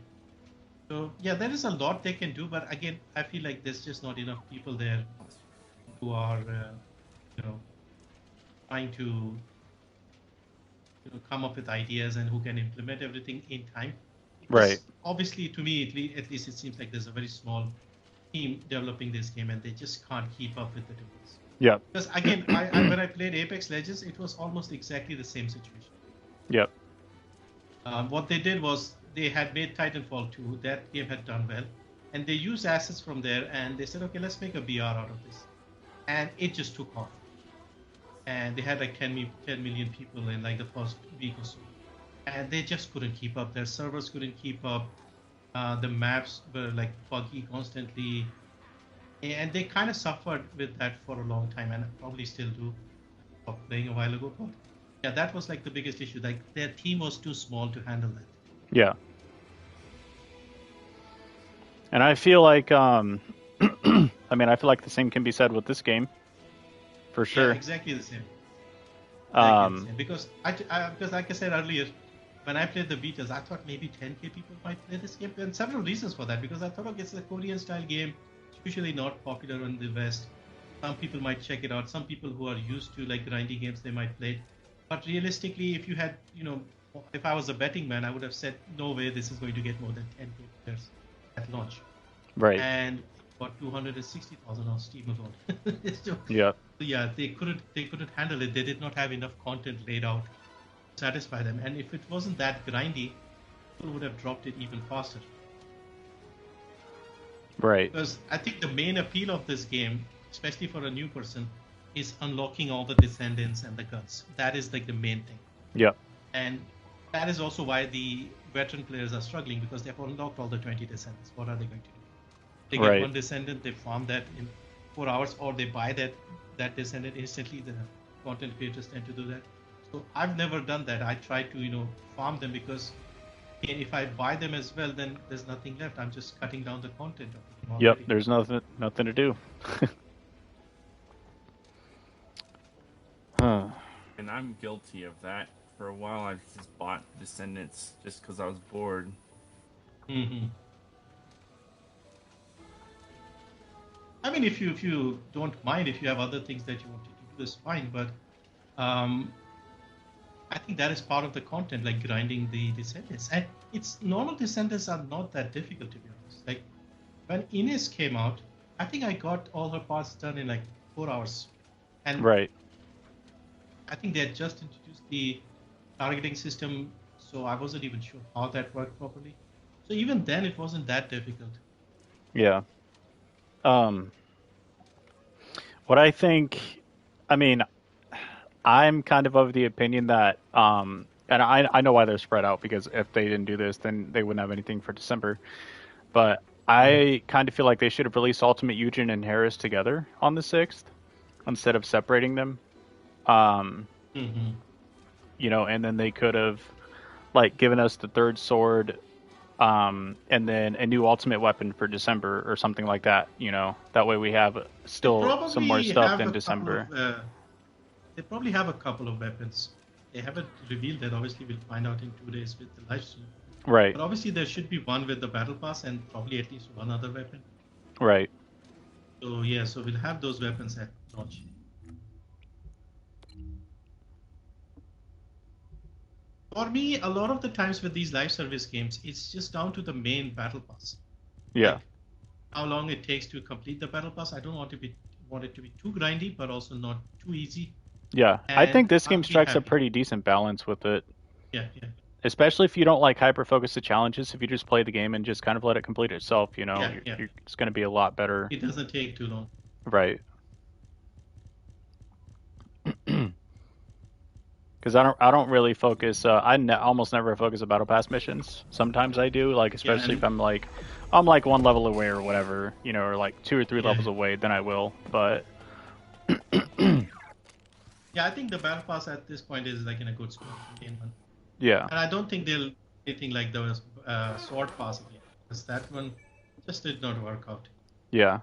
So yeah, there is a lot they can do, but again, I feel like there's just not enough people there who are, trying to come up with ideas and who can implement everything in time. Because Right. obviously, to me, at least it seems like there's a very small team developing this game, and they just can't keep up with the demands. Yep. Because again, when I played Apex Legends, it was almost exactly the same situation. Yep. What they did was they had made Titanfall 2. That game had done well, and they used assets from there, and they said, okay, let's make a BR out of this, and it just took off. And they had like 10 million people in like the first week or so, and they just couldn't keep up. Their servers couldn't keep up. The maps were like buggy constantly, and they kind of suffered with that for a long time, and probably still do. Stopped playing a while ago, but yeah, that was like the biggest issue. Like their team was too small to handle that. Yeah. And I feel like, I mean, I feel like the same can be said with this game, for sure. Yeah, exactly the same. Because because like I said earlier, when I played the betas, I thought maybe 10k people might play this game, and several reasons for that. Because I thought, okay, it's a Korean style game, it's usually not popular in the West. Some people might check it out. Some people who are used to like grindy games, they might play it. But realistically, if you had, if I was a betting man, I would have said, no way, this is going to get more than 10k players at launch. Right. And got 260,000 on Steam alone. So, Yeah. yeah, they couldn't handle it. They did not have enough content laid out to satisfy them. And if it wasn't that grindy, people would have dropped it even faster. Right. Because I think the main appeal of this game, especially for a new person, is unlocking all the Descendants and the guns. That is like the main thing. Yeah. And that is also why the veteran players are struggling, because they have unlocked all the 20 Descendants. What are they going to do? They get Right. one Descendant, they farm that in 4 hours, or they buy that Descendant instantly. The content creators tend to do that. So I've never done that. I try to farm them, because if I buy them as well, then there's nothing left. I'm just cutting down the content of the game Yep. already. There's nothing to do. Huh. And I'm guilty of that. For a while, I just bought Descendants just because I was bored. Mm-hmm. I mean, if you don't mind, if you have other things that you want to do, is fine. But I think that is part of the content, like grinding the Descendants. And normal Descendants are not that difficult, to be honest. Like when Ines came out, I think I got all her parts done in like 4 hours. And Right. I think they had just introduced the targeting system, so I wasn't even sure how that worked properly. So even then, it wasn't that difficult. Yeah. What I think, I mean, I'm kind of the opinion that, and I know why they're spread out, because if they didn't do this, then they wouldn't have anything for December. But I kind of feel like they should have released Ultimate Eugen and Harris together on the 6th instead of separating them. Mm-hmm. And then they could have like given us the 3rd sword, and then a new ultimate weapon for December or something like that. That way we have still some more stuff in December. They probably have a couple of weapons. They haven't revealed that. Obviously, we'll find out in 2 days with the live stream. Right. But obviously, there should be one with the battle pass and probably at least one other weapon. Right. So yeah, so we'll have those weapons at launch. For me, a lot of the times with these live service games, it's just down to the main battle pass. Yeah. Like how long it takes to complete the battle pass. I don't want it to be too grindy, but also not too easy. Yeah. I think And this game I'll be strikes a happy. pretty decent balance with it. Yeah. Especially if you don't like hyper focus the challenges, if you just play the game and just kind of let it complete itself, you know, Yeah. it's going to be a lot better. It doesn't take too long. Right. Because I don't really focus. Almost never focus on battle pass missions. Sometimes I do, like especially if I'm like one level away or whatever, you know, or like 2 or 3 levels away, then I will. But yeah, I think the battle pass at this point is like in a good spot. Yeah. And I don't think they'll do anything like the sword pass again, because that one just did not work out. Yeah.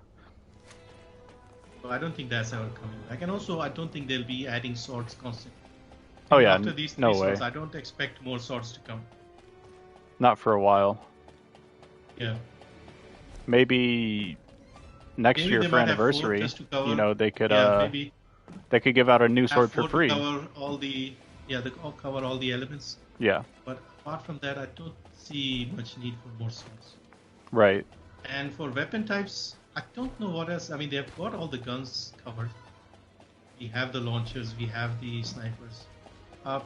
So I don't think that's ever coming back. And also, I don't think they'll be adding swords constantly. Oh yeah. After these 3 no swords, way. I don't expect more swords to come. Not for a while. Yeah. Maybe next Maybe year they for might have 4 anniversary, just to cover. you know, they could maybe they could give out a new have sword 4 for free. To cover all the cover all the elements. Yeah. But apart from that, I don't see much need for more swords. Right. And for weapon types, I don't know what else. I mean, they've got all the guns covered. We have the launchers, we have the snipers.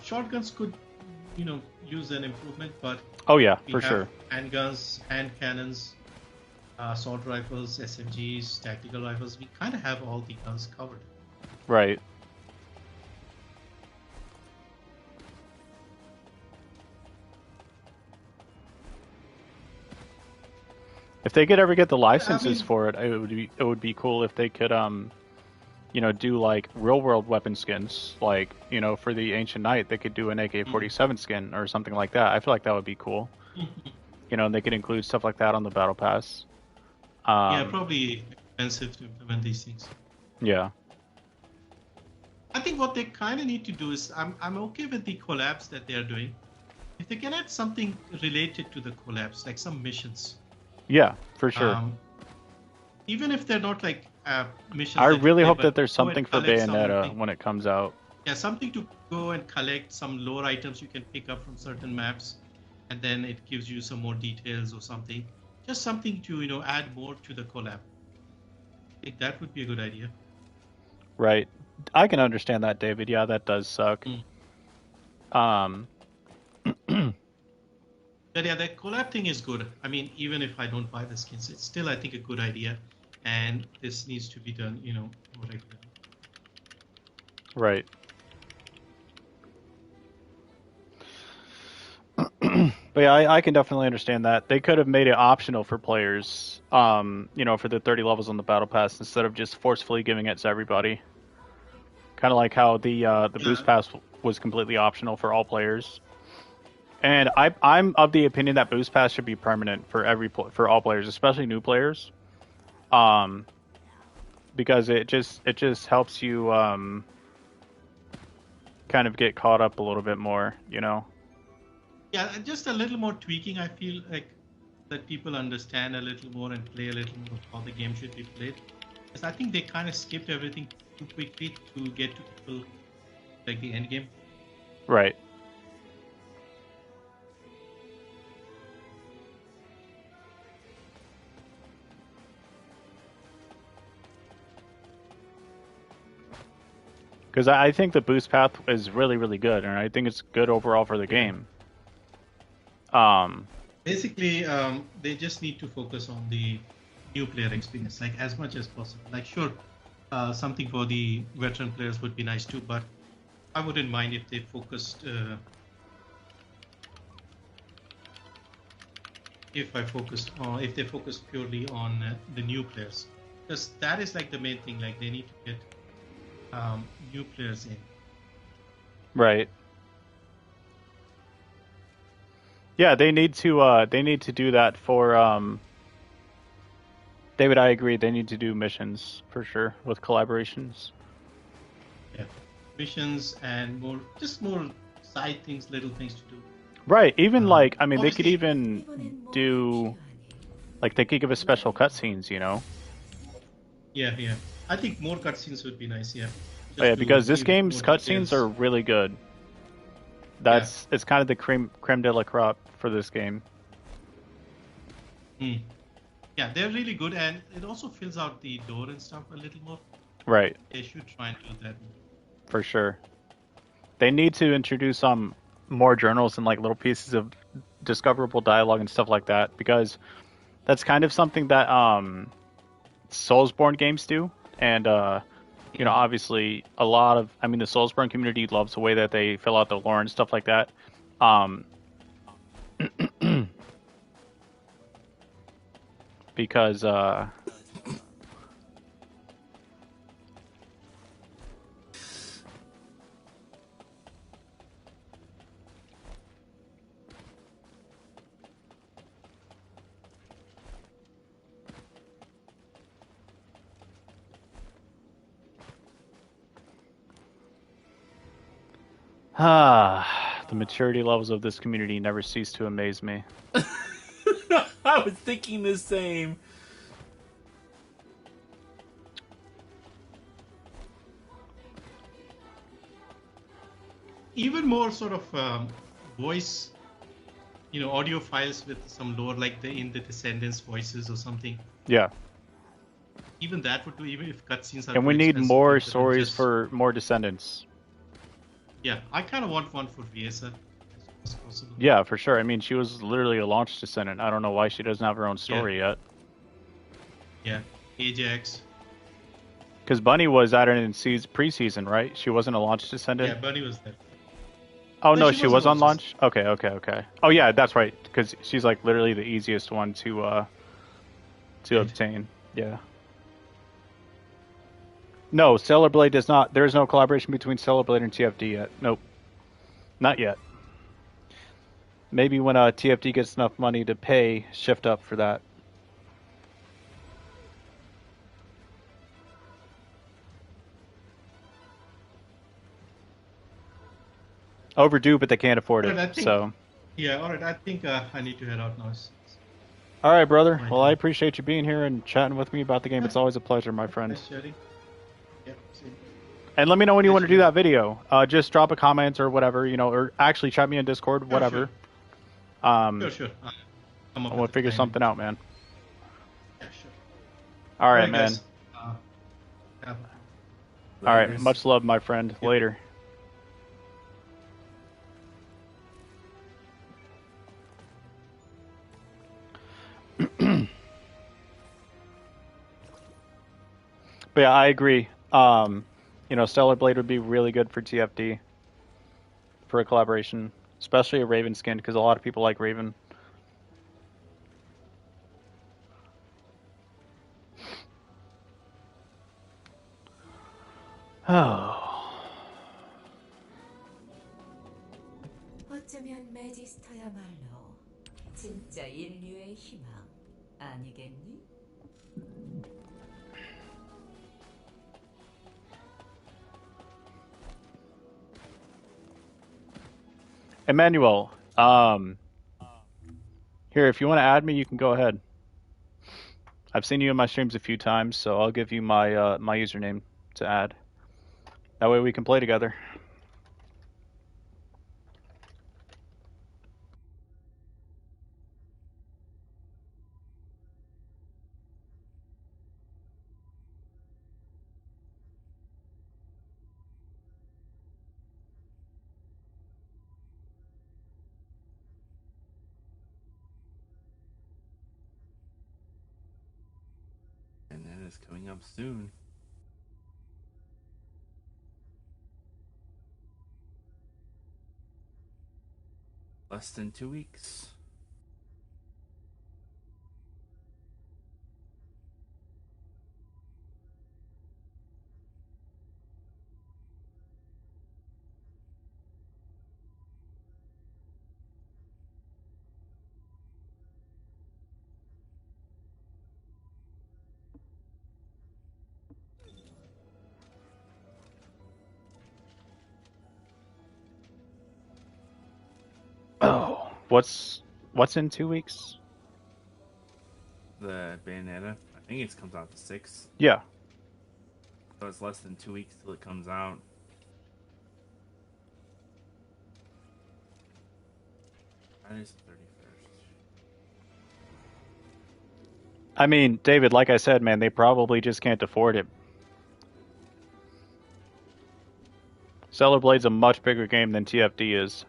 Shotguns could, you know, use an improvement, but Oh yeah, we for have sure. handguns, hand cannons, assault rifles, SMGs, tactical rifles. We kind of have all the guns covered. Right. If they could ever get the licenses for it, it would be cool if they could you know, do like real world weapon skins, like, you know, for the Ancient Knight they could do an AK-47 skin or something like that. I feel like that would be cool. You know, and they could include stuff like that on the battle pass. Yeah, probably expensive to implement these things. Yeah. I think what they kind of need to do is, I'm okay with the collabs that they are doing. If they can add something related to the collabs, like some missions. Yeah, for sure. Even if they're not like missions. I really hope that go there's something and for collect Bayonetta something. when it comes out. Yeah, something to go and collect some lore items you can pick up from certain maps, and then it gives you some more details or something. Just something to, you know, add more to the collab. I think that would be a good idea. Right. I can understand that, David. Yeah, that does suck. But yeah, the collab thing is good. I mean, even if I don't buy the skins, it's still, I think, a good idea. And this needs to be done, you know, more regularly. Right. But yeah, I can definitely understand that. They could have made it optional for players, you know, for the 30 levels on the battle pass instead of just forcefully giving it to everybody. Kind of like how the boost pass was completely optional for all players. And I'm of the opinion that boost pass should be permanent for all players, especially new players. Because it just helps you kind of get caught up a little bit more, you know. Yeah, just a little more tweaking. I feel like that people understand a little more and play a little more how the game should be played. Because I think they kind of skipped everything too quickly to get to people like the end game. Right. Because I think the boost path is really, really good, and I think it's good overall for the game. Basically, they just need to focus on the new player experience, like as much as possible. Like, sure, something for the veteran players would be nice too, but I wouldn't mind if they focused. If they focus purely on the new players, because that is like the main thing. Like, they need to get new players in. Right. Yeah, they need to do that for David, I agree. They need to do missions for sure with collaborations. Yeah, missions and more side things, little things to do. Right. Even like, I mean, they could obviously- even do like they could give us special cutscenes, you know. Yeah. I think more cutscenes would be nice. Yeah. Oh, yeah, Just to because this give game's more cutscenes details. are really good. It's kind of the creme de la crop for this game. Yeah, they're really good, and it also fills out the door and stuff a little more. Right. They should try and do that. For sure. They need to introduce more journals and like little pieces of discoverable dialogue and stuff like that, because that's kind of something that Soulsborne games do, and you know, obviously the Soulsborne community loves the way that they fill out the lore and stuff like that. Because the maturity levels of this community never cease to amaze me. I was thinking the same. Even more sort of voice, audio files with some lore, like in the Descendants voices or something. Yeah. Even that would do, even if cutscenes are. And we need more stories for more Descendants. Yeah, I kind of want one for Viesa as possible. Yeah, for sure. I mean, she was literally a launch Descendant. I don't know why she doesn't have her own story yet. Yeah, Ajax. Because Bunny was added in preseason, right? She wasn't a launch Descendant? Yeah, Bunny was there. Oh, no, she was on launch? Okay. Oh, yeah, that's right. Because she's like literally the easiest one to obtain. Yeah. No, Stellar Blade does not. There is no collaboration between Stellar Blade and TFD yet. Nope. Not yet. Maybe when TFD gets enough money to pay Shift Up for that. Overdue, but they can't afford it. Right, so. Yeah, alright. I think I need to head out now. All right, brother. Well, I appreciate you being here and chatting with me about the game. It's always a pleasure, my friend. Nice chatting. Yeah, same. And let me know when you want to do that video. Just drop a comment or whatever, or actually chat me on Discord, whatever. Sure. And we'll figure something out, man. Yeah, sure. All right, man. All right, much love, my friend. Yep. Later. But yeah, I agree. Stellar Blade would be really good for TFD for a collaboration, especially a Raven skin, because a lot of people like Raven. Oh. 어쩌면 매지스터야말로 진짜 인류의 희망 아니겠니? Emmanuel, here, if you want to add me, you can go ahead. I've seen you in my streams a few times, so I'll give you my my username to add. That way we can play together. And that is coming up soon. Less than 2 weeks. Oh, what's in 2 weeks? The Bayonetta. I think it comes out the 6th. Yeah. So it's less than 2 weeks till it comes out. That is the 31st. I mean, David, like I said, man, they probably just can't afford it. Stellar Blade's a much bigger game than TFD is.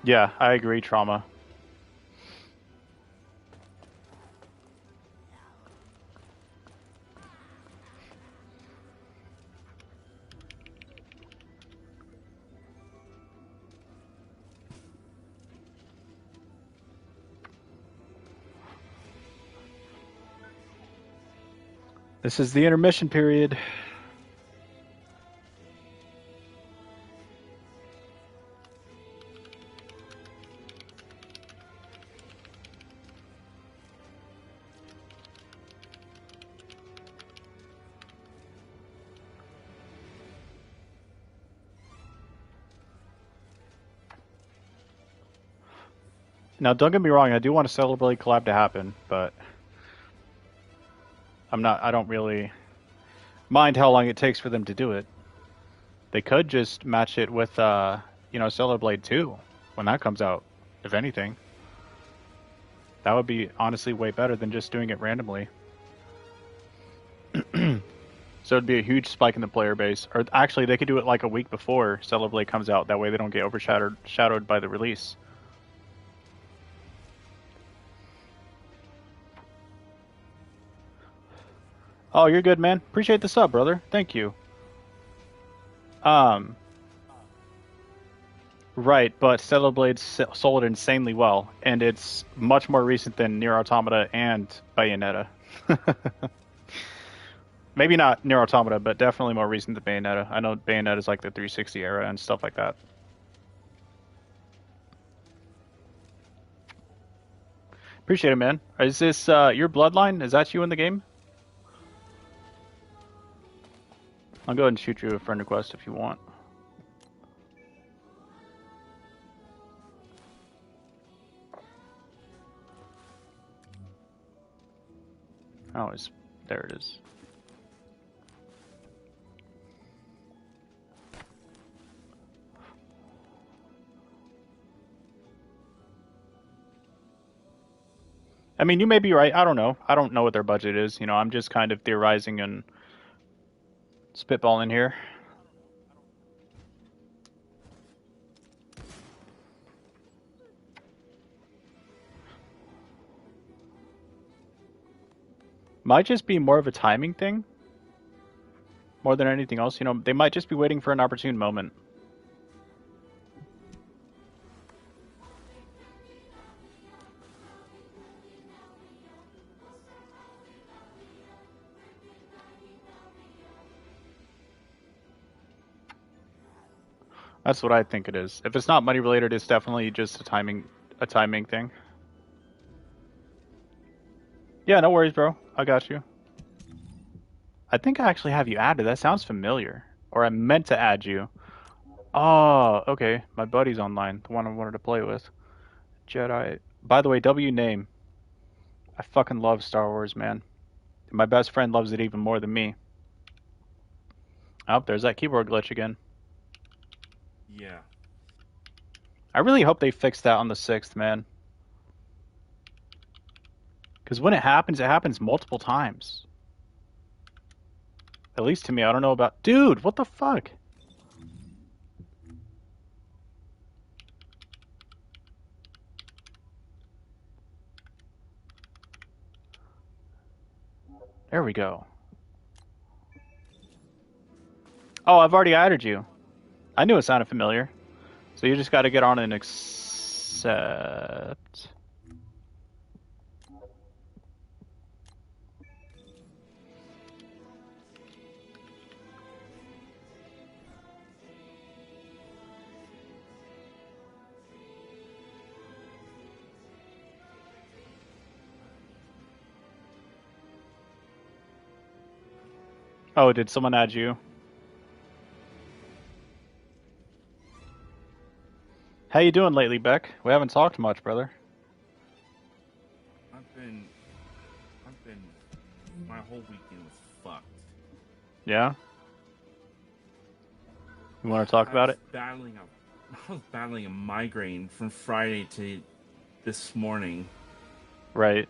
Yeah, I agree, Trauma. This is the intermission period. Now, don't get me wrong, I do want a Stellar Blade collab to happen, but I don't really mind how long it takes for them to do it. They could just match it with, Stellar Blade 2 when that comes out, if anything. That would be honestly way better than just doing it randomly. So it'd be a huge spike in the player base. Or actually, they could do it like a week before Stellar Blade comes out. That way they don't get overshadowed by the release. Oh, you're good, man. Appreciate the sub, brother. Thank you. Right, but Stellar Blade sold insanely well, and it's much more recent than Nier Automata and Bayonetta. Maybe not Nier Automata, but definitely more recent than Bayonetta. I know Bayonetta is like the 360 era and stuff like that. Appreciate it, man. Is this your bloodline? Is that you in the game? I'll go ahead and shoot you a friend request if you want. Oh, there it is. I mean, you may be right. I don't know. I don't know what their budget is. I'm just kind of theorizing and spitballing here. Might just be more of a timing thing. More than anything else. They might just be waiting for an opportune moment. That's what I think it is. If it's not money related, it's definitely just a timing thing. Yeah, no worries, bro. I got you. I think I actually have you added. That sounds familiar. Or I meant to add you. Oh, okay. My buddy's online. The one I wanted to play with. Jedi. By the way, W name. I fucking love Star Wars, man. My best friend loves it even more than me. Oh, there's that keyboard glitch again. Yeah. I really hope they fix that on the 6th, man. Because when it happens multiple times. At least to me, I don't know about... Dude, what the fuck? There we go. Oh, I've already added you. I knew it sounded familiar. So you just got to get on and accept. Oh, did someone add you? How you doing lately, Beck? We haven't talked much, brother. My whole weekend was Yeah. You want to talk about it? I was battling a migraine from Friday to this morning. Right.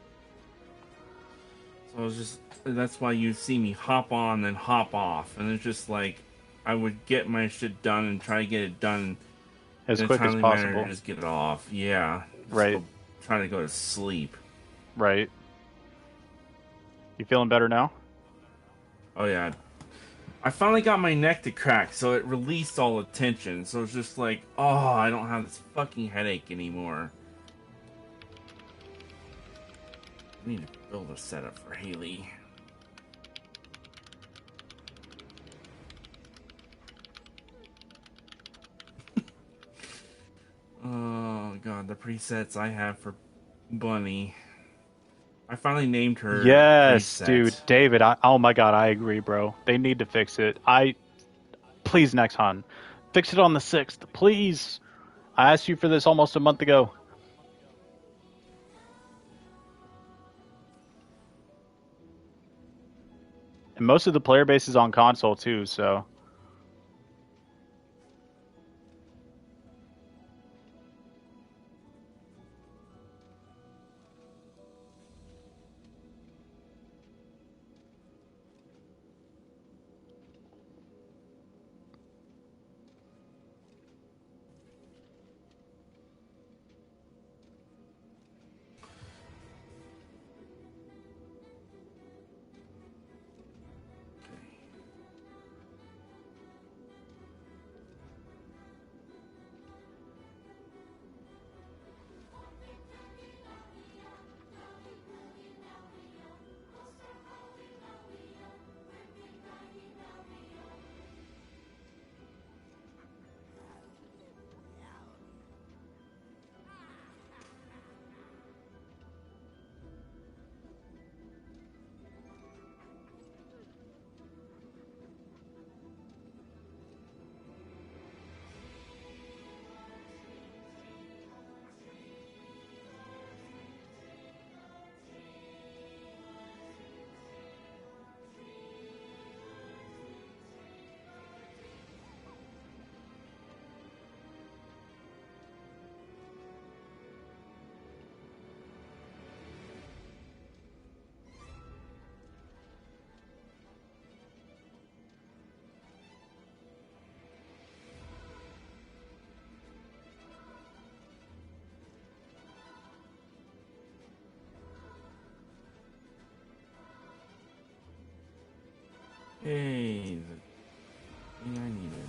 So I was just, that's why you see me hop on and hop off. And it's just like, I would get my shit done and try to get it done As in a quick as timely manner possible. and just get it off. Yeah. Right. Trying to go to sleep. Right. You feeling better now? Oh yeah. I finally got my neck to crack, so it released all the tension. So it's just like, oh, I don't have this fucking headache anymore. I need to build a setup for Haley. Oh god, the presets I have for Bunny. I finally named her Yes, preset. dude. David, oh my god, I agree, bro. They need to fix it. Please, Nexon, fix it on the 6th. Please. I asked you for this almost a month ago. And most of the player base is on console too, so. Hey, the thing I needed.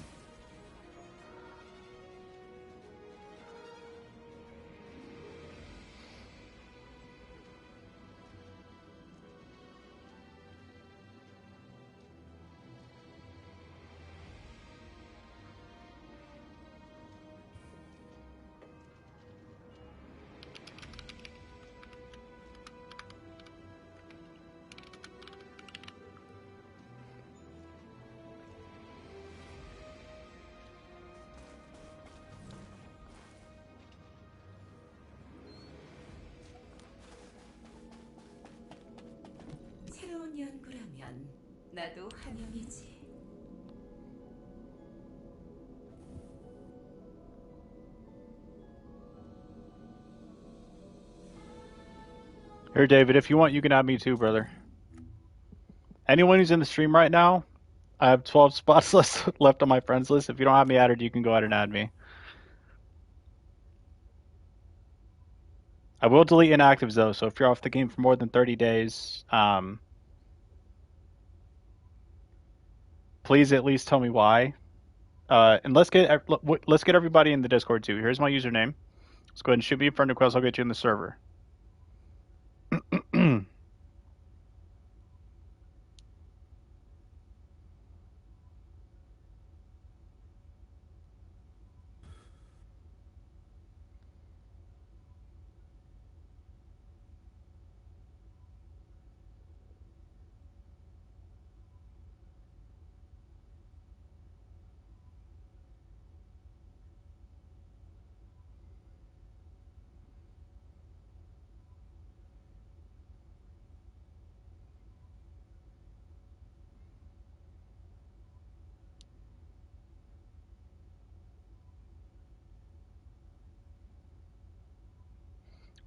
새로운 연구라면 나도 환영이지. Here, David, if you want, you can add me too, brother. Anyone who's in the stream right now, I have 12 spots left on my friends list. If you don't have me added, you can go ahead and add me. I will delete inactives though, so if you're off the game for more than 30 days, please at least tell me why. And let's get everybody in the Discord too. Here's my username. Let's go ahead and shoot me a friend request. I'll get you in the server.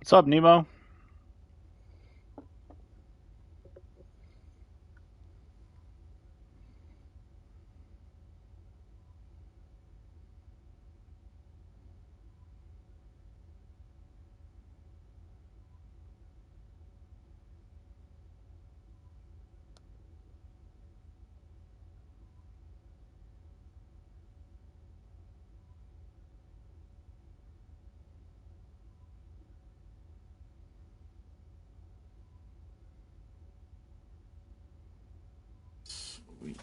What's up, Nemo? Sweet.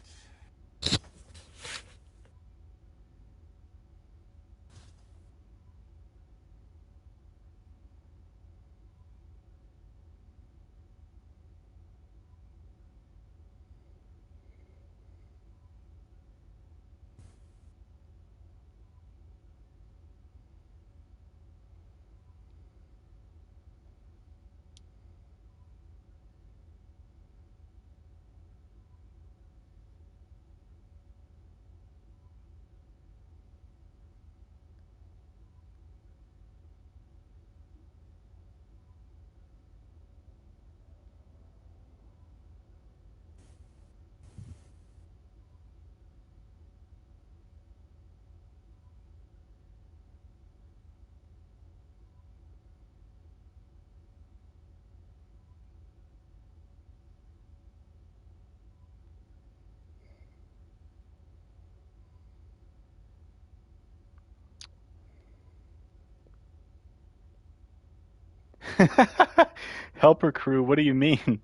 Helper crew, what do you mean?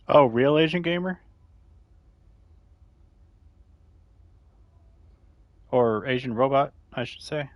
Oh, real Asian gamer? Or Asian robot, I should say.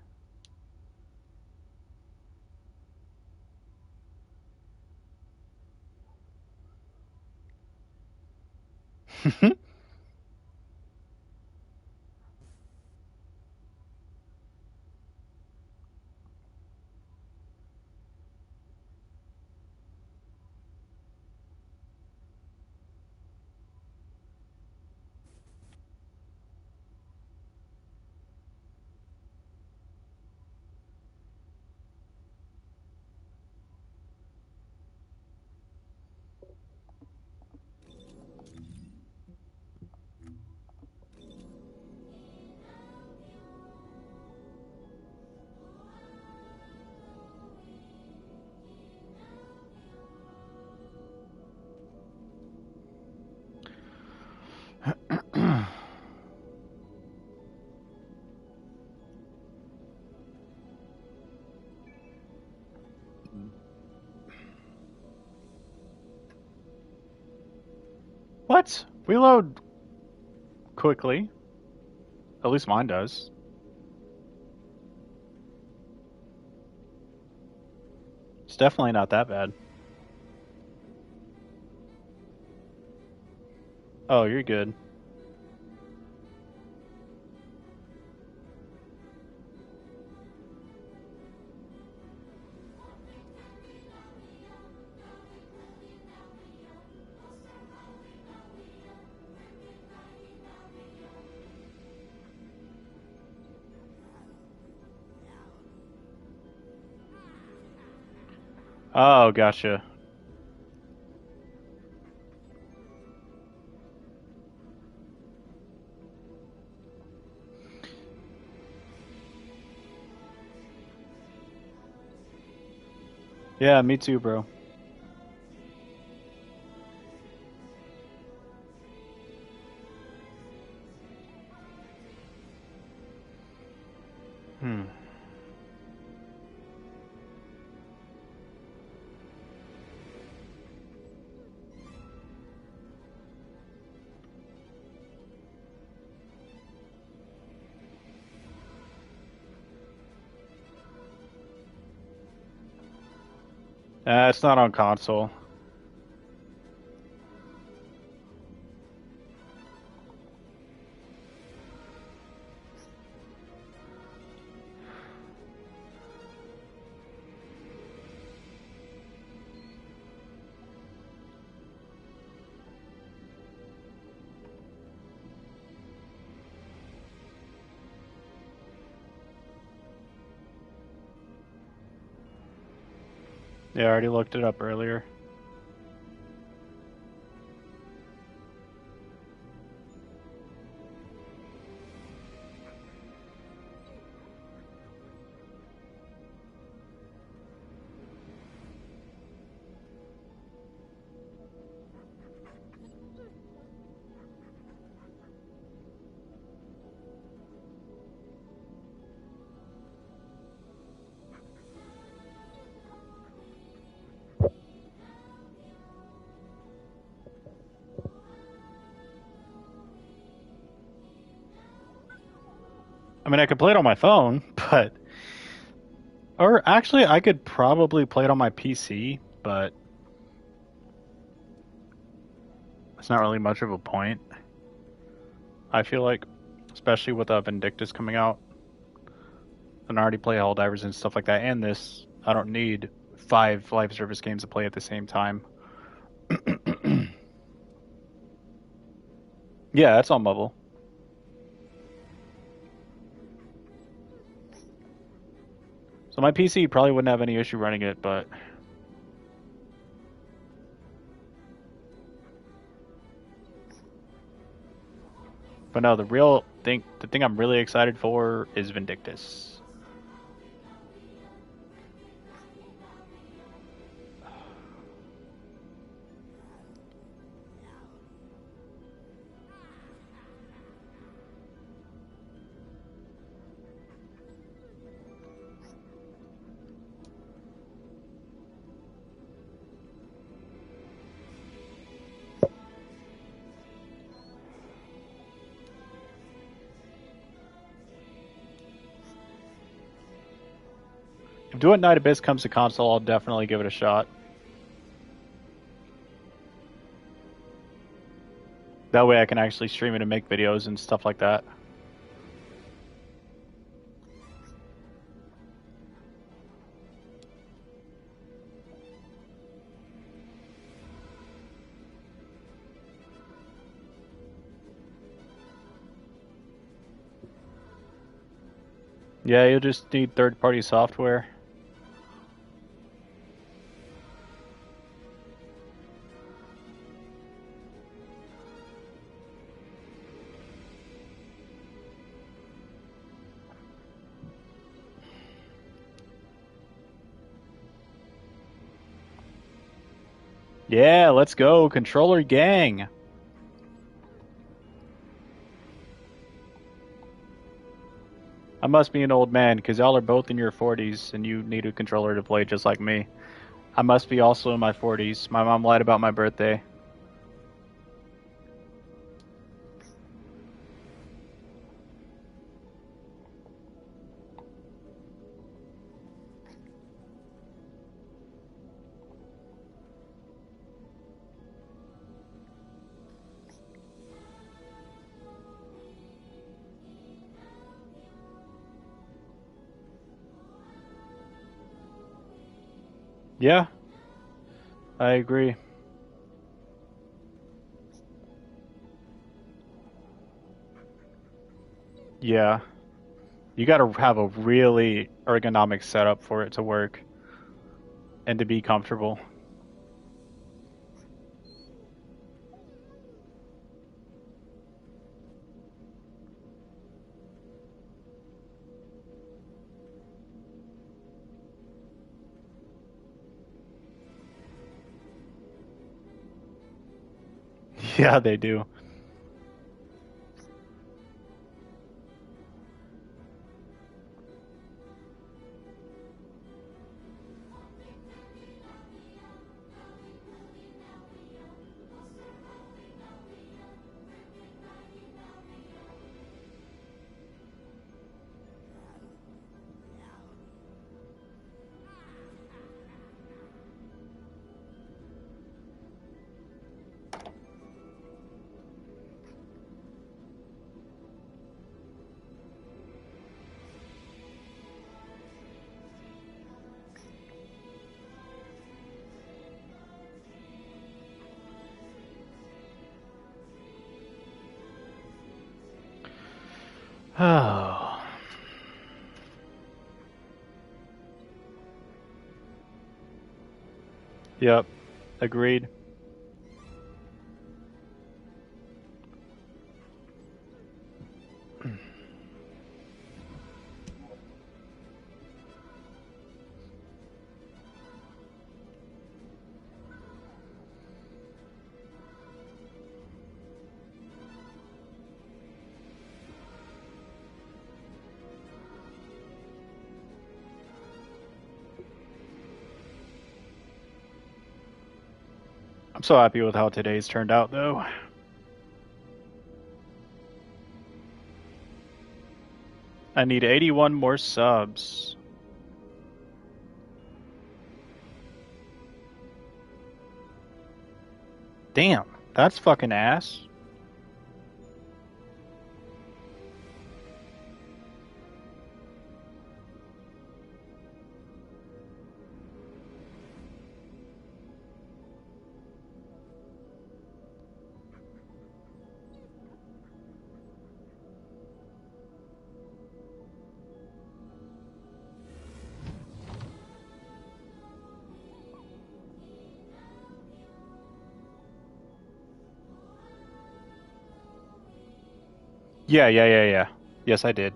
What? We load quickly. At least mine does. It's definitely not that bad. Oh, you're good. Oh, gotcha. Yeah, me too, bro. Hmm. It's not on console. Yeah, I already looked it up earlier. I mean, I could play it on my phone, but... Or actually, I could probably play it on my PC, but... It's not really much of a point. I feel like, especially with Vindictus coming out. And I already play Helldivers and stuff like that, and this. I don't need 5 live service games to play at the same time. Yeah, that's on mobile. So my PC probably wouldn't have any issue running it, but... But no, the thing I'm really excited for is Vindictus. If Do It Night Abyss comes to console, I'll definitely give it a shot. That way I can actually stream it and make videos and stuff like that. Yeah, you'll just need third-party software. Yeah, let's go, controller gang. must be an old man, because y'all are both in your 40s and you need a controller to play just like me. I must be also in my 40s. My mom lied about my birthday. Yeah, I agree. Yeah. You gotta have a really ergonomic setup for it to work and to be comfortable. Yeah, they do. Oh. Yep. Agreed. I'm so happy with how today's turned out, though. I need 81 more subs. Damn, that's fucking ass. Yeah. Yes, I did.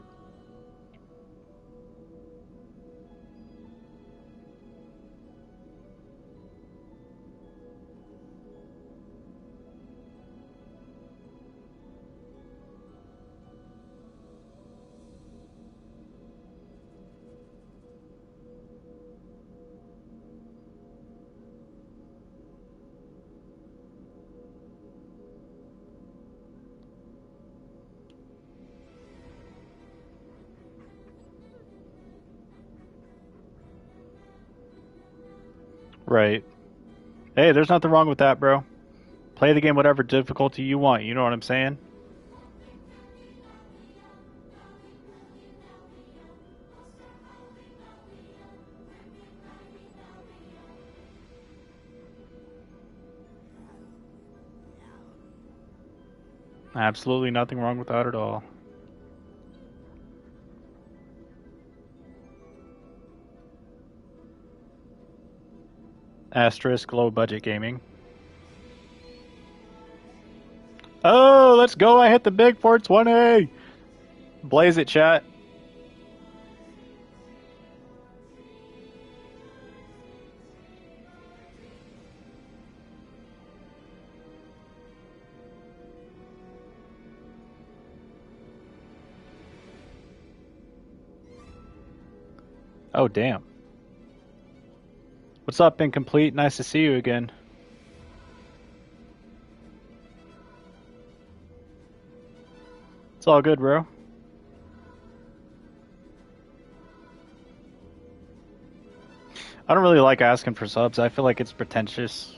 Right. Hey, there's nothing wrong with that, bro. Play the game whatever difficulty you want, you know what I'm saying? Absolutely nothing wrong with that at all. Asterisk low budget gaming. Oh, let's go. I hit the big 420. Blaze it, chat. Oh, damn. What's up, Incomplete? Nice to see you again. It's all good, bro. I don't really like asking for subs. I feel like it's pretentious.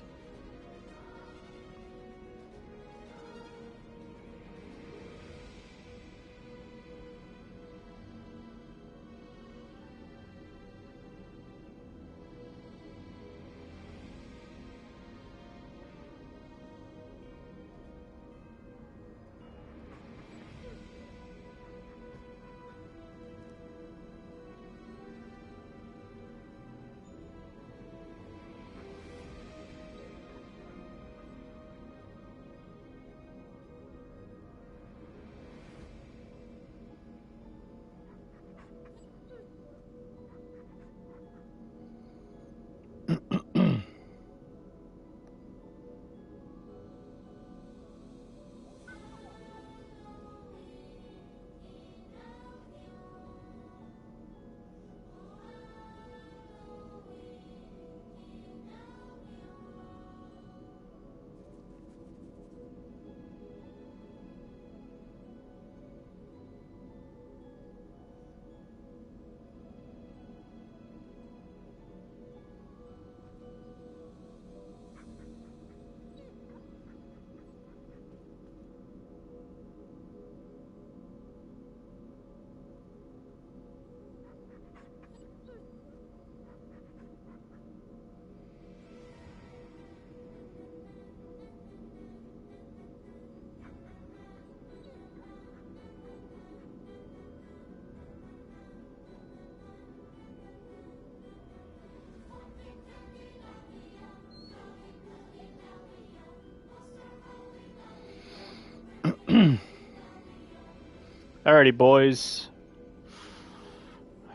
Alrighty, boys.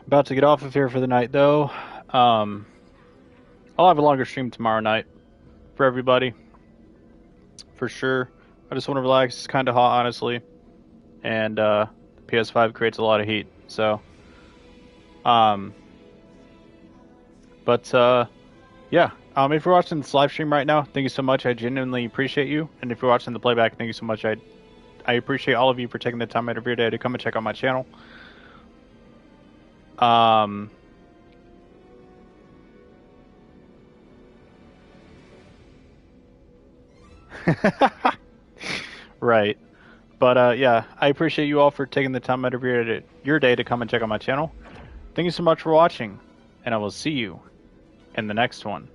About to get off of here for the night, though. I'll have a longer stream tomorrow night for everybody, for sure. I just want to relax. It's kind of hot, honestly, and the PS5 creates a lot of heat. So, yeah. If you're watching this live stream right now, thank you so much. I genuinely appreciate you. And if you're watching the playback, thank you so much. I appreciate all of you for taking the time out of your day to come and check out my channel. Right. But yeah, I appreciate you all for taking the time out of your day to come and check out my channel. Thank you so much for watching, and I will see you in the next one.